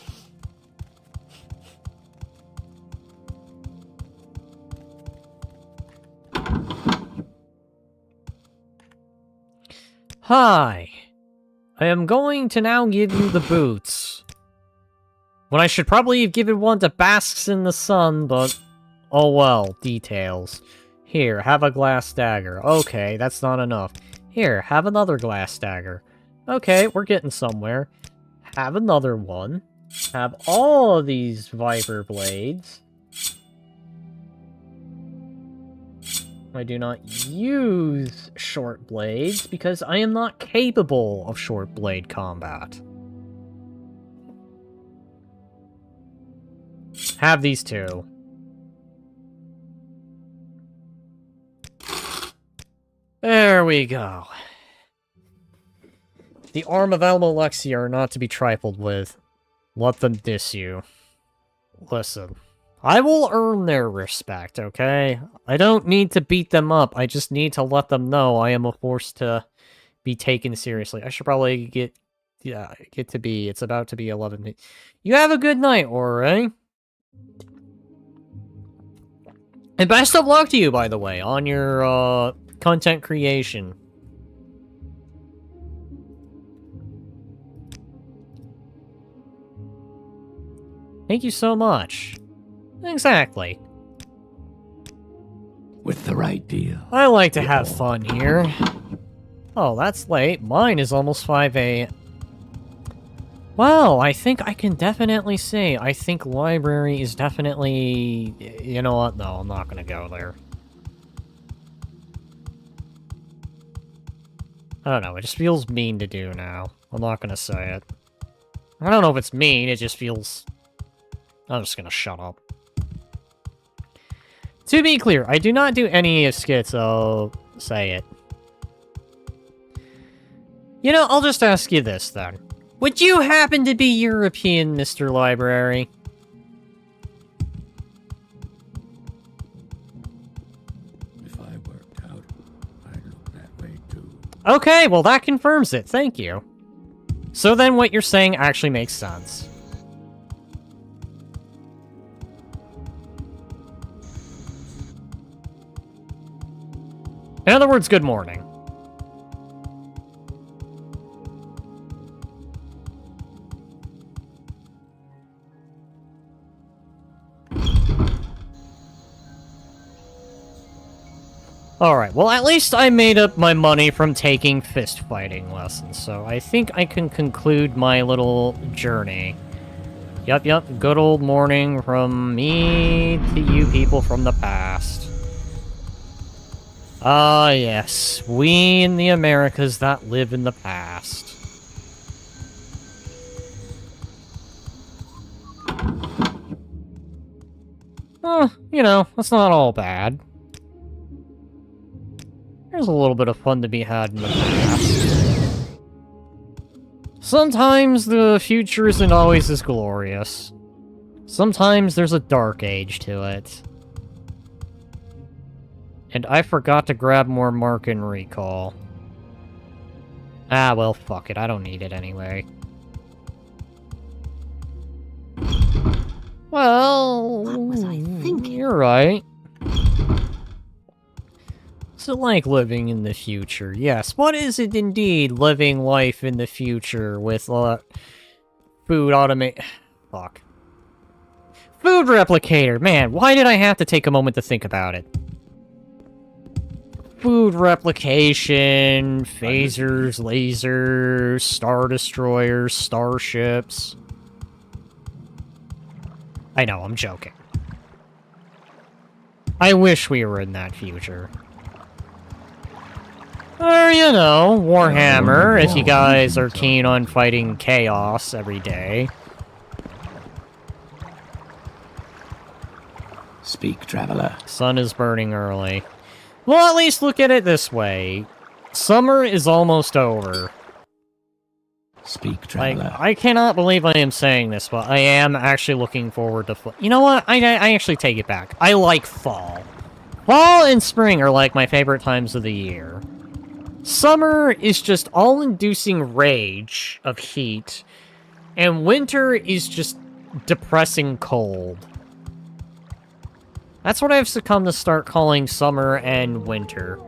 Hi. I am going to now give you the boots. When I should probably have given one to Basks in the Sun, but... oh well, details. Here, have a glass dagger. Okay, that's not enough. Here, have another glass dagger. Okay, we're getting somewhere. Have another one. Have all of these Viper blades. I do not use short blades because I am not capable of short blade combat. Have these two. There we go. The arm of Almalexia are not to be trifled with. Let them diss you. Listen, I will earn their respect, okay? I don't need to beat them up, I just need to let them know I am a force to be taken seriously. I should probably get to be, it's about to be 11. You have a good night, Ore. And best of luck to you, by the way, on your, content creation. Thank you so much. Exactly. With the right deal. I like to have fun here. Oh, that's late. Mine is almost 5 a.m. Well, I think I can definitely say, I think library is definitely... You know what? No, I'm not gonna go there. I don't know, it just feels mean to do now. I'm not gonna say it. I don't know if it's mean, it just feels... I'm just gonna shut up. To be clear, I do not do any of skits, so say it. You know, I'll just ask you this, then. Would you happen to be European, Mr. Library? If I worked out, I'd look that way too. Okay, well that confirms it, thank you. So then what you're saying actually makes sense. In other words, good morning. Alright, well at least I made up my money from taking fist fighting lessons, so I think I can conclude my little journey. Yep, good old morning from me to you people from the past. Ah, yes, we in the Americas that live in the past. You know, that's not all bad. There's a little bit of fun to be had in the past. Sometimes the future isn't always as glorious. Sometimes there's a dark age to it. And I forgot to grab more mark and recall. Ah, well, fuck it. I don't need it anyway. Well... What was I thinking? You're right. What's it like living in the future? Yes, what is it indeed, living life in the future with, food automate... Fuck. Food replicator! Man, why did I have to take a moment to think about it? Food replication, phasers, lasers, star destroyers, starships. I know, I'm joking. I wish we were in that future. Or, you know, Warhammer, if you guys are keen on fighting chaos every day. Speak, traveler. Sun is burning early. Well, at least look at it this way. Summer is almost over. Speak, traveler. Like, I cannot believe I am saying this, but I am actually looking forward to... You know what? I actually take it back. I like fall. Fall and spring are like my favorite times of the year. Summer is just all-inducing rage of heat, and winter is just depressing cold. That's what I've come to start calling summer and winter.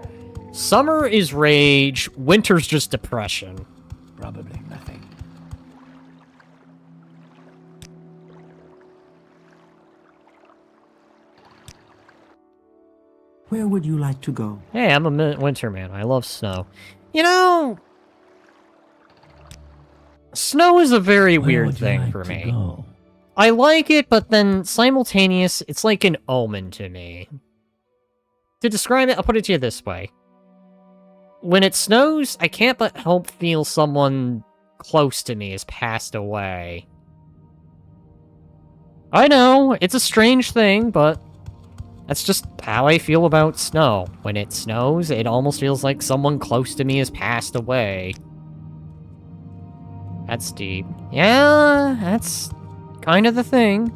Summer is rage, winter's just depression. Probably nothing. Where would you like to go? Hey, I'm a winter man. I love snow. You know... Snow is a very weird thing for me. I like it, but then simultaneous, it's like an omen to me. To describe it, I'll put it to you this way. When it snows, I can't but help feel someone close to me has passed away. I know, it's a strange thing, but that's just how I feel about snow. When it snows, it almost feels like someone close to me has passed away. That's deep. Yeah, that's kind of the thing.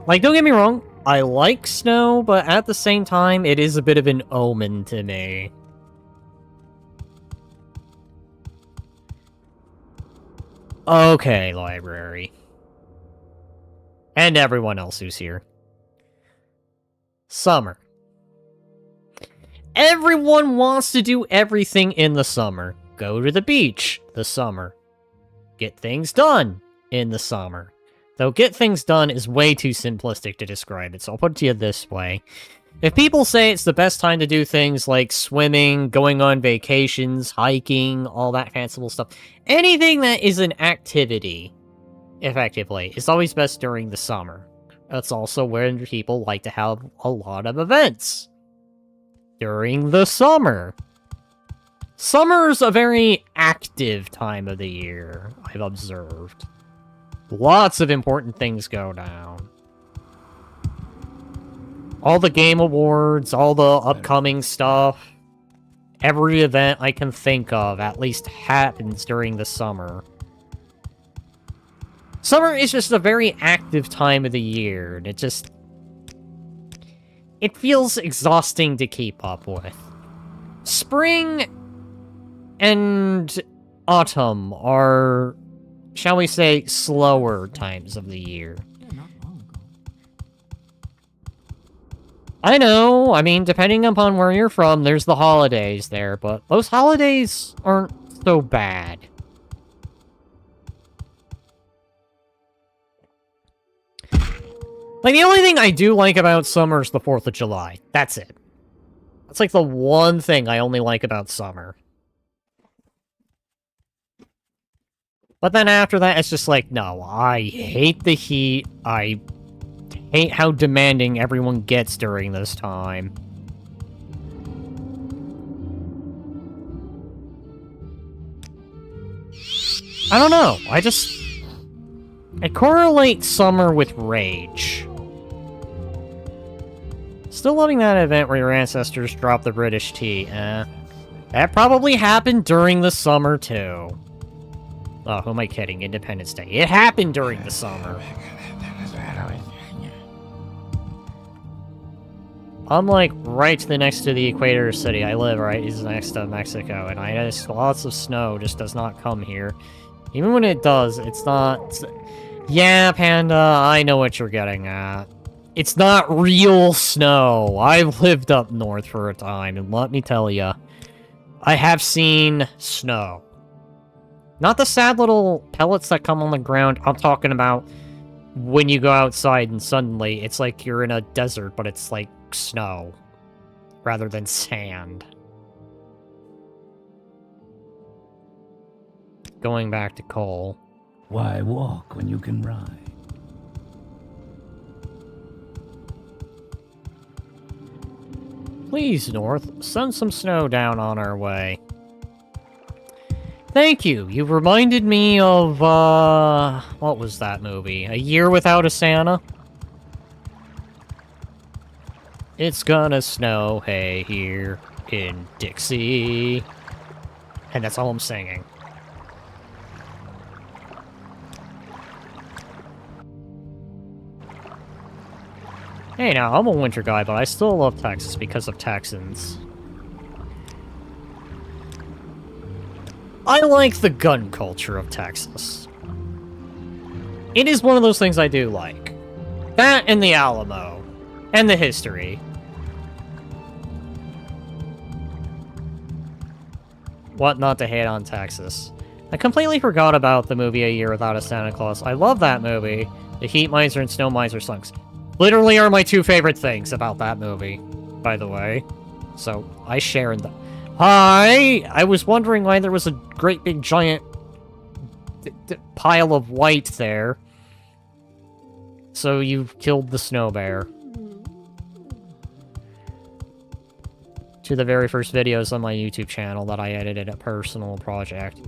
Like, don't get me wrong, I like snow, but at the same time, it is a bit of an omen to me. Okay, library. And everyone else who's here. Summer. Everyone wants to do everything in the summer. Go to the beach, the summer. Get things done in the summer. Though get things done is way too simplistic to describe it, so I'll put it to you this way. If people say it's the best time to do things like swimming, going on vacations, hiking, all that fanciful stuff, anything that is an activity, effectively, is always best during the summer. That's also when people like to have a lot of events. During the summer. Summer's a very active time of the year, I've observed. Lots of important things go down. All the game awards, all the upcoming stuff, every event I can think of at least happens during the summer. Summer is just a very active time of the year, and it feels exhausting to keep up with. Spring and autumn are, shall we say, slower times of the year. I know, I mean, depending upon where you're from, there's the holidays there, but those holidays aren't so bad. Like, the only thing I do like about summer is the 4th of July. That's it. That's like the one thing I only like about summer. But then after that, it's just like, no, I hate the heat. I hate how demanding everyone gets during this time. I don't know. I correlate summer with rage. Still loving that event where your ancestors dropped the British tea. That probably happened during the summer, too. Oh, who am I kidding? Independence Day. It happened during the summer. I'm like right next to the equator city. I live right is next to Mexico, and I just lots of snow just does not come here. Even when it does, it's not. Yeah, Panda, I know what you're getting at. It's not real snow. I've lived up north for a time, and let me tell you, I have seen snow. Not the sad little pellets that come on the ground. I'm talking about when you go outside and suddenly it's like you're in a desert, but it's like snow rather than sand. Going back to coal. Why walk when you can ride? Please, North, send some snow down on our way. Thank you. You reminded me of, what was that movie? A Year Without a Santa? It's gonna snow, hey, here in Dixie. And that's all I'm singing. Hey, now, I'm a winter guy, but I still love Texas because of Texans. I like the gun culture of Texas. It is one of those things I do like. That and the Alamo. And the history. What not to hate on Texas. I completely forgot about the movie A Year Without a Santa Claus. I love that movie. The Heat Miser and Snow Miser songs literally are my two favorite things about that movie, by the way. So, I share in them. Hi! I was wondering why there was a great big giant pile of white there. So you killed the snow bear. to the very first videos on my YouTube channel that I edited a personal project.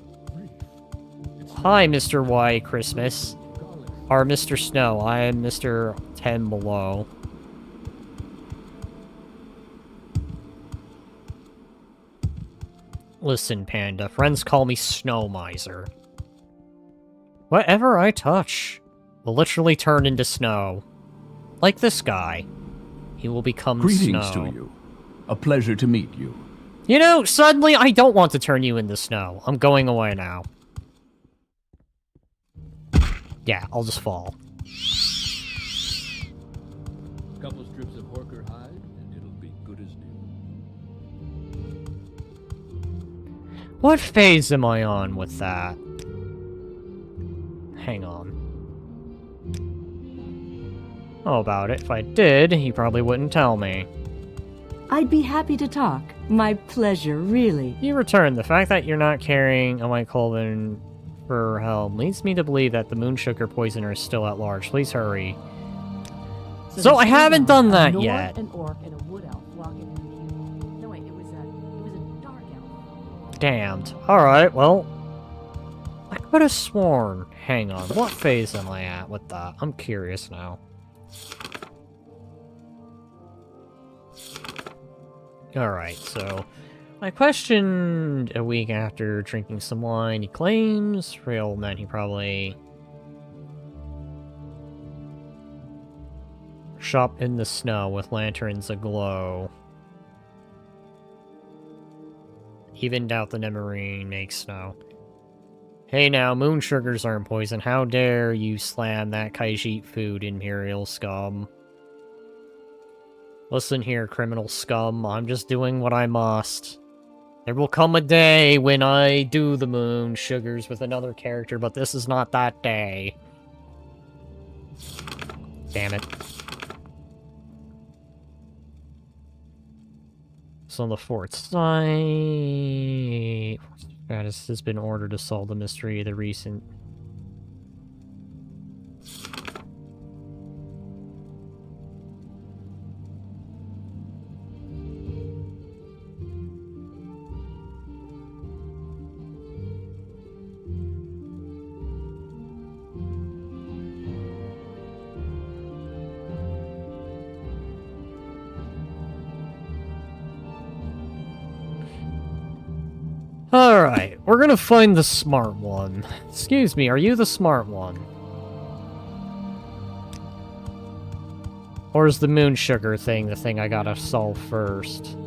Hi, Mr. White Christmas. Or Mr. Snow. I am Mr. 10 Below. Listen, Panda. Friends call me Snow Miser. Whatever I touch will literally turn into snow. Like this guy. He will become Greetings snow. to you. A pleasure to meet you. You know, suddenly I don't want to turn you into snow. I'm going away now. Yeah, I'll just fall. Couple strips of Horker hide, and it'll be good as new. What phase am I on with that? Hang on. Oh, about it. If I did, he probably wouldn't tell me. I'd be happy to talk. My pleasure, really. You return. The fact that you're not carrying a White Colvin for helm leads me to believe that the Moon Sugar Poisoner is still at large. Please hurry. So I haven't done that yet. An orc and a wood elf walking in the meadow. No, wait, it was a dark elf. Damned. Alright, well. I could have sworn. Hang on. What phase am I at with that? I'm curious now. Alright, so I questioned a week after drinking some wine. He claims real meant he probably shop in the snow with lanterns aglow. Even doubt the Nemarine makes snow. Hey now, moon sugars aren't poison. How dare you slam that Khajiit food, Imperial scum? Listen here, criminal scum. I'm just doing what I must. There will come a day when I do the moon sugars with another character, but this is not that day. Damn it. So on the fort side... Stratus has been ordered to solve the mystery of the recent... Alright, we're gonna find the smart one. Excuse me, are you the smart one? Or is the moon sugar thing the thing I gotta solve first?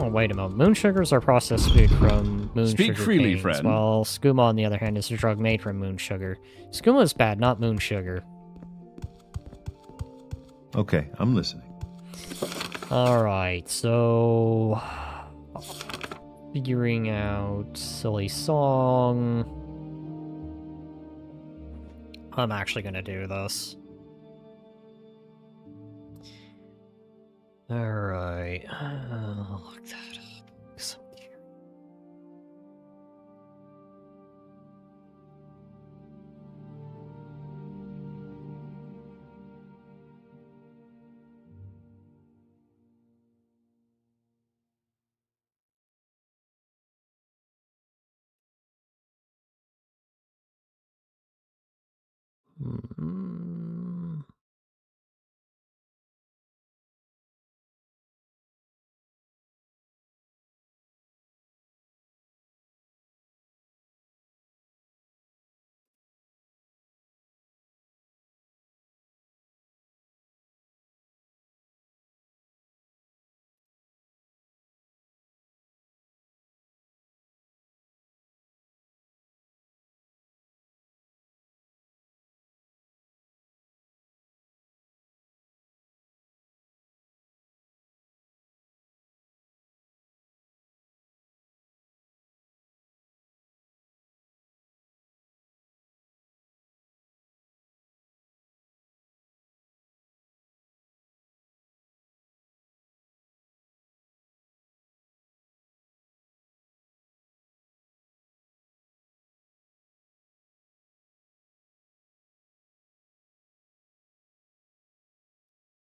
Oh, wait a moment. Moon sugars are processed food from moon Speak sugar freely, canes, friend. while skooma, on the other hand, is a drug made from moon sugar. Skooma is bad, not moon sugar. Okay, I'm listening. Alright, so... figuring out silly song... I'm actually gonna do this. Alright, look that up.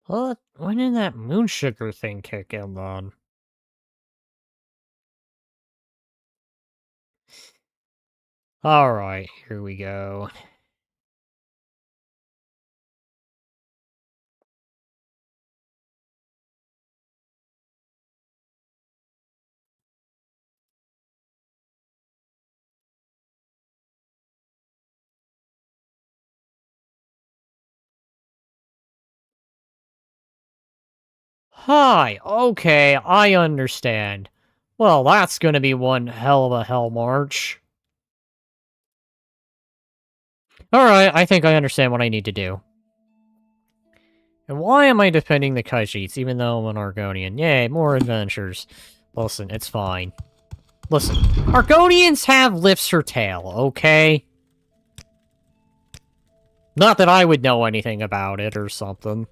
What? When did that moon sugar thing kick in, then? Alright, here we go. Hi, okay, I understand. Well, that's gonna be one hell of a hell march. Alright, I think I understand what I need to do. And why am I defending the Khajiits, even though I'm an Argonian? Yay, more adventures. Listen, it's fine. Listen, Argonians have lifts or tail, okay? Not that I would know anything about it or something.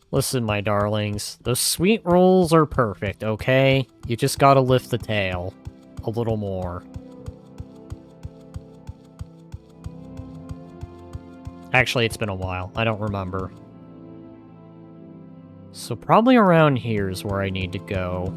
Listen, my darlings, those sweet rolls are perfect, okay? You just gotta lift the tail a little more. Actually, it's been a while. I don't remember. So probably around here is where I need to go.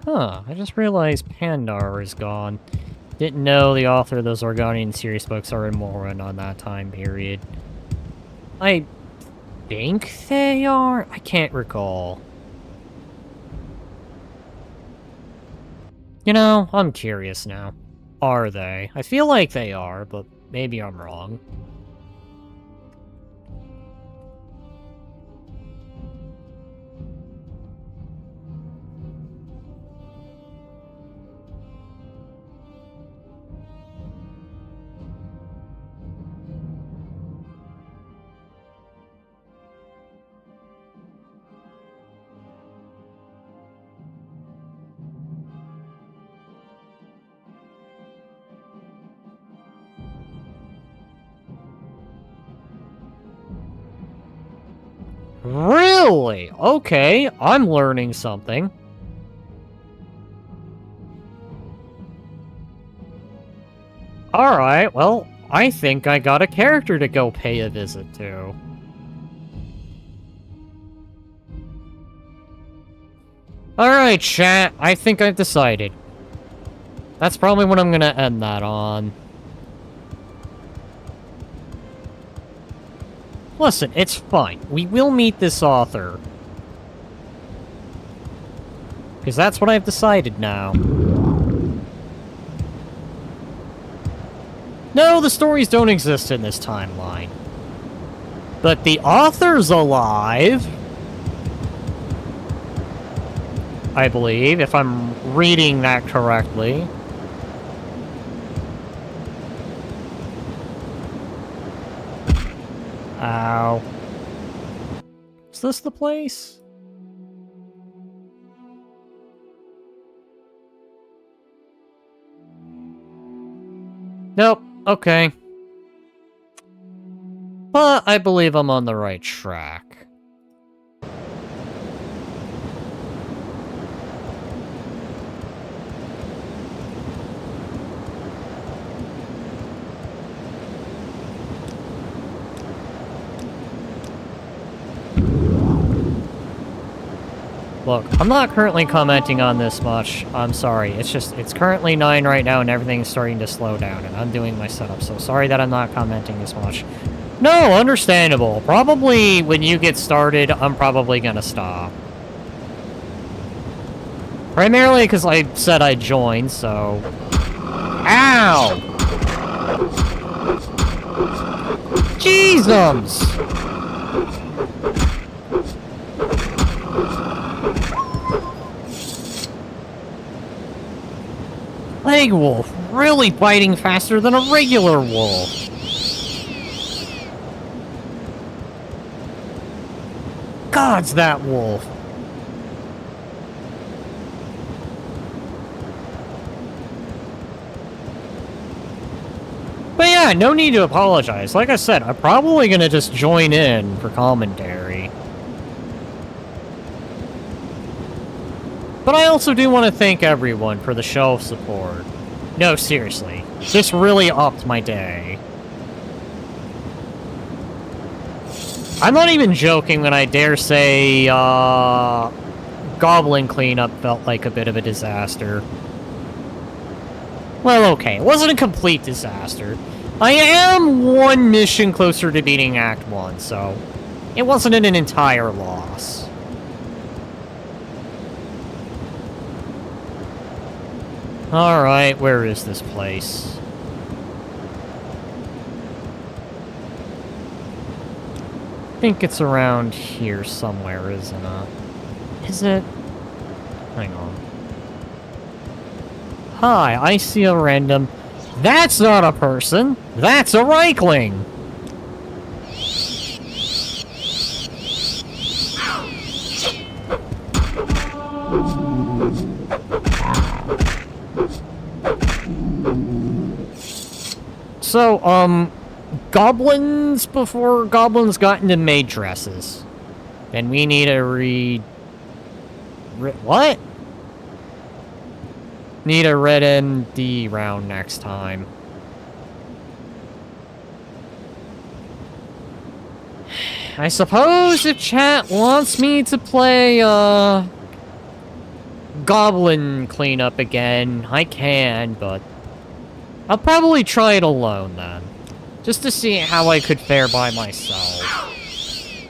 Huh, I just realized Pandar is gone. Didn't know the author of those Argonian series books are in Morrowind on that time period. I think they are? I can't recall. You know, I'm curious now. Are they? I feel like they are, but maybe I'm wrong. Really? Okay, I'm learning something. Alright, well, I think I got a character to go pay a visit to. Alright, chat, I think I've decided. That's probably what I'm gonna end that on. Listen, it's fine. We will meet this author. Because that's what I've decided now. No, the stories don't exist in this timeline. But the author's alive. I believe, if I'm reading that correctly. Ow. Is this the place? Nope. Okay. But I believe I'm on the right track. Look, I'm not currently commenting on this much. I'm sorry. It's currently 9 right now and everything's starting to slow down and I'm doing my setup, so sorry that I'm not commenting as much. No, understandable. Probably when you get started, I'm probably gonna stop. Primarily because I said I'd join, so... Ow! Jeezums! Plague wolf, really biting faster than a regular wolf. God's that wolf. Yeah, no need to apologize. Like I said, I'm probably gonna just join in for commentary. But I also do want to thank everyone for the show of support. No, seriously. This really upped my day. I'm not even joking when I dare say, Goblin cleanup felt like a bit of a disaster. Well, okay, it wasn't a complete disaster. I am one mission closer to beating Act 1, so it wasn't an entire loss. Alright, where is this place? I think it's around here somewhere, isn't it? Is it? Hang on. Hi, I see a random... That's not a person! That's a Reichling! So, goblins before goblins got into maid dresses. And we need a what? Need a red MD round next time. I suppose if chat wants me to play, goblin cleanup again, I can, but I'll probably try it alone then. Just to see how I could fare by myself.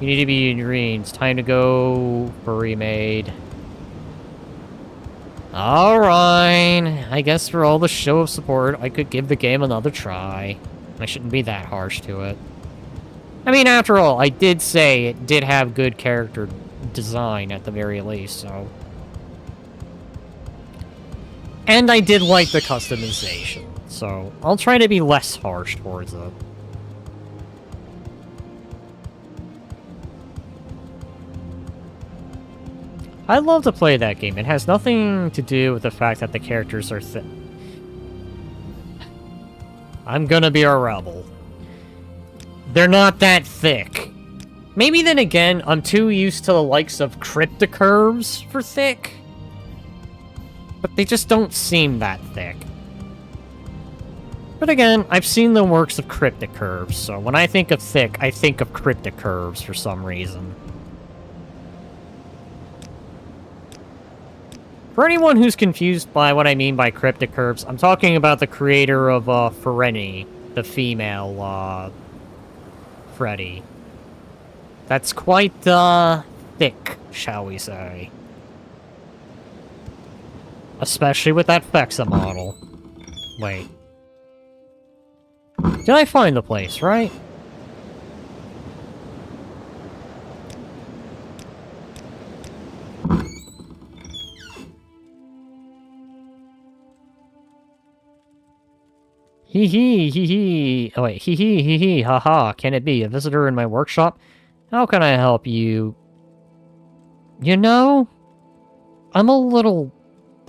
You need to be in green. It's time to go Furry maid. Alright. I guess for all the show of support, I could give the game another try. I shouldn't be that harsh to it. I mean, after all, I did say it did have good character design at the very least, so... And I did like the customization, so I'll try to be less harsh towards it. I'd love to play that game. It has nothing to do with the fact that the characters are thick. I'm gonna be a rebel. They're not that thick. Maybe then again, I'm too used to the likes of Crypticurves for thick. But they just don't seem that thick. But again, I've seen the works of Crypticurves, so when I think of thick, I think of Crypticurves for some reason. For anyone who's confused by what I mean by Crypticurves, I'm talking about the creator of Furry, the female Freddy. That's quite thick, shall we say. Especially with that Fexa model. Wait. Did I find the place, right? Hee hee hee hee. Oh wait, hee hee hee hee, haha. Can it be a visitor in my workshop? How can I help you? You know, I'm a little...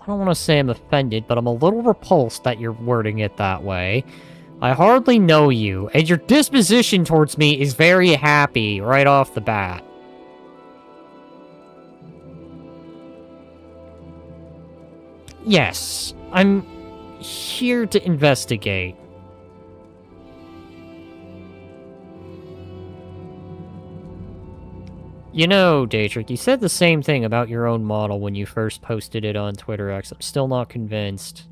I don't want to say I'm offended, but I'm a little repulsed that you're wording it that way. I hardly know you, and your disposition towards me is very happy right off the bat. Yes, I'm here to investigate. You know, Daedric, you said the same thing about your own model when you first posted it on Twitter X. I'm still not convinced.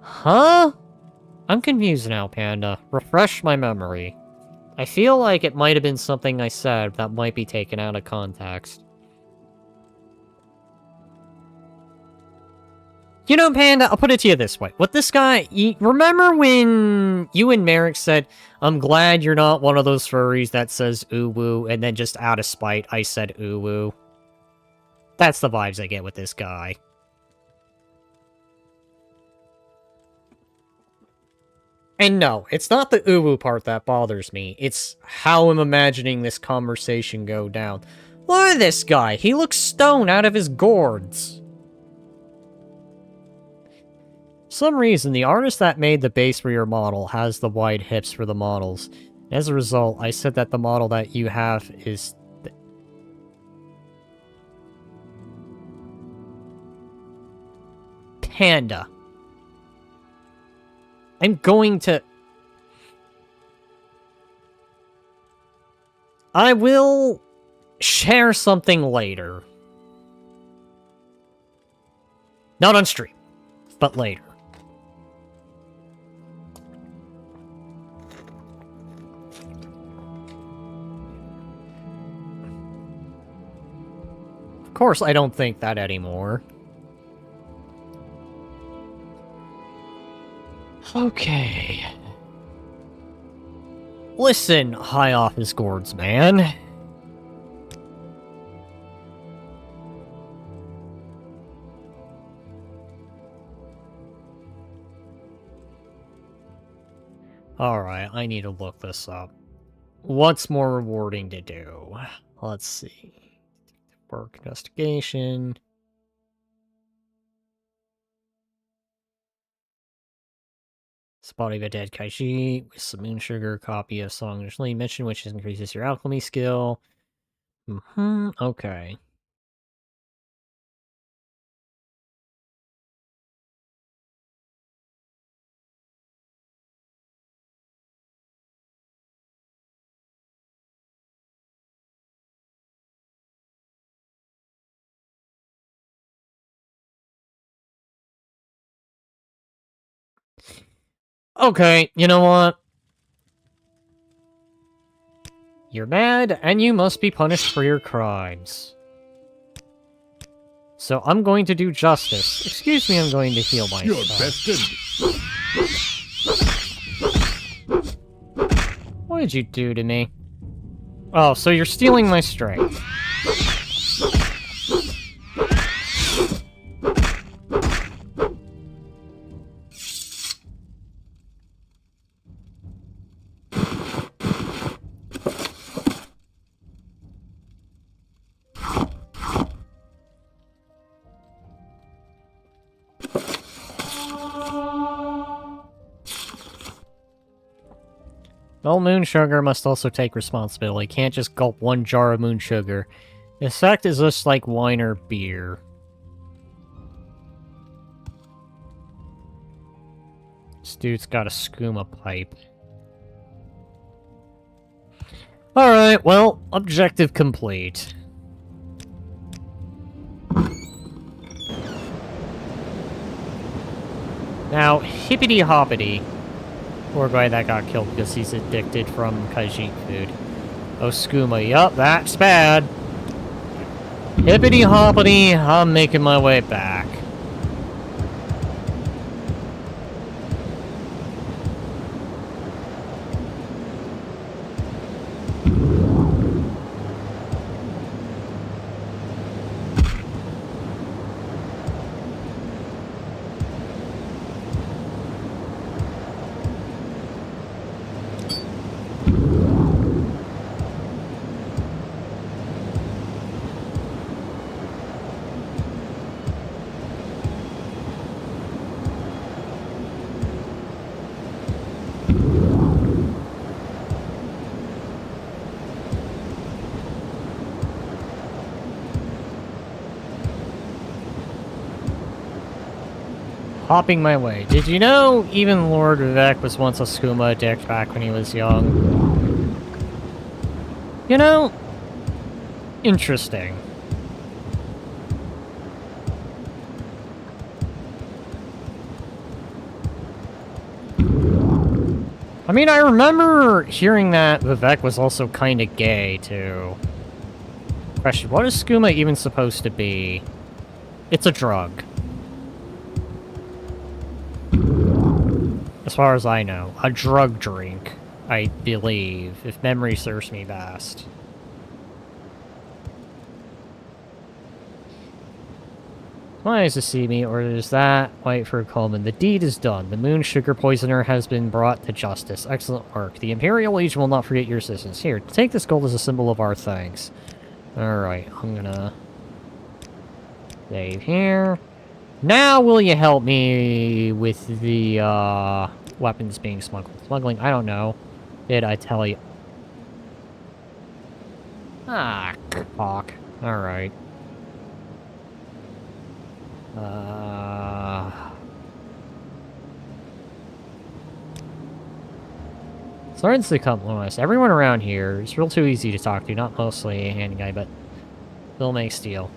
Huh? I'm confused now, Panda. Refresh my memory. I feel like it might have been something I said that might be taken out of context. You know, Panda, I'll put it to you this way. With this guy, remember when you and Merrick said, I'm glad you're not one of those furries that says ooh-woo, and then just out of spite, I said ooh-woo? That's the vibes I get with this guy. And no, it's not the ooh-woo part that bothers me. It's how I'm imagining this conversation go down. Look at this guy. He looks stoned out of his gourds. some reason, the artist that made the base for your model has the wide hips for the models. As a result, I said that the model that you have is... Panda. I'm going to... I will share something later. Not on stream, but later. Of course, I don't think that anymore. Okay. Listen, High Office Gourds, man. Alright, I need to look this up. What's more rewarding to do? Let's see. Work investigation. Body of a dead Kaiji with some moon sugar, copy of song originally mentioned, which increases your alchemy skill. Okay. Okay, you know what? You're mad, and you must be punished for your crimes. So I'm going to do justice. Excuse me, I'm going to heal myself. You're bested. What did you do to me? Oh, so you're stealing my strength. Well, moon sugar must also take responsibility. Can't just gulp one jar of moon sugar. This fact is just like wine or beer. This dude's got a skooma pipe. Alright, well, objective complete. Now, hippity hoppity. Poor guy that got killed because he's addicted from Kaiji food. Oh, skooma. Yup, that's bad. Hippity hoppity, I'm making my way back. Hopping my way. Did you know even Lord Vivek was once a skooma addict back when he was young? You know, interesting. I mean, I remember hearing that Vivek was also kind of gay, too. Question, what is skooma even supposed to be? It's a drug. As far as I know. A drug drink, I believe, if memory serves me best. Why to see me, or is that white for Coleman? The deed is done. The moon sugar poisoner has been brought to justice. Excellent work. The Imperial Legion will not forget your assistance. Here, take this gold as a symbol of our thanks. Alright, I'm gonna save here. Now will you help me with the, weapons being smuggled? Smuggling, I don't know. Did I tell you? Ah, cock. Alright. Starting to become honest. Everyone around here is real too easy to talk to. Not mostly a handy guy, but still makes steel.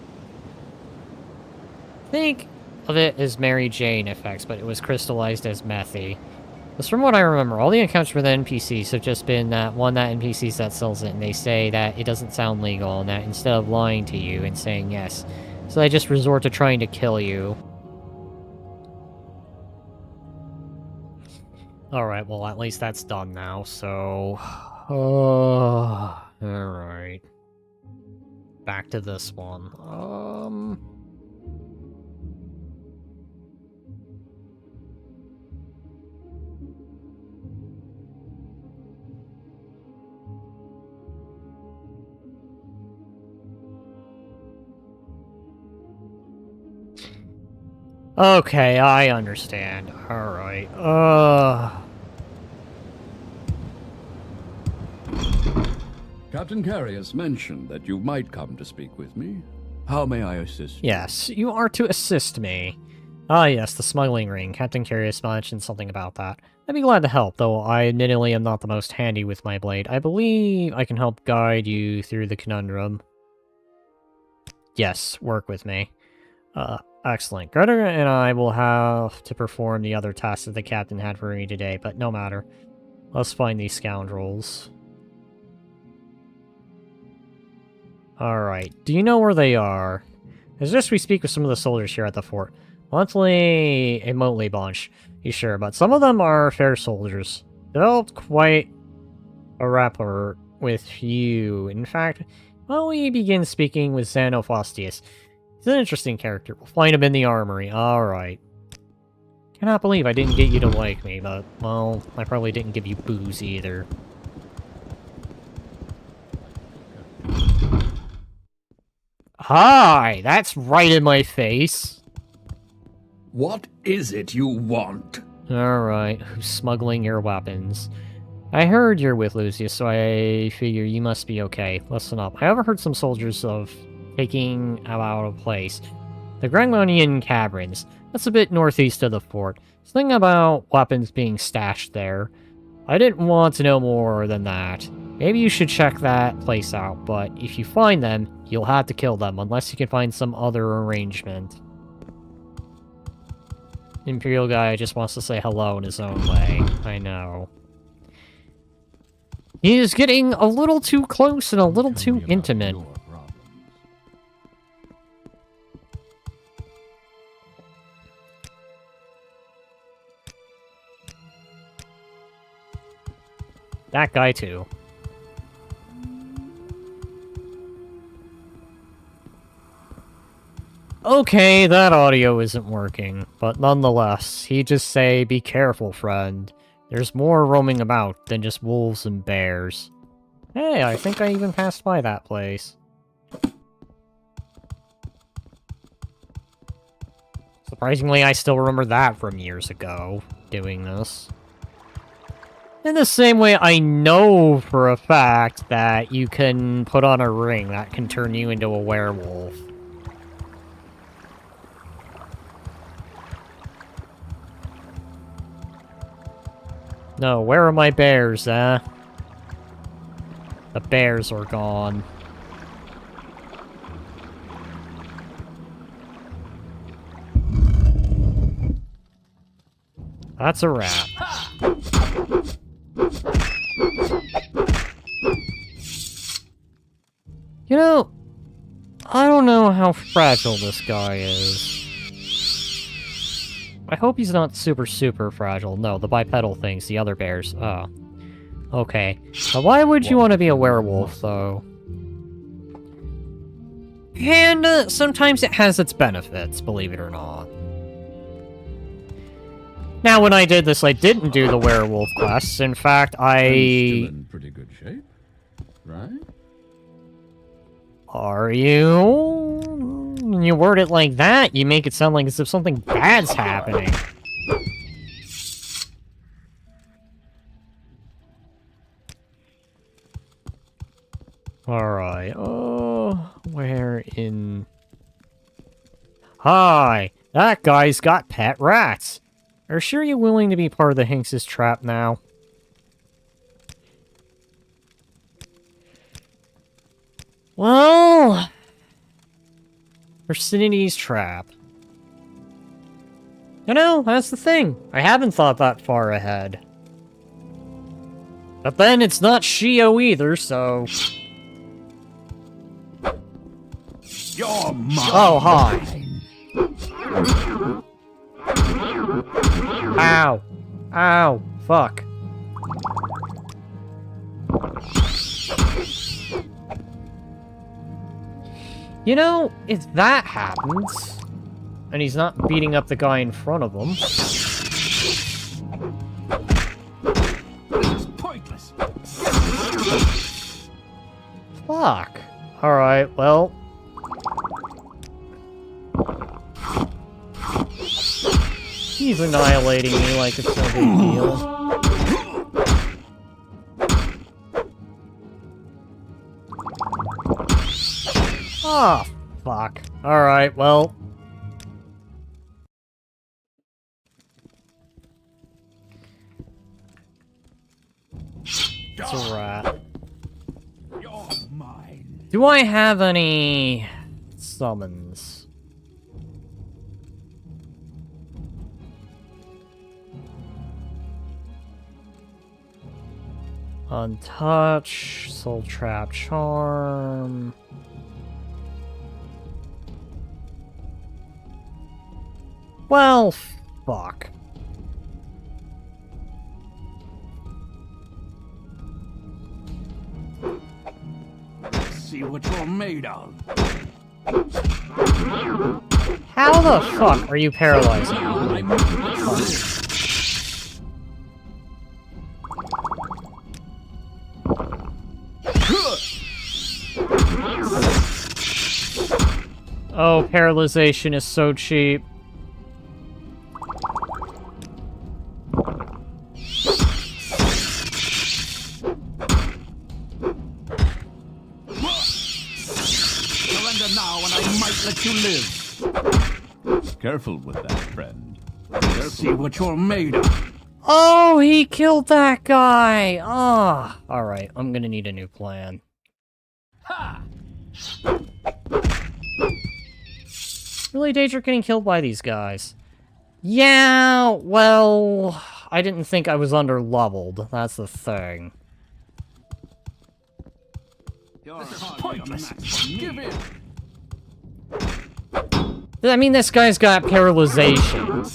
Think of it as Mary Jane effects, but it was crystallized as methy. Because from what I remember, all the encounters with the NPCs have just been that NPCs that sells it, and they say that it doesn't sound legal, and that instead of lying to you and saying yes, so they just resort to trying to kill you. Alright, well, at least that's done now, so... alright. Back to this one. Okay, I understand. Alright, Captain Carius mentioned that you might come to speak with me. How may I assist you? Yes, you are to assist me. Ah yes, the smuggling ring. Captain Curious mentioned something about that. I'd be glad to help, though I admittedly am not the most handy with my blade. I believe I can help guide you through the conundrum. Yes, work with me. Excellent. Greta and I will have to perform the other tasks that the captain had for me today, but no matter. Let's find these scoundrels. Alright, do you know where they are? As just we speak with some of the soldiers here at the fort. Monthly, a motley bunch, you sure, but some of them are fair soldiers. Developed quite a rapport with you. In fact, why don't we begin speaking with Xanophostius? He's an interesting character. We'll find him in the armory. Alright. Cannot believe I didn't get you to like me, but, well, I probably didn't give you booze either. Hi! That's right in my face! What is it you want? Alright, who's smuggling your weapons? I heard you're with Lucius, so I figure you must be okay. Listen up. I overheard some soldiers of taking out a place. The Grangmonian Caverns. That's a bit northeast of the fort. Something about weapons being stashed there. I didn't want to know more than that. Maybe you should check that place out, but if you find them, you'll have to kill them, unless you can find some other arrangement. Imperial guy just wants to say hello in his own way. I know. He is getting a little too close and a little too intimate. That guy too. Okay, that audio isn't working, but nonetheless, he just say, be careful, friend. There's more roaming about than just wolves and bears. Hey, I think I even passed by that place. Surprisingly, I still remember that from years ago, doing this. In the same way, I know for a fact that you can put on a ring that can turn you into a werewolf. No, where are my bears, eh? The bears are gone. That's a wrap. You know, I don't know how fragile this guy is. I hope he's not super fragile. No, the bipedal things, the other bears. Oh. Okay. But why would you want to be a werewolf, though? And sometimes it has its benefits, believe it or not. Now, when I did this, I didn't do the werewolf quests. In fact, Still in pretty good shape, right? Are you? When you word it like that, you make it sound like as if something bad's happening. Alright, where in... Hi! That guy's got pet rats! Are sure you're willing to be part of the Hinx's trap now? Well... Vicinity's trap. You know, that's the thing. I haven't thought that far ahead. But then it's not Shio either, so... You're mine. Oh, hi. Ow. Ow. Fuck. You know, if that happens, and he's not beating up the guy in front of him... This is pointless. Fuck. Alright, well... He's annihilating me like it's no big deal. Oh, fuck. Alright, well... It's a rat. You're mine. Do I have any... summons? Untouch, Soul Trap Charm... Well, fuck. See what you're made of. How the fuck are you paralyzing me? Oh, paralyzation is so cheap. Surrender now and I might let you live. Careful with that, friend. See what you're made of. Oh, he killed that guy! Ah, oh. Alright, I'm gonna need a new plan. Ha! Really, Daedra getting killed by these guys? Yeah, well... I didn't think I was under-leveled, that's the thing. This is pointless. Give in. I mean, this guy's got paralyzation.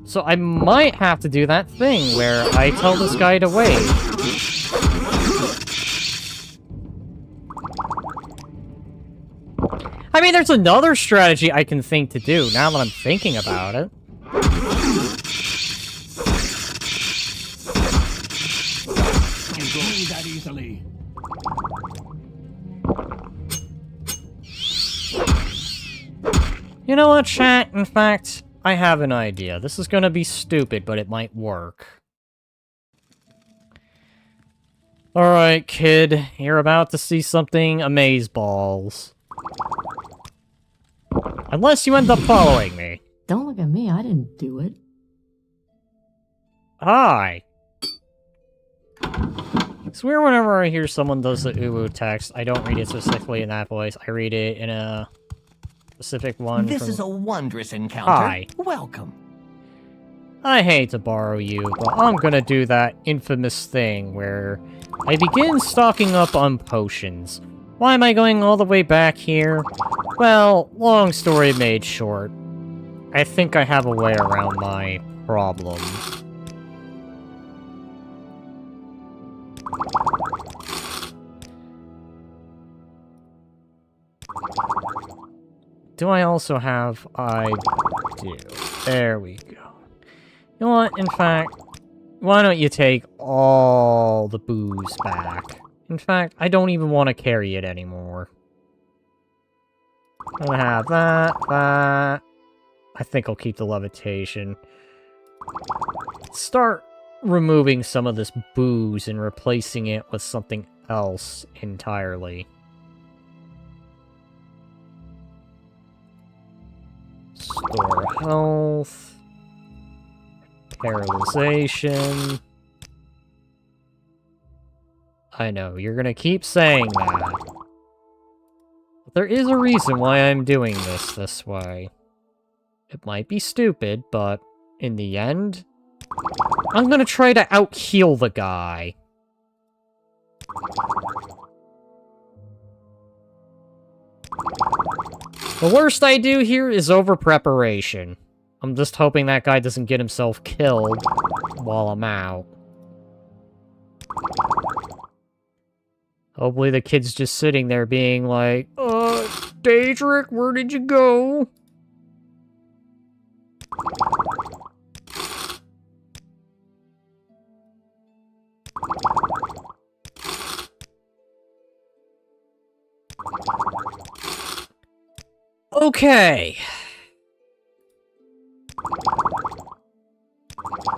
So I might have to do that thing where I tell this guy to wait. I mean, there's another strategy I can think to do, now that I'm thinking about it. Can't go that easily. You know what, chat? In fact, I have an idea. This is gonna be stupid, but it might work. Alright, kid. You're about to see something amazeballs. Unless you end up following me. Don't look at me, I didn't do it. Hi. It's weird whenever I hear someone does the uwu text, I don't read it specifically in that voice. I read it in a specific one. This is a wondrous encounter. Hi. Welcome. I hate to borrow you, but I'm gonna do that infamous thing where I begin stocking up on potions. Why am I going all the way back here? Well, long story made short. I think I have a way around my problem. Do I also have... I do. There we go. You know what, in fact... Why don't you take all the booze back? In fact, I don't even want to carry it anymore. I'm gonna have that. I think I'll keep the levitation. Start removing some of this booze and replacing it with something else entirely. Store health. Paralyzation. I know, you're gonna keep saying that. But there is a reason why I'm doing this way. It might be stupid, but in the end, I'm gonna try to out-heal the guy. The worst I do here is over-preparation. I'm just hoping that guy doesn't get himself killed while I'm out. Hopefully the kid's just sitting there being like, Daedric, where did you go? Okay.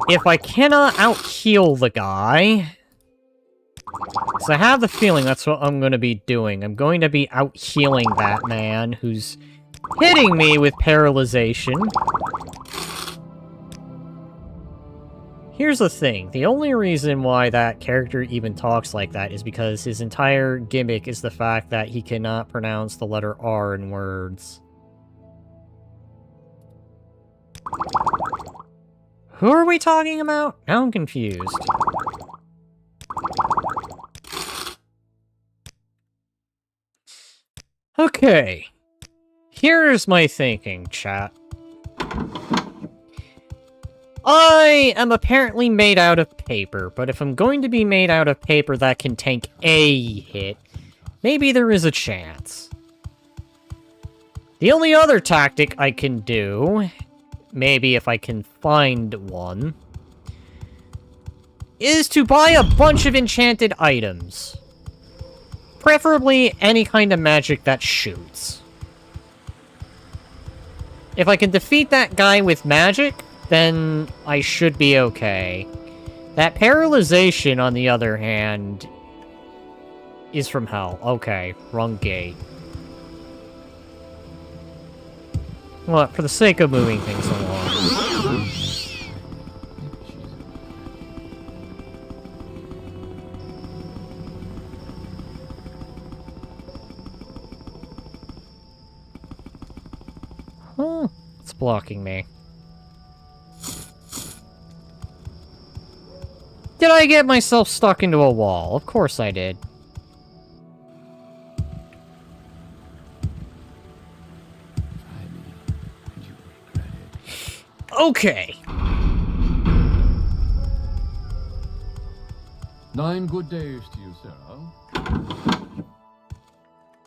If I cannot out-heal the guy... because I have the feeling that's what I'm going to be doing. I'm going to be out-healing that man who's hitting me with paralyzation. Here's the thing. The only reason why that character even talks like that is because his entire gimmick is the fact that he cannot pronounce the letter R in words. Who are we talking about? Now I'm confused. Okay. Here's my thinking, chat. I am apparently made out of paper, but if I'm going to be made out of paper that can tank a hit, maybe there is a chance. The only other tactic I can do, maybe if I can find one, is to buy a bunch of enchanted items. Preferably any kind of magic that shoots. If I can defeat that guy with magic, then I should be okay. That paralyzation, on the other hand, is from hell. Okay, wrong gate. Well, for the sake of moving things along. Huh, it's blocking me. Did I get myself stuck into a wall? Of course I did. Okay. 9 good days to you, Sarah.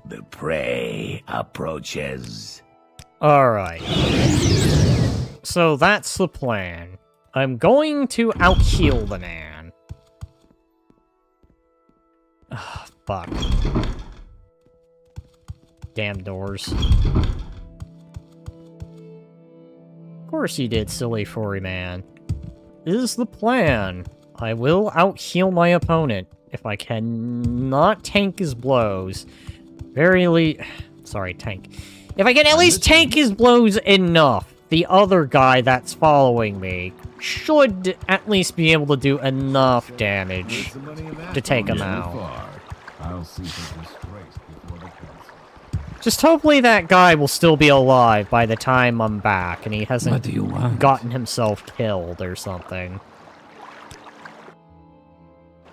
The prey approaches. Alright. So that's the plan. I'm going to out-heal the man. Ugh, fuck. Damn doors. Of course you did, silly furry man. This is the plan. I will out-heal my opponent if I cannot tank his blows. Sorry, tank. If I can at least tank his blows enough, the other guy that's following me should at least be able to do enough damage to take him out. Just hopefully that guy will still be alive by the time I'm back and he hasn't gotten himself killed or something.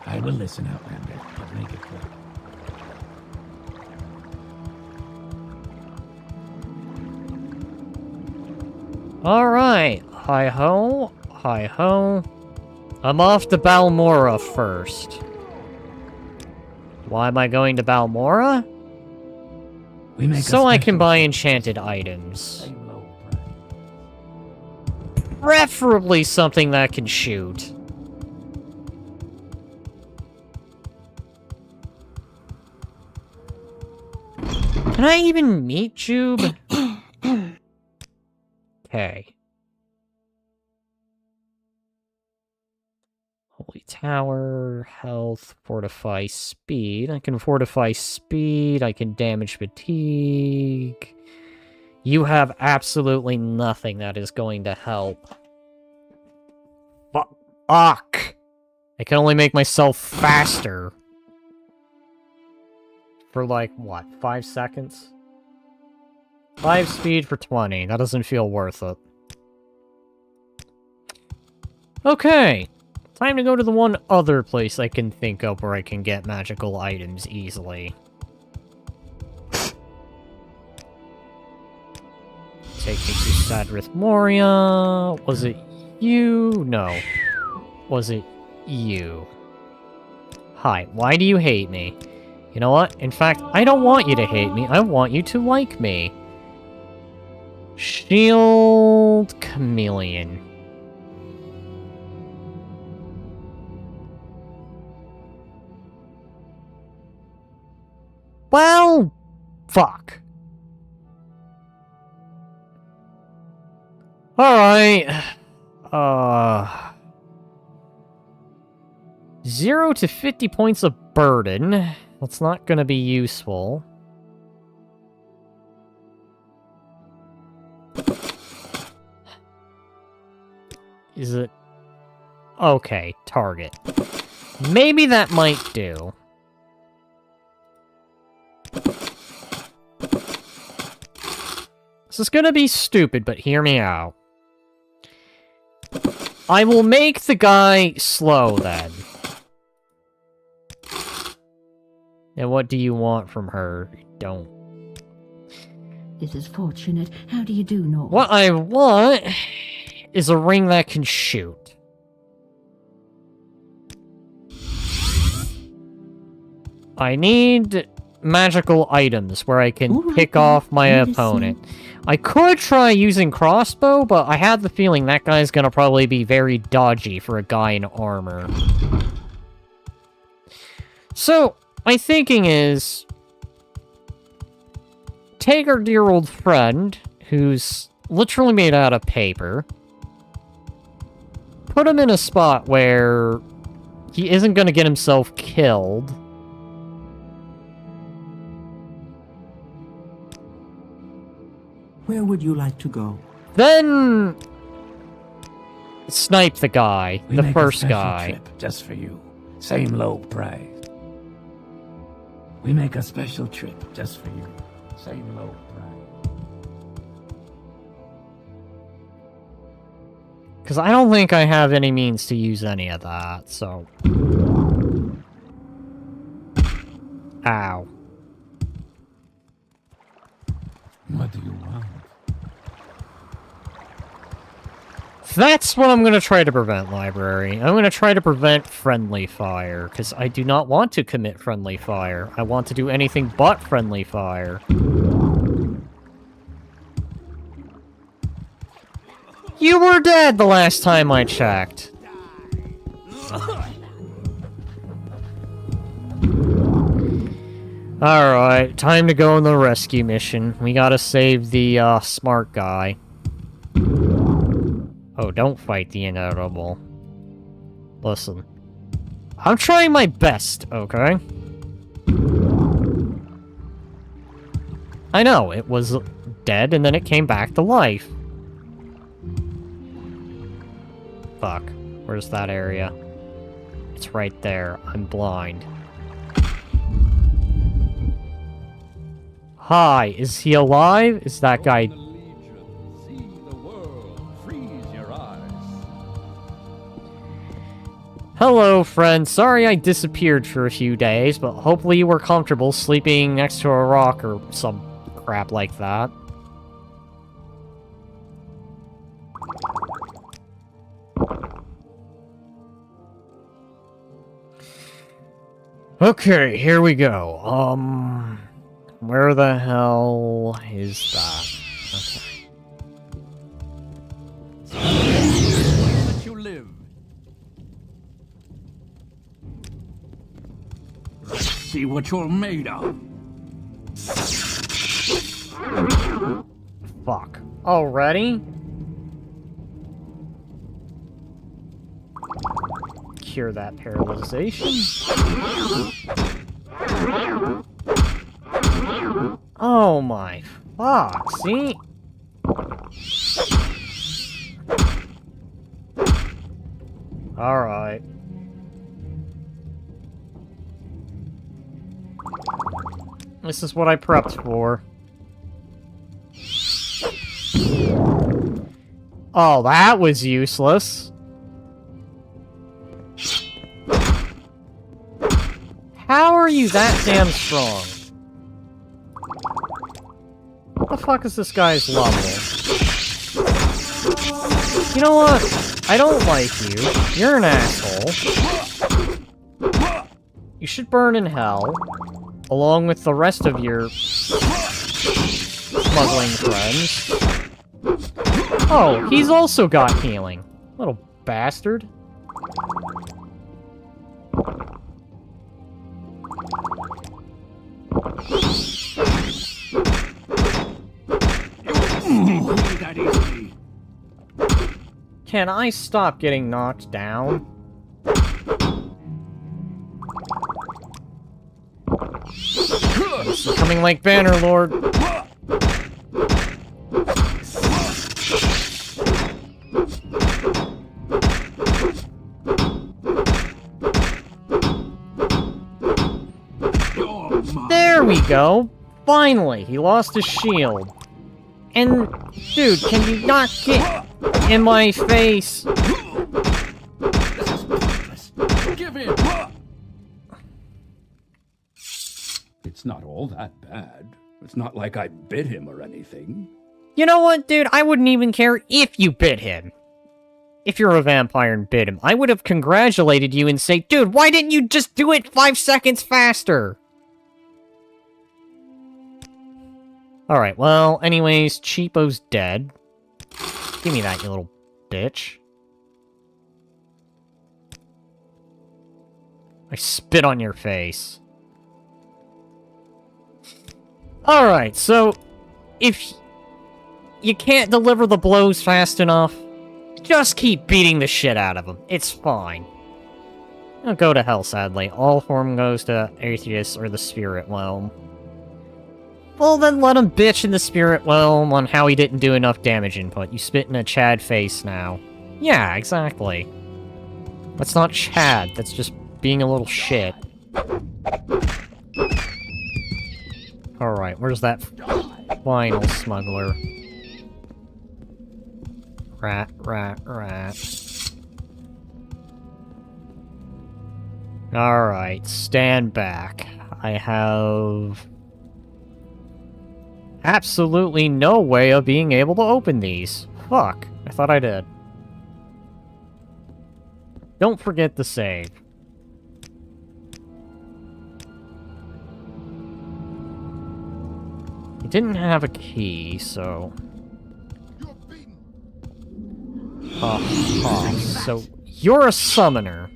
I will listen, Outlander, but make it quick. Alright, hi-ho, hi-ho. I'm off to Balmora first. Why am I going to Balmora? So I can buy enchanted items. Preferably something that can shoot. Can I even meet Jube? Okay. Holy Tower, health, fortify speed. I can fortify speed, I can damage fatigue. You have absolutely nothing that is going to help. Fuck! I can only make myself faster. For like, what, 5 seconds? 5 speed for 20. That doesn't feel worth it. Okay. Time to go to the one other place I can think of where I can get magical items easily. Take me to Sadrith Moria. Was it you? No. Was it you? Hi, why do you hate me? You know what? In fact, I don't want you to hate me. I want you to like me. Shield Chameleon. Well, fuck. Alright. 0 to 50 points of burden. That's not gonna be useful. Is it... Okay, target. Maybe that might do. This is gonna be stupid, but hear me out. I will make the guy slow, then. And what do you want from her? Don't. This is fortunate. How do you do, Nord? What I want is a ring that can shoot. I need magical items where I can pick off my opponent. I could try using crossbow, but I have the feeling that guy's gonna probably be very dodgy for a guy in armor. So, my thinking is... take our dear old friend, who's literally made out of paper, put him in a spot where he isn't gonna get himself killed. Where would you like to go? Then... snipe the guy, We the make first a special guy. trip just for you. Same low price. We make a special trip just for you. Same low price. Because I don't think I have any means to use any of that, so... Ow. What do you want? That's what I'm going to try to prevent, Library. I'm going to try to prevent friendly fire, because I do not want to commit friendly fire. I want to do anything but friendly fire. You were dead the last time I checked. Alright, time to go on the rescue mission. We gotta save the, smart guy. Oh, don't fight the inevitable. Listen. I'm trying my best, okay? I know, it was dead and then it came back to life. Fuck. Where's that area? It's right there. I'm blind. Hi, is he alive? Is that guy... See the world. Freeze your eyes. Hello, friend. Sorry I disappeared for a few days, but hopefully you were comfortable sleeping next to a rock or some crap like that. Okay, here we go. Where the hell is that? Okay. Let you live. See what you're made of. fuck. Already? Cure that paralyzation. Oh my fuck, see? Alright. This is what I prepped for. Oh, that was useless. How are you that damn strong? What the fuck is this guy's level? You know what? I don't like you. You're an asshole. You should burn in hell, along with the rest of your smuggling friends. Oh, he's also got healing. Little bastard. Can I stop getting knocked down? It's coming like Bannerlord. There we go. Finally, he lost his shield. And, dude, can you not get in my face? This is pointless. Give in. It's not all that bad. It's not like I bit him or anything. You know what, dude? I wouldn't even care if you bit him. If you're a vampire and bit him, I would have congratulated you and say, dude, why didn't you just do it 5 seconds faster? Alright, well, anyways, Cheapo's dead. Give me that, you little bitch. I spit on your face. Alright, so, if you can't deliver the blows fast enough, just keep beating the shit out of him. It's fine. Don't go to hell, sadly. All form goes to Atheus or the Spirit Realm. Well, then let him bitch in the Spirit Realm on how he didn't do enough damage input. You spit in a Chad face now. Yeah, exactly. That's not Chad, that's just being a little shit. Alright, where's that final smuggler? Rat, rat, rat. Alright, stand back. I have absolutely no way of being able to open these. Fuck, I thought I did. Don't forget to save. He didn't have a key, so... So, you're a summoner.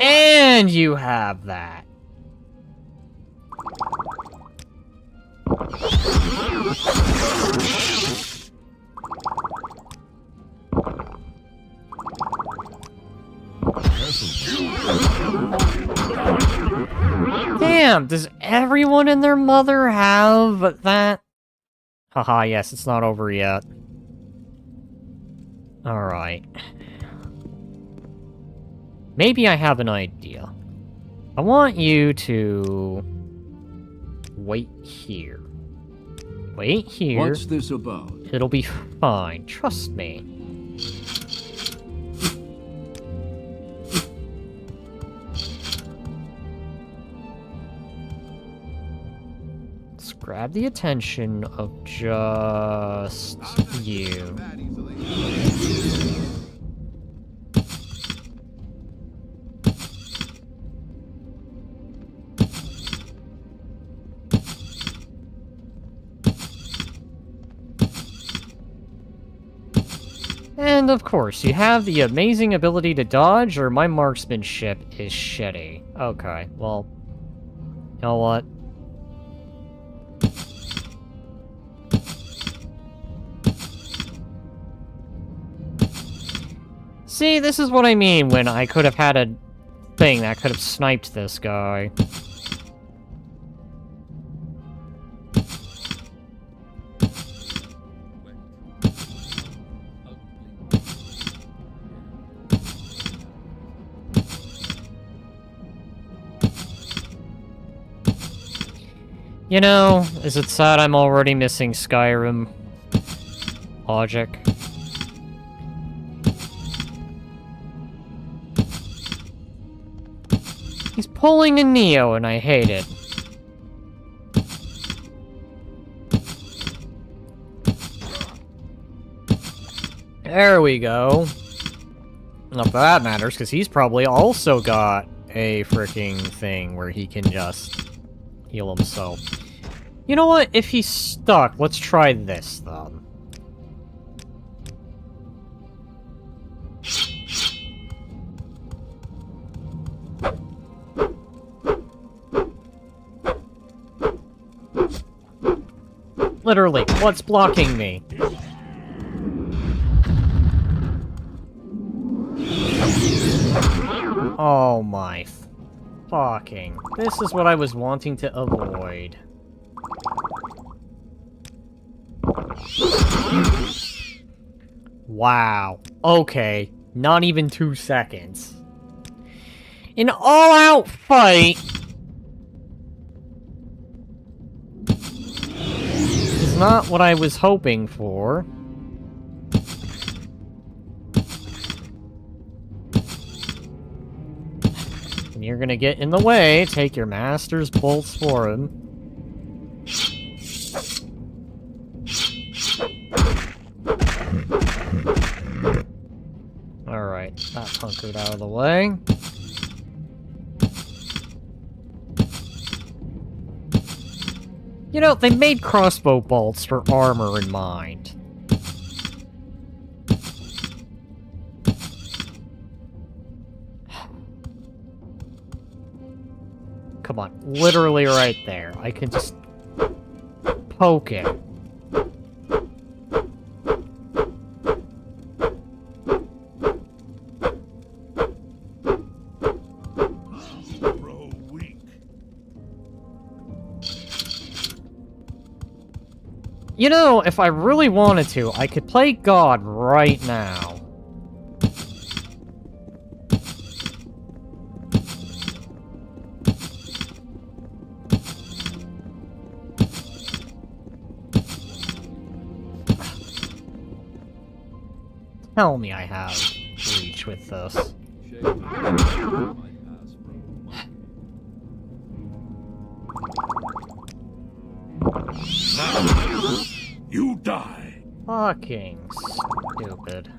And you have that. Damn, does everyone and their mother have that? Haha, yes, it's not over yet. Alright. Maybe I have an idea. I want you to... wait here. Wait here. What's this about? It'll be fine, trust me. Let's grab the attention of just you. And of course, you have the amazing ability to dodge, or my marksmanship is shitty. Okay, well, you know what? See, this is what I mean when I could have had a thing that could have sniped this guy. You know, is it sad I'm already missing Skyrim logic? He's pulling a Neo and I hate it. There we go. Not that that matters, because he's probably also got a freaking thing where he can just heal himself. You know what? If he's stuck, let's try this, then. Literally, what's blocking me? Oh my fucking. This is what I was wanting to avoid. Wow. Okay. Not even 2 seconds. An all-out fight is not what I was hoping for. And you're gonna get in the way, take your master's bolts for him. Alright, that hunkered out of the way. You know, they made crossbow bolts for armor in mind. Come on, literally right there. I can just poke it. You know, if I really wanted to, I could play God right now. Tell me I have reach with this. You die. Fucking stupid.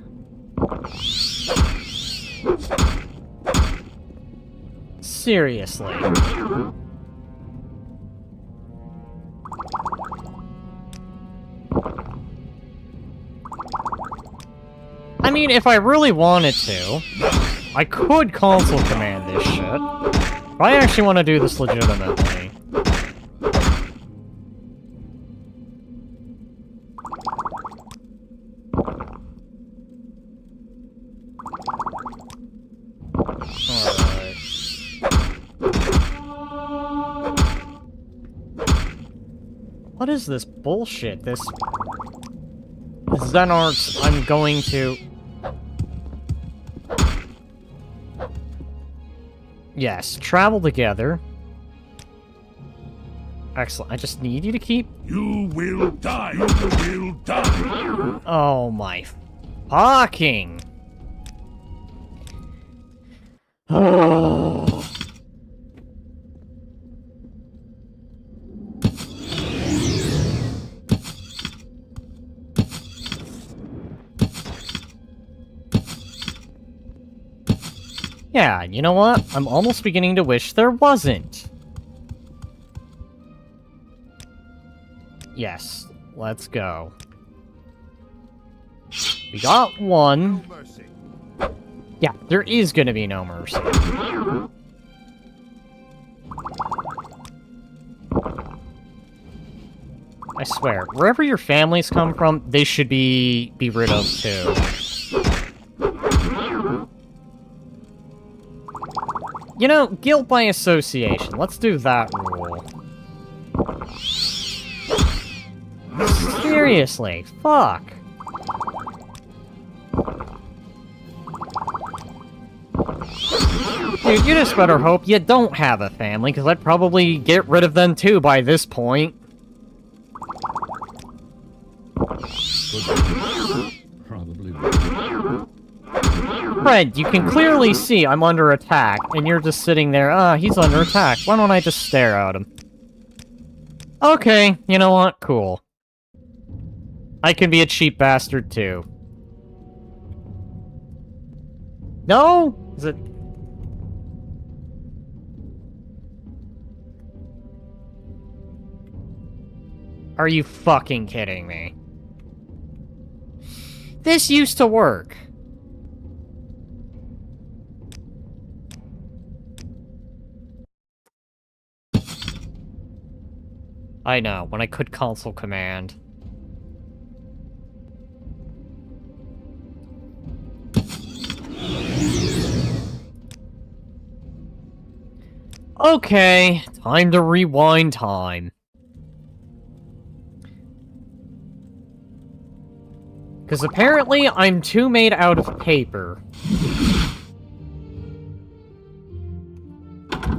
Seriously. I mean, if I really wanted to, I could console command this shit. But I actually want to do this legitimately. Alright. What is this bullshit? This Xenarts I'm going to... Yes, travel together. Excellent. I just need you to keep... You will die. You will die. Oh my fucking... Oh. Yeah, you know what? I'm almost beginning to wish there wasn't. Yes, let's go. We got one. Yeah, there is gonna be no mercy. I swear, wherever your families come from, they should be rid of too. You know, guilt by association. Let's do that rule. Seriously, fuck. Dude, you just better hope you don't have a family, because I'd probably get rid of them too by this point. Probably. Fred, you can clearly see I'm under attack, and you're just sitting there, he's under attack. Why don't I just stare at him? Okay, you know what? Cool. I can be a cheap bastard, too. No? Is it... Are you fucking kidding me? This used to work. I know, when I could console command. Okay, time to rewind time. Because apparently I'm too made out of paper.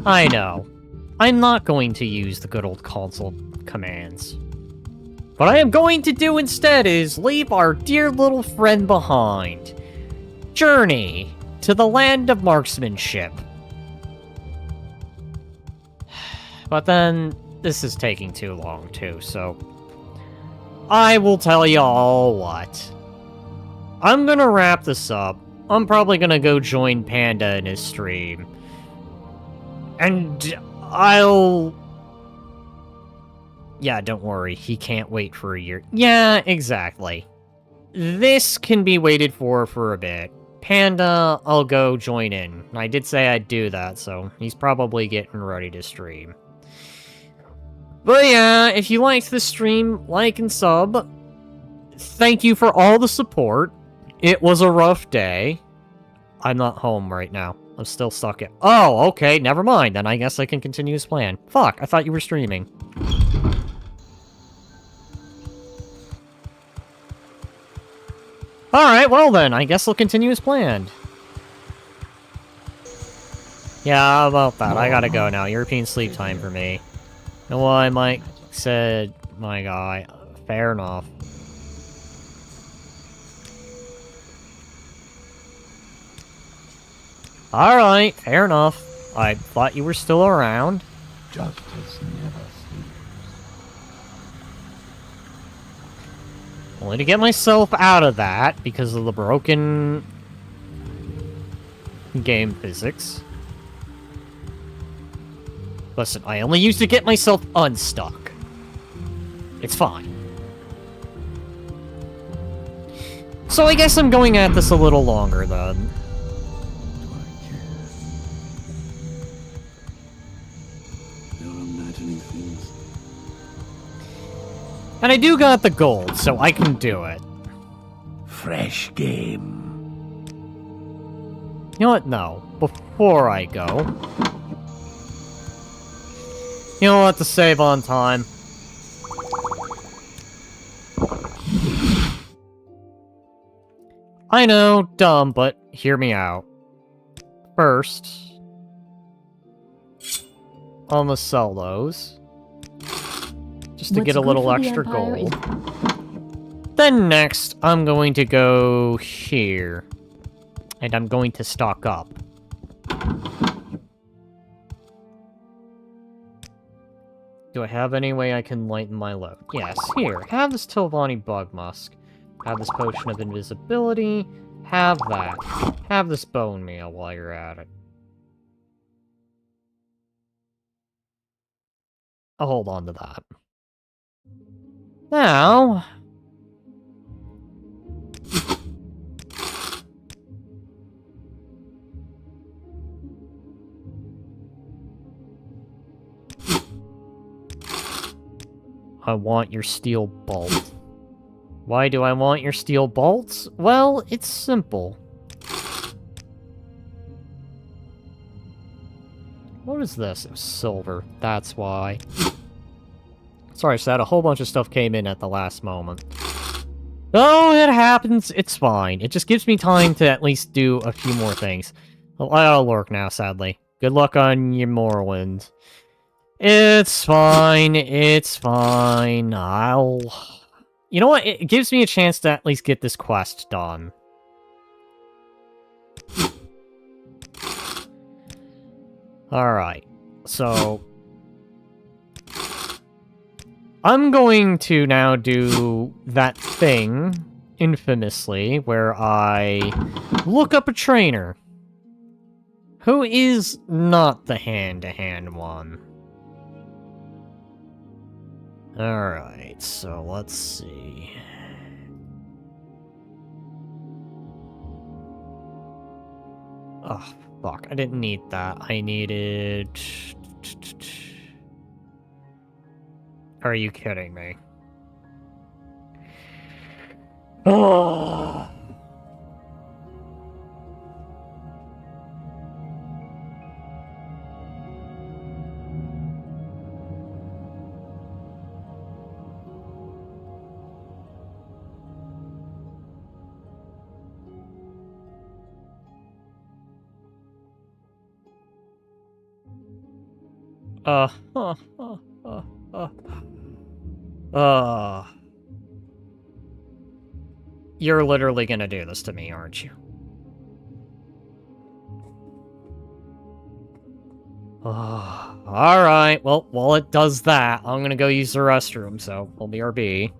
I know. I'm not going to use the good old console commands. What I am going to do instead is leave our dear little friend behind. Journey to the land of marksmanship. But then, this is taking too long too, so... I will tell y'all what. I'm gonna wrap this up. I'm probably gonna go join Panda in his stream. And I'll... Yeah, don't worry, he can't wait for a year. Yeah, exactly. This can be waited for a bit. Panda, I'll go join in. I did say I'd do that, so he's probably getting ready to stream. But yeah, if you liked this stream, like and sub. Thank you for all the support. It was a rough day. I'm not home right now. I'm still stuck at... Oh, okay, never mind. Then I guess I can continue as planned. Fuck, I thought you were streaming. Alright, well then, I guess I'll continue as planned. Yeah, how about that? I gotta go now. European sleep time for me. You know what, Mike said, my guy. Fair enough. Alright, fair enough. I thought you were still around. Justice never sleeps. Only to get myself out of that because of the broken game physics. Listen, I only used to get myself unstuck. It's fine. So I guess I'm going at this a little longer then. And I do got the gold, so I can do it. Fresh game. You know what? No. Before I go... You know what? To save on time. I know, dumb, but hear me out. First... I'm gonna sell those. Just to get a little extra gold. Then next, I'm going to go here. And I'm going to stock up. Do I have any way I can lighten my load? Yes, here. Have this Tilvani Bug Musk. Have this Potion of Invisibility. Have that. Have this Bone Meal while you're at it. I'll hold on to that. Now... I want your steel bolt. Why do I want your steel bolts? Well, it's simple. What is this? It was silver. That's why. Sorry, Sad. A whole bunch of stuff came in at the last moment. Oh, it happens. It's fine. It just gives me time to at least do a few more things. Well, I gotta work now, sadly. Good luck on your Morrowind. It's fine. It's fine. You know what? It gives me a chance to at least get this quest done. Alright. So... I'm going to now do that thing, infamously, where I look up a trainer. Who is not the hand-to-hand one. Alright, so let's see. Oh, fuck, I didn't need that. I needed... Are you kidding me? Oh. Uh, uh, uh, uh, uh. You're literally gonna do this to me, aren't you? Alright, well, while it does that, I'm gonna go use the restroom, so we'll BRB.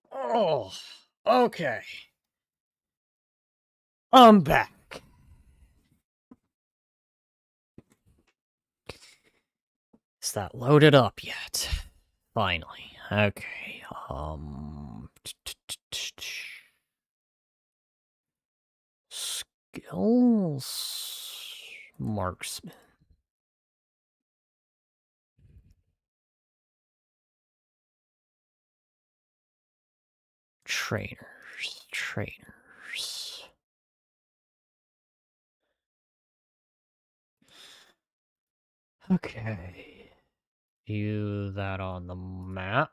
Oh, okay. I'm back. Is that loaded up yet? Finally. Okay, skills... Marksman. Trainers. Okay. View that on the map.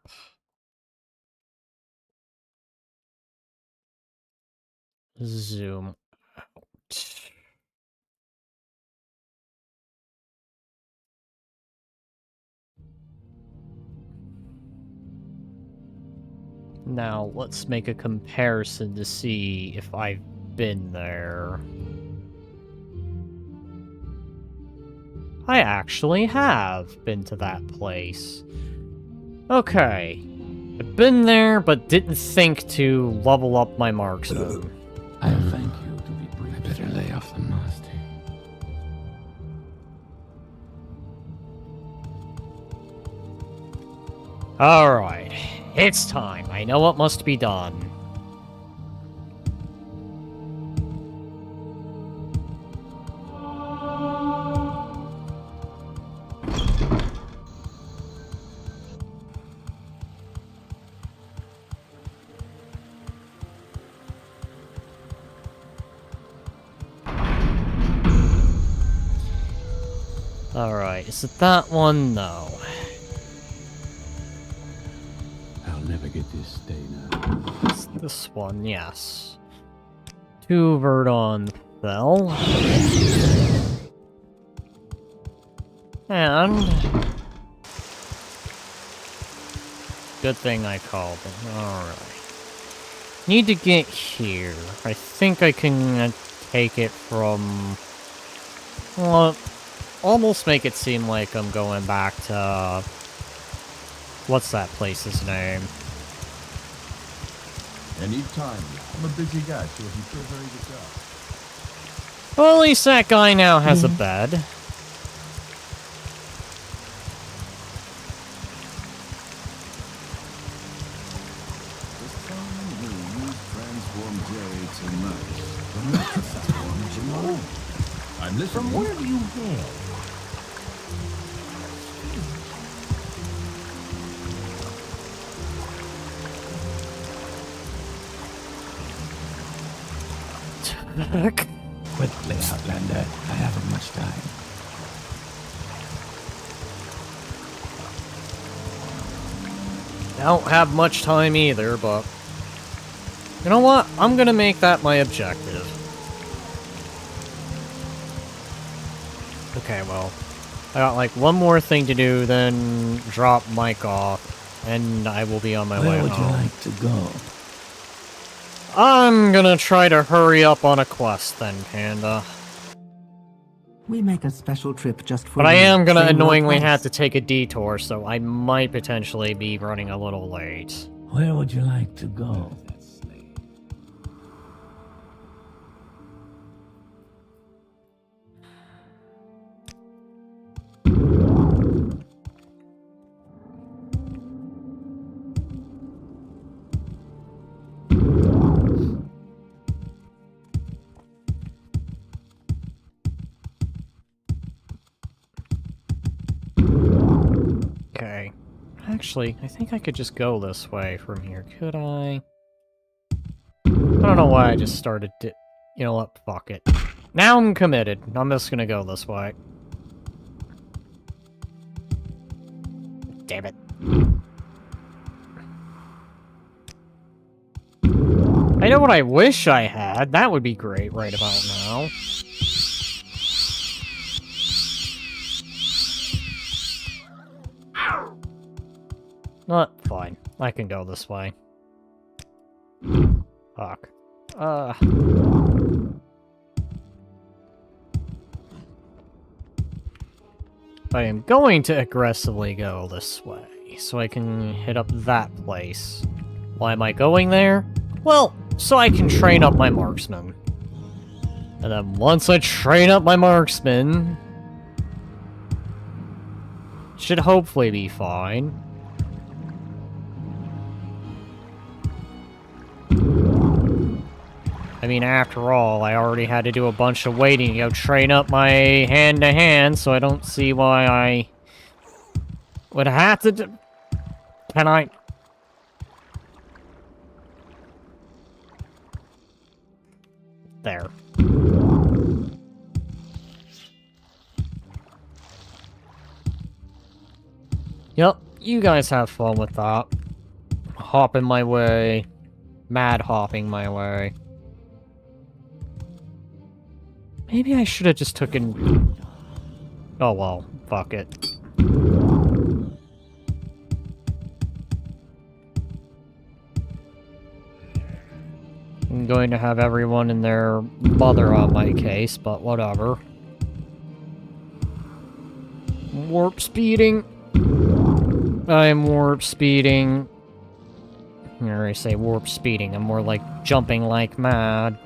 Zoom out. Now, let's make a comparison to see if I've been there. I actually have been to that place. Okay. I've been there, but didn't think to level up my marksman. I thank you to be brief. I better lay off the musty. Alright. It's time. I know what must be done. Alright, is it that one? No. I'll never get this stay now. It's this one, yes. 2 Verdon fell. And... good thing I called it. Alright. Need to get here. I think I can take it from... well, almost make it seem like I'm going back to... what's that place's name? Anytime. I'm a busy guy, so if you feel very good job. Well, at least that guy now has a bed. Just tell me who you transform Jerry tonight. From the transform Jamal. I'm listening. From where do you hail? Quickly, Outlander. I haven't much time. Don't have much time either, but... you know what? I'm gonna make that my objective. Okay, well... I got like one more thing to do, then drop Mike off, and I will be on my way Where would home. you like to go? I'm gonna try to hurry up on a quest then, Panda. We make a special trip just for But I you. am gonna Say no annoyingly twice. have to take a detour, so I might potentially be running a little late. Where would you like to go? Okay. Actually, I think I could just go this way from here, could I? I don't know why I just started to... you know what? Fuck it. Now I'm committed. I'm just gonna go this way. Damn it. I know what I wish I had. That would be great right about now. Not fine. I can go this way. Fuck. I am going to aggressively go this way, so I can hit up that place. Why am I going there? Well, so I can train up my marksman. And then once I train up my marksman... should hopefully be fine. I mean, after all, I already had to do a bunch of waiting to go train up my hand-to-hand, so I don't see why I would have to Can I... There. Yep, you guys have fun with that. Hopping my way. Mad hopping my way. Maybe I should have just taken... Oh well, fuck it. I'm going to have everyone and their mother on my case, but whatever. Warp speeding. I'm warp speeding. Or I say warp speeding, I'm more like jumping like mad.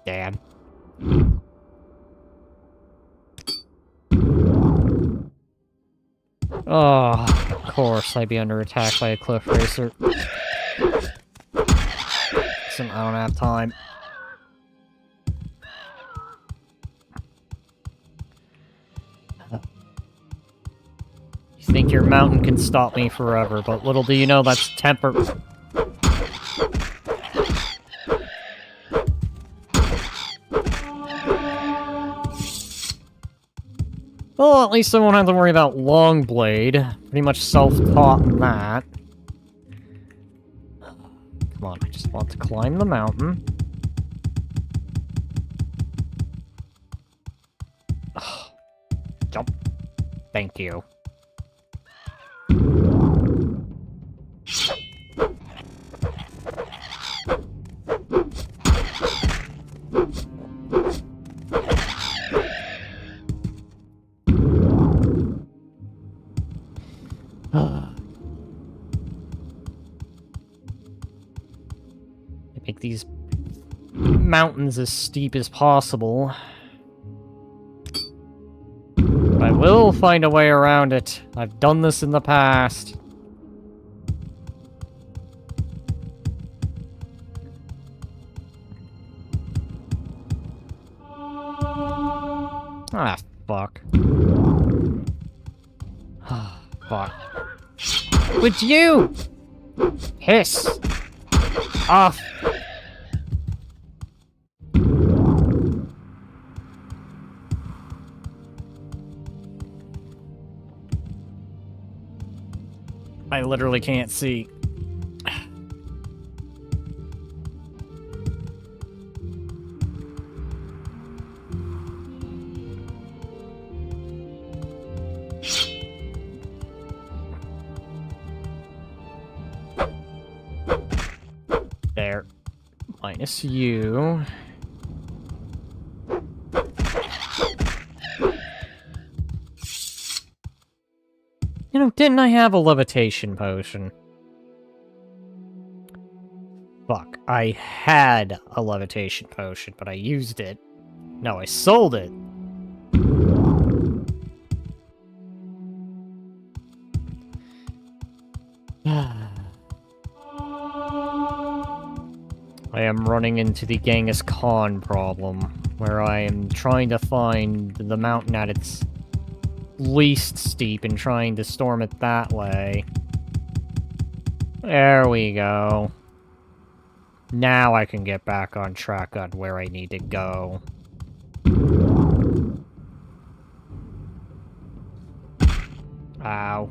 Dad. Oh, of course, I'd be under attack by a cliff racer. So I don't have time. You think your mountain can stop me forever, but little do you know that's temper... Well, at least I won't have to worry about Longblade. Pretty much self-taught in that. Come on, I just want to climb the mountain. Jump. Thank you. Make these mountains as steep as possible. But I will find a way around it. I've done this in the past. Ah, fuck. Fuck. Would you? Hiss. Off. I literally can't see. There. Minus you. You know, didn't I have a levitation potion? Fuck, I had a levitation potion, but I used it. No, I sold it. I am running into the Genghis Khan problem, where I am trying to find the mountain at its least steep and trying to storm it that way. There we go. Now I can get back on track on where I need to go. Ow.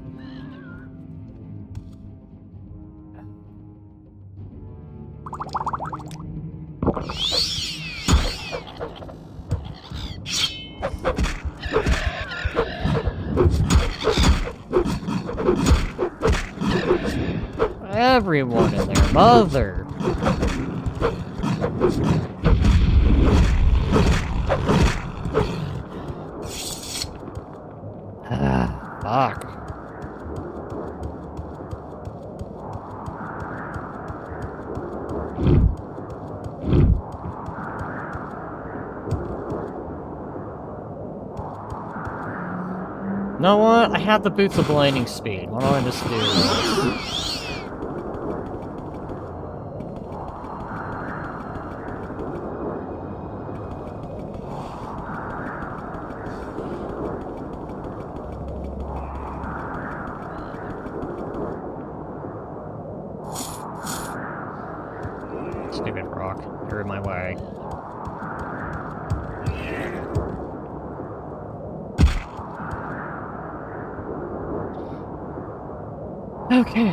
Everyone and their mother. Ah, fuck. You know what? I have the Boots of Blinding Speed. Why don't I just do this? Stupid rock. You're in my way. Okay.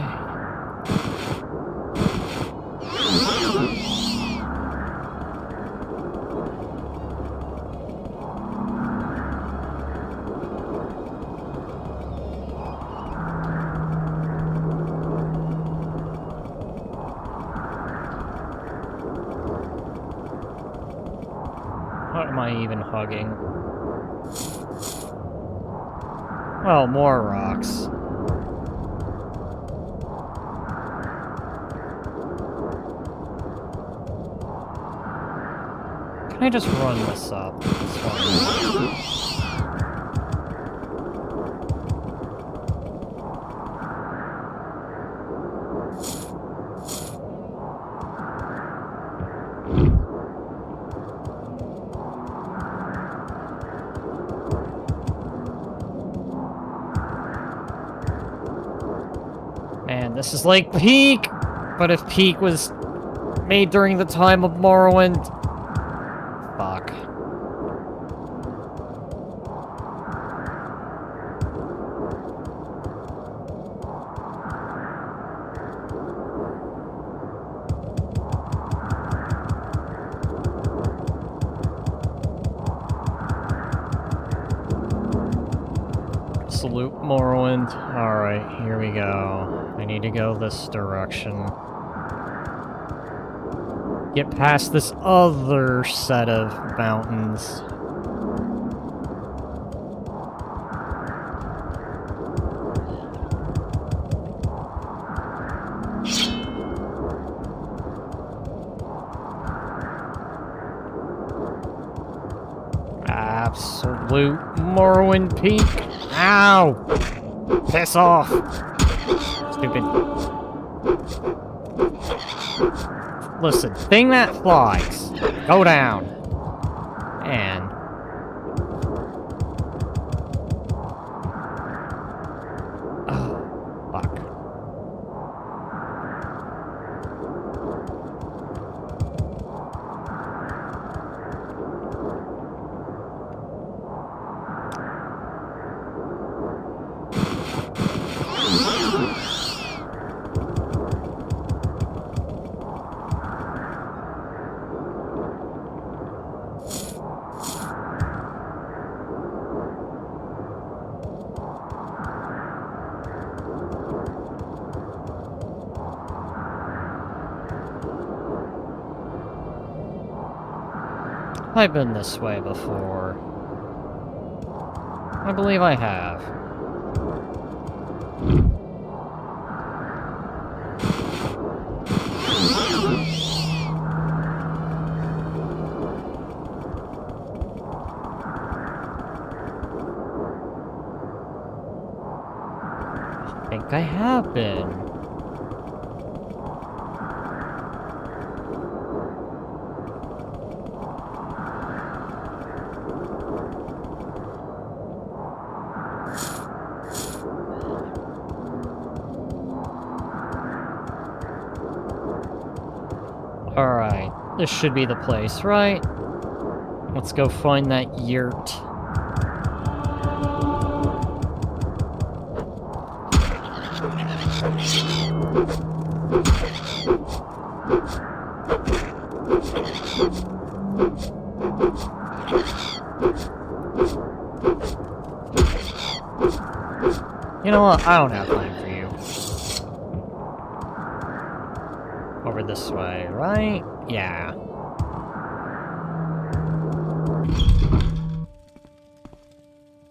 What am I even hugging? Oh, more rocks. Can I just run this up? This one? Man, this is like Peak! But if Peak was made during the time of Morrowind... Fuck. Salute Morrowind. Alright, here we go. I need to go this direction. Get past this other set of mountains. Absolute Morrowind Peak. Ow! Piss off! Stupid. Listen, thing that flies. Go down. And... oh, fuck. I've been this way before. I believe I have. I think I have been. Alright, this should be the place, right? Let's go find that yurt. You know what? I don't have time for you. Over this way, right? Yeah.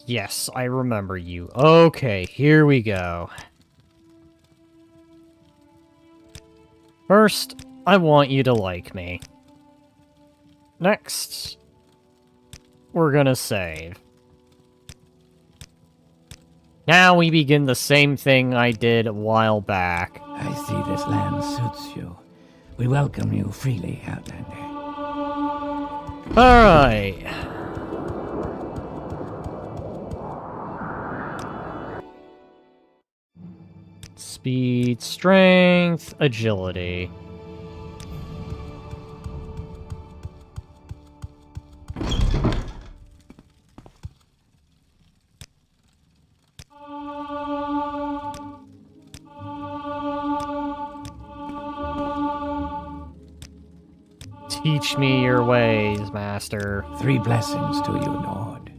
Yes, I remember you. Okay, here we go. First, I want you to like me. Next, we're gonna save. Now we begin the same thing I did a while back. I see this land suits you. We welcome you freely, Outlander. Alright. Speed, strength, agility. Teach me your ways, master. 3 blessings to you, Nord.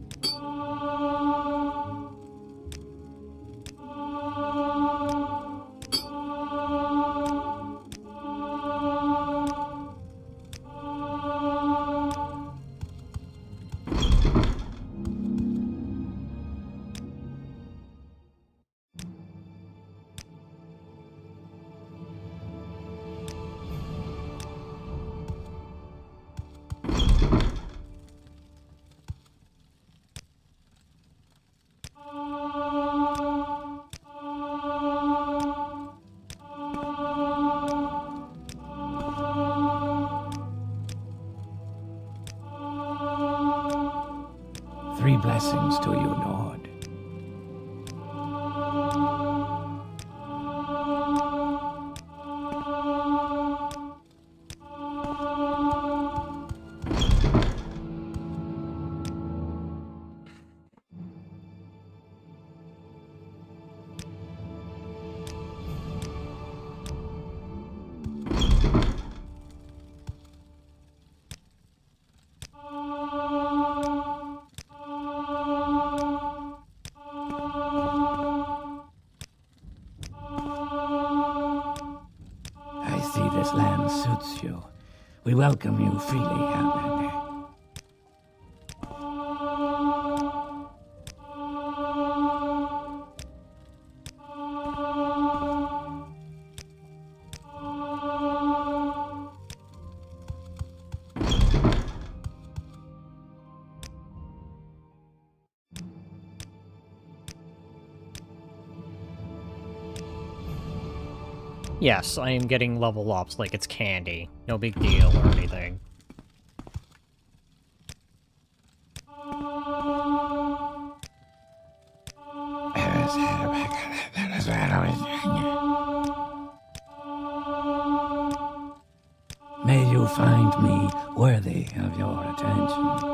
Three blessings to you, Nord. This land suits you. We welcome you freely, Outlander. Yes, I am getting level ups like it's candy. No big deal or anything. May you find me worthy of your attention.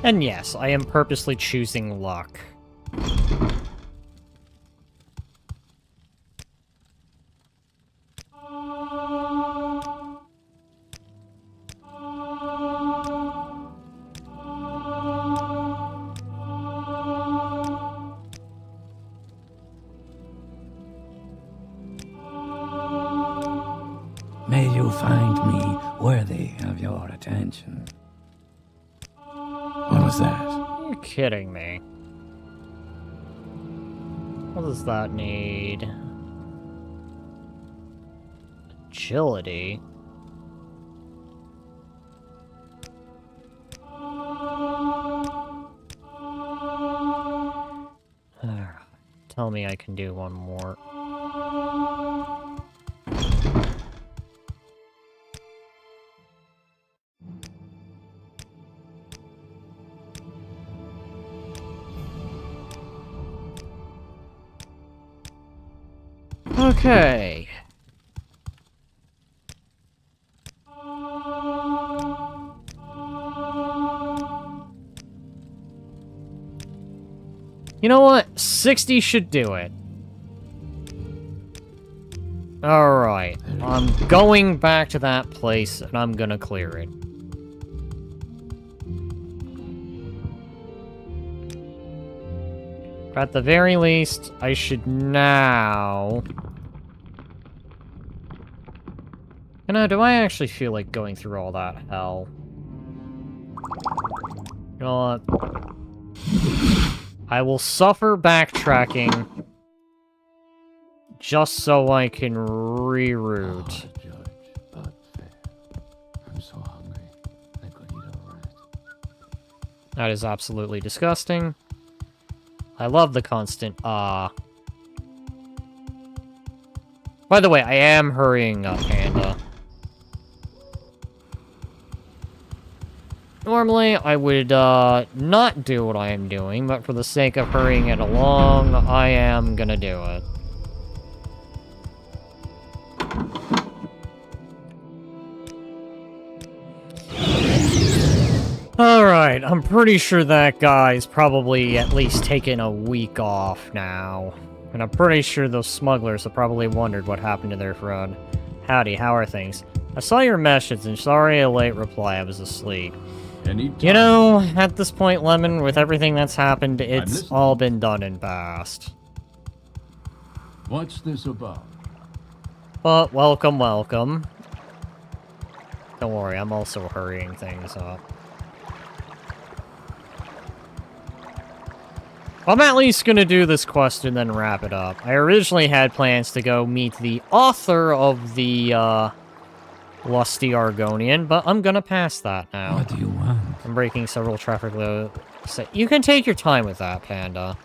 And yes, I am purposely choosing luck. May you find me worthy of your attention. What was that? You're kidding me. What does that need? Agility? Tell me I can do one more. Okay. You know what? 60 should do it. Alright. I'm going back to that place, and I'm gonna clear it. But at the very least, I should now... You know, do I actually feel like going through all that hell? You know what? I will suffer backtracking just so I can reroute. Oh, Judge, but fair. I'm so hungry. I could eat a rat. That is absolutely disgusting. I love the constant By the way, I am hurrying up, Panda. Normally, I would not do what I am doing, but for the sake of hurrying it along, I am gonna do it. Alright, I'm pretty sure that guy's probably at least taken a week off now. And I'm pretty sure those smugglers have probably wondered what happened to their friend. Howdy, how are things? I saw your message and sorry a late reply, I was asleep. Anytime. You know, at this point, Lemon, with everything that's happened, it's all been done and past. What's this about? But welcome, welcome. Don't worry, I'm also hurrying things up. I'm at least gonna do this quest and then wrap it up. I originally had plans to go meet the author of the, Lusty Argonian, but I'm gonna pass that now. What do you want? I'm breaking several traffic laws. So you can take your time with that, Panda.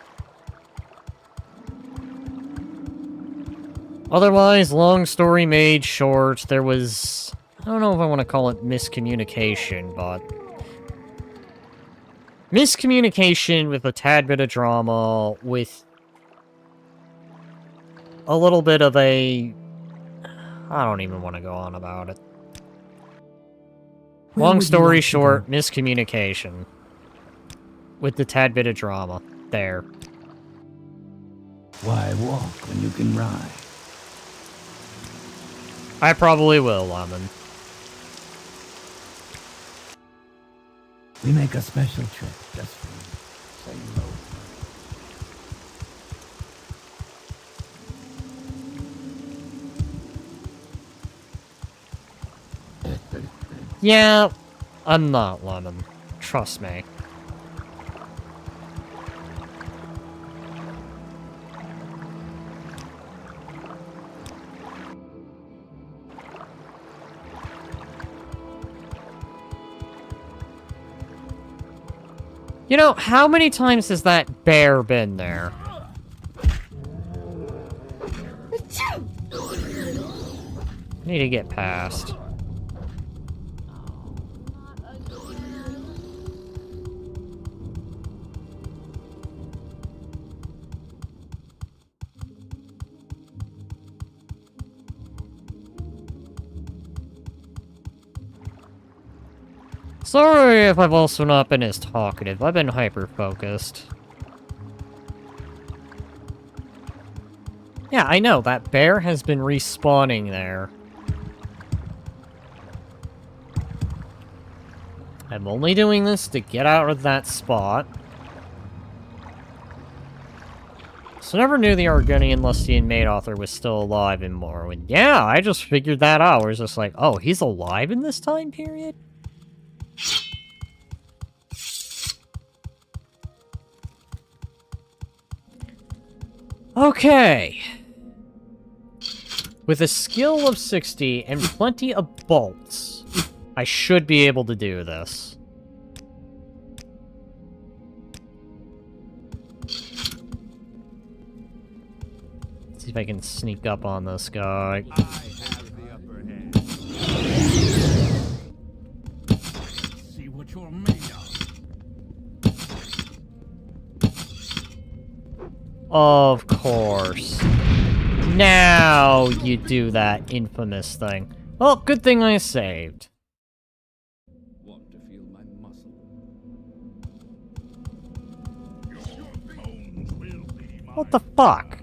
Otherwise, long story made short, there was... I don't know if I want to call it miscommunication, but... miscommunication with a tad bit of drama, with... a little bit of a... I don't even want to go on about it. Long story short, miscommunication. With the tad bit of drama. There. Why walk when you can ride? I probably will, Lemon. We make a special trip just for you. Say hello. Yeah, I'm not, Lemon. Trust me. You know, how many times has that bear been there? Need to get past. Sorry if I've also not been as talkative. I've been hyper-focused. Yeah, I know. That bear has been respawning there. I'm only doing this to get out of that spot. So never knew the Argonian Lustian maid author was still alive in Morrowind. Yeah, I just figured that out. I was just like, oh, he's alive in this time period? Okay. With a skill of 60 and plenty of bolts, I should be able to do this. Let's see if I can sneak up on this guy. I have the upper hand. See what you're made Of course. Now you do that infamous thing. Well, good thing I saved. Want to feel my muscle? What the fuck?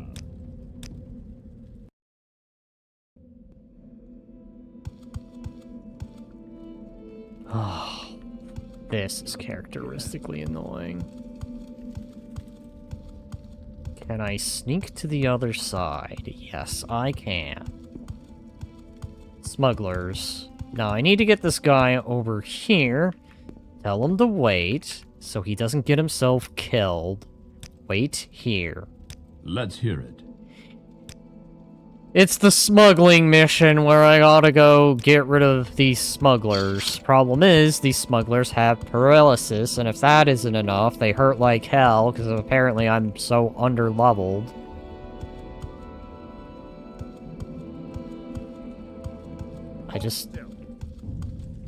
Oh, this is characteristically annoying. Can I sneak to the other side? Yes, I can. Smugglers. Now, I need to get this guy over here. Tell him to wait, so he doesn't get himself killed. Wait here. Let's hear it. It's the smuggling mission where I gotta go get rid of these smugglers. Problem is, these smugglers have paralysis, and if that isn't enough, they hurt like hell, because apparently I'm so underleveled. I just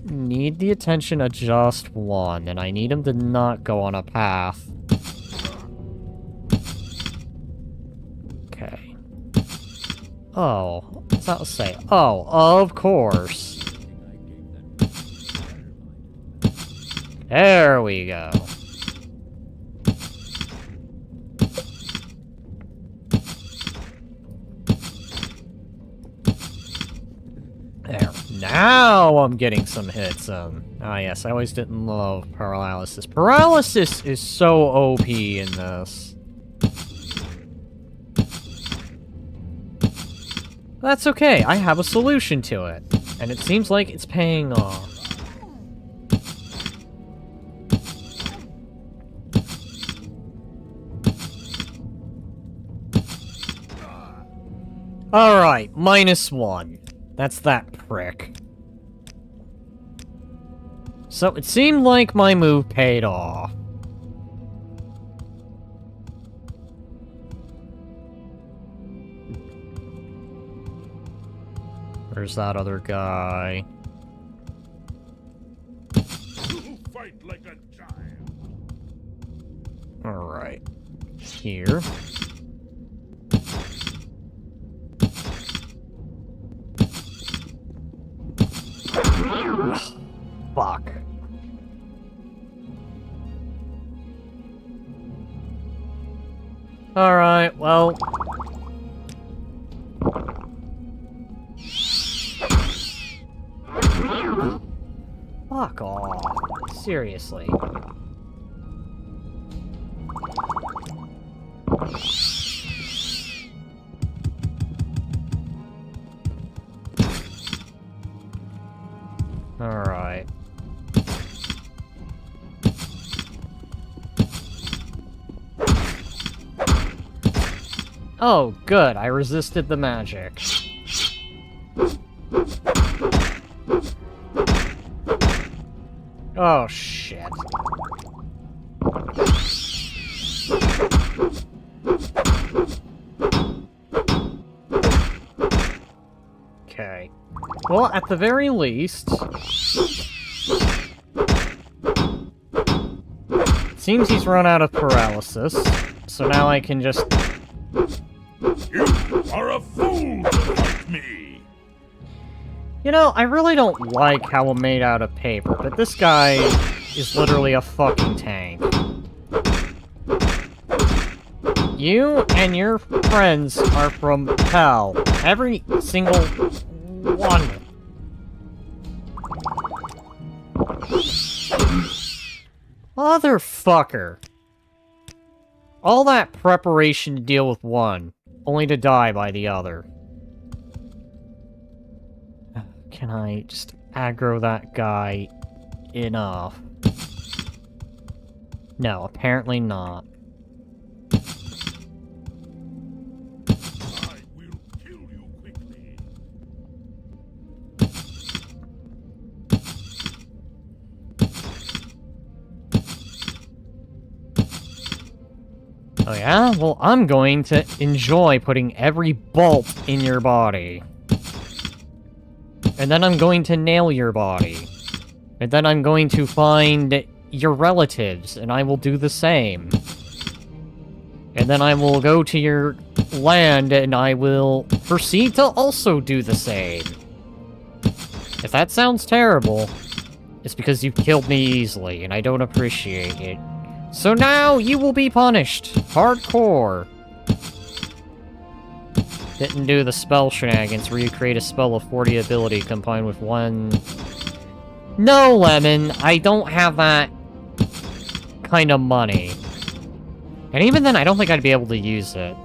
need the attention of just one, and I need him to not go on a path. Okay. Oh, what's that say? Oh, of course. There we go. There. Now I'm getting some hits in. Ah, yes, I always didn't love paralysis. Paralysis is so OP in this. That's okay, I have a solution to it. And it seems like it's paying off. Alright, -1. That's that prick. So it seemed like my move paid off. Where's that other guy? Fight like a giant. Alright. Here. Fuck. Alright, well... Fuck off. Seriously. Alright. Oh, good. I resisted the magic. Oh, shit. Okay. Well, at the very least... It seems he's run out of paralysis, so now I can just... You are a fool to fight me! You know, I really don't like how I'm made out of paper, but this guy is literally a fucking tank. You and your friends are from hell. Every single one. Motherfucker. All that preparation to deal with one, only to die by the other. Can I just aggro that guy enough? No, apparently not. I will kill you quickly. Oh yeah? Well, I'm going to enjoy putting every bolt in your body. And then I'm going to nail your body. And then I'm going to find your relatives, and I will do the same. And then I will go to your land, and I will proceed to also do the same. If that sounds terrible, it's because you've killed me easily, and I don't appreciate it. So now you will be punished. Hardcore. Didn't do the spell shenanigans where you create a spell of 40 ability combined with one... No, Lemon, I don't have that kind of money. And even then, I don't think I'd be able to use it.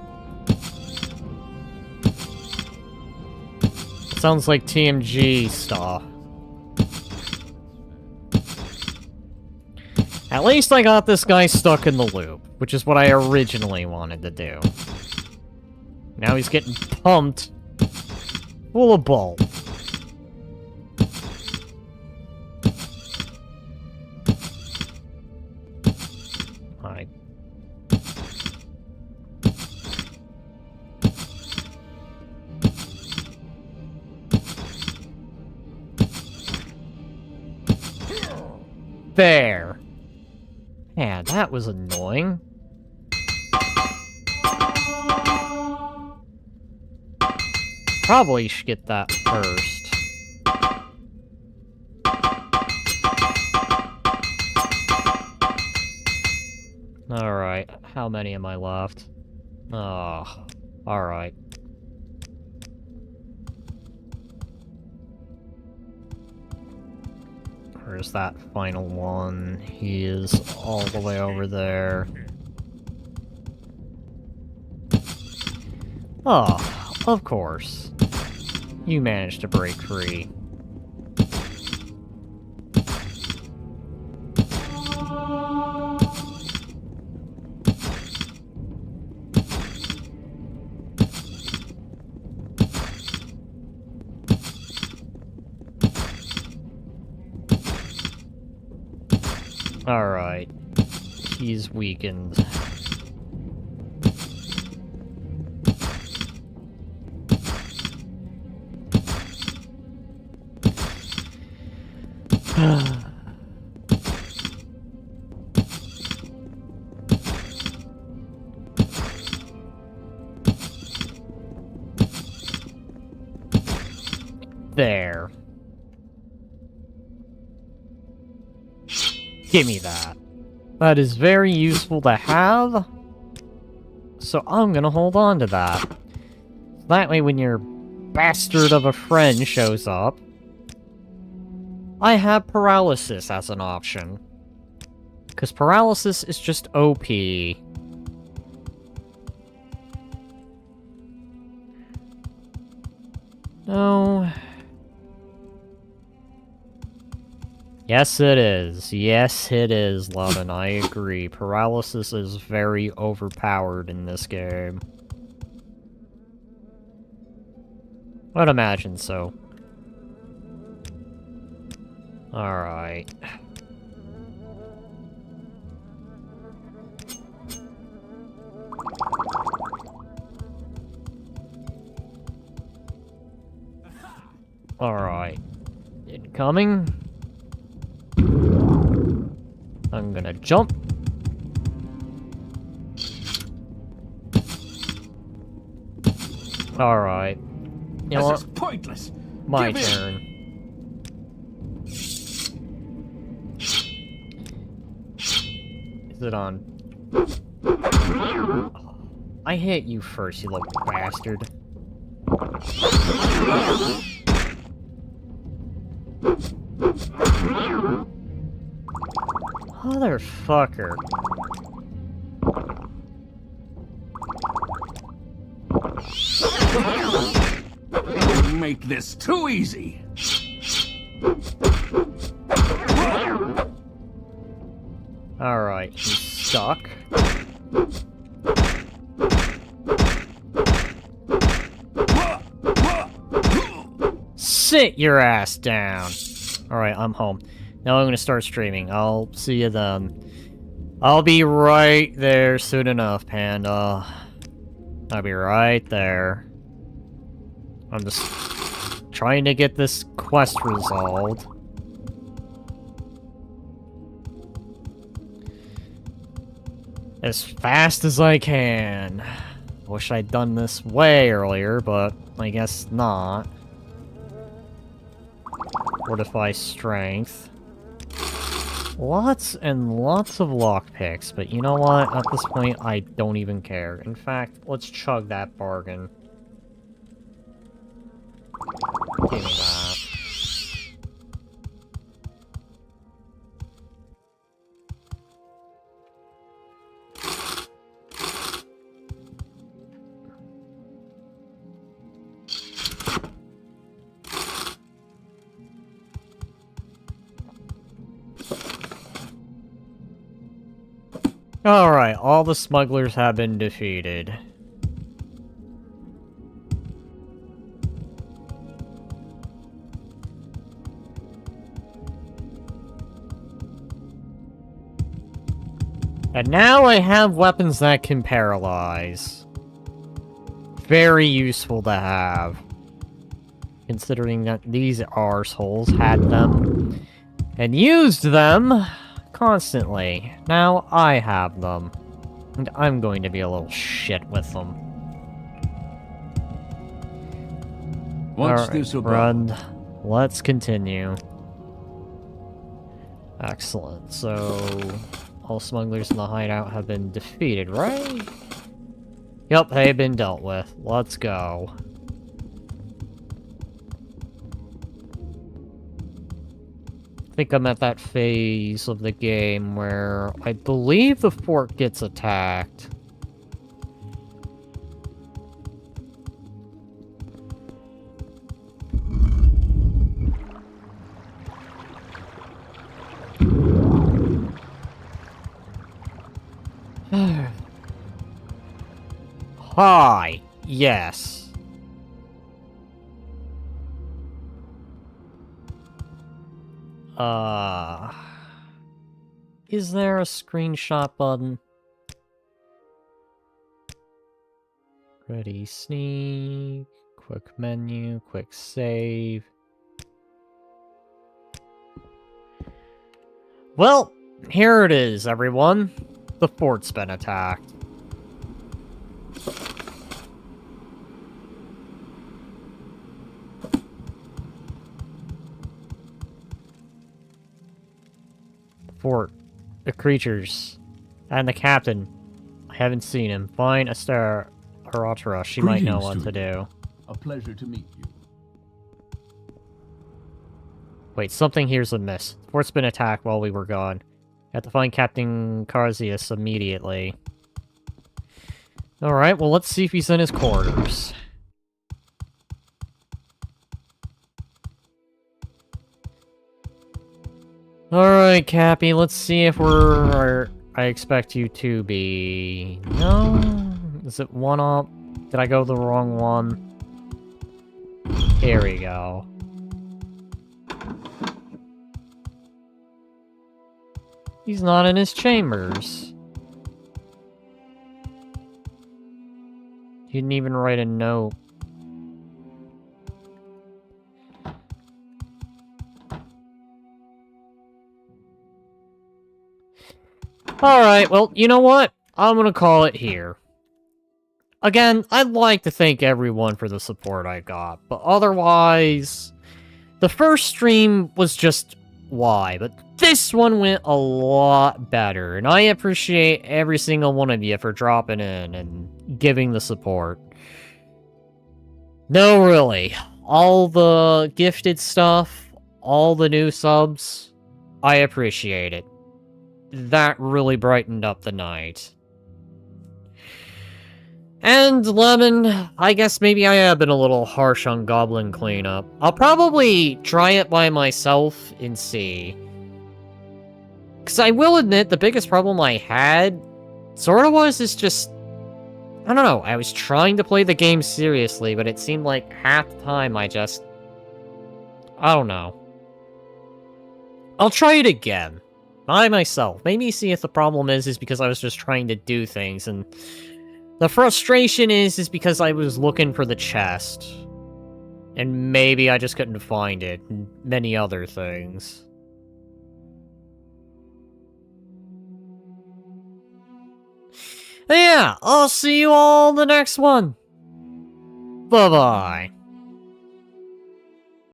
Sounds like TMG stuff. At least I got this guy stuck in the loop, which is what I originally wanted to do. Now he's getting pumped full of bull. Hi. There. Yeah, that was annoying. Probably should get that first. Alright, how many am I left? Oh, alright. Where's that final one? He is all the way over there. Oh, of course. You managed to break free. Alright. He's weakened. There. Give me that. That is very useful to have. So I'm gonna hold on to that. That way when your bastard of a friend shows up, I have paralysis as an option. Because paralysis is just OP. No. Yes, it is. Yes, it is, Loudon. I agree. Paralysis is very overpowered in this game. I'd imagine so. Alright. Alright. Incoming. I'm gonna jump. Alright. You know what? This is pointless. My Give in. turn. Is it on? I hit you first, you little bastard. Motherfucker. Don't make this too easy. Alright, he's stuck. Sit your ass down. Alright, I'm home. Now I'm gonna start streaming. I'll see you then. I'll be right there soon enough, Panda. I'll be right there. I'm just trying to get this quest resolved. As fast as I can. Wish I'd done this way earlier, but I guess not. Fortify strength. Lots and lots of lockpicks, but you know what? At this point, I don't even care. In fact, let's chug that bargain. Give me that. Alright, all the smugglers have been defeated. And now I have weapons that can paralyze. Very useful to have. Considering that these arseholes had them. And used them constantly. Now I have them. And I'm going to be a little shit with them. What's this about? Run. Let's continue. Excellent. So, all smugglers in the hideout have been defeated, right? Yep, they've been dealt with. Let's go. I think I'm at that phase of the game where I believe the fort gets attacked. Hi. Yes. Is there a screenshot button? Ready, sneak, quick menu, quick save. Well, here it is, everyone. The fort's been attacked. Fort, the creatures, and the captain. I haven't seen him. Find Esther Arotara. She might know what to do. A pleasure to meet you. Wait, something here's amiss. The fort's been attacked while we were gone. Have to find Captain Carzius immediately. Alright, well let's see if he's in his quarters. Alright, Cappy, let's see if we're... I expect you to be... No? Is it one up? Did I go the wrong one? Here we go. He's not in his chambers. He didn't even write a note. Alright, well, you know what? I'm gonna call it here. Again, I'd like to thank everyone for the support I got, but otherwise... The first stream was just why, but this one went a lot better, and I appreciate every single one of you for dropping in and giving the support. No, really. All the gifted stuff, all the new subs, I appreciate it. That really brightened up the night. And Lemon, I guess maybe I have been a little harsh on Goblin Cleanup. I'll probably try it by myself and see. Because I will admit, the biggest problem I had, sort of is just... I don't know, I was trying to play the game seriously, but it seemed like half the time I just... I don't know. I'll try it again. By myself. Maybe see if the problem is because I was just trying to do things, and... The frustration is because I was looking for the chest. And maybe I just couldn't find it, and many other things. Yeah, I'll see you all in the next one. Bye-bye.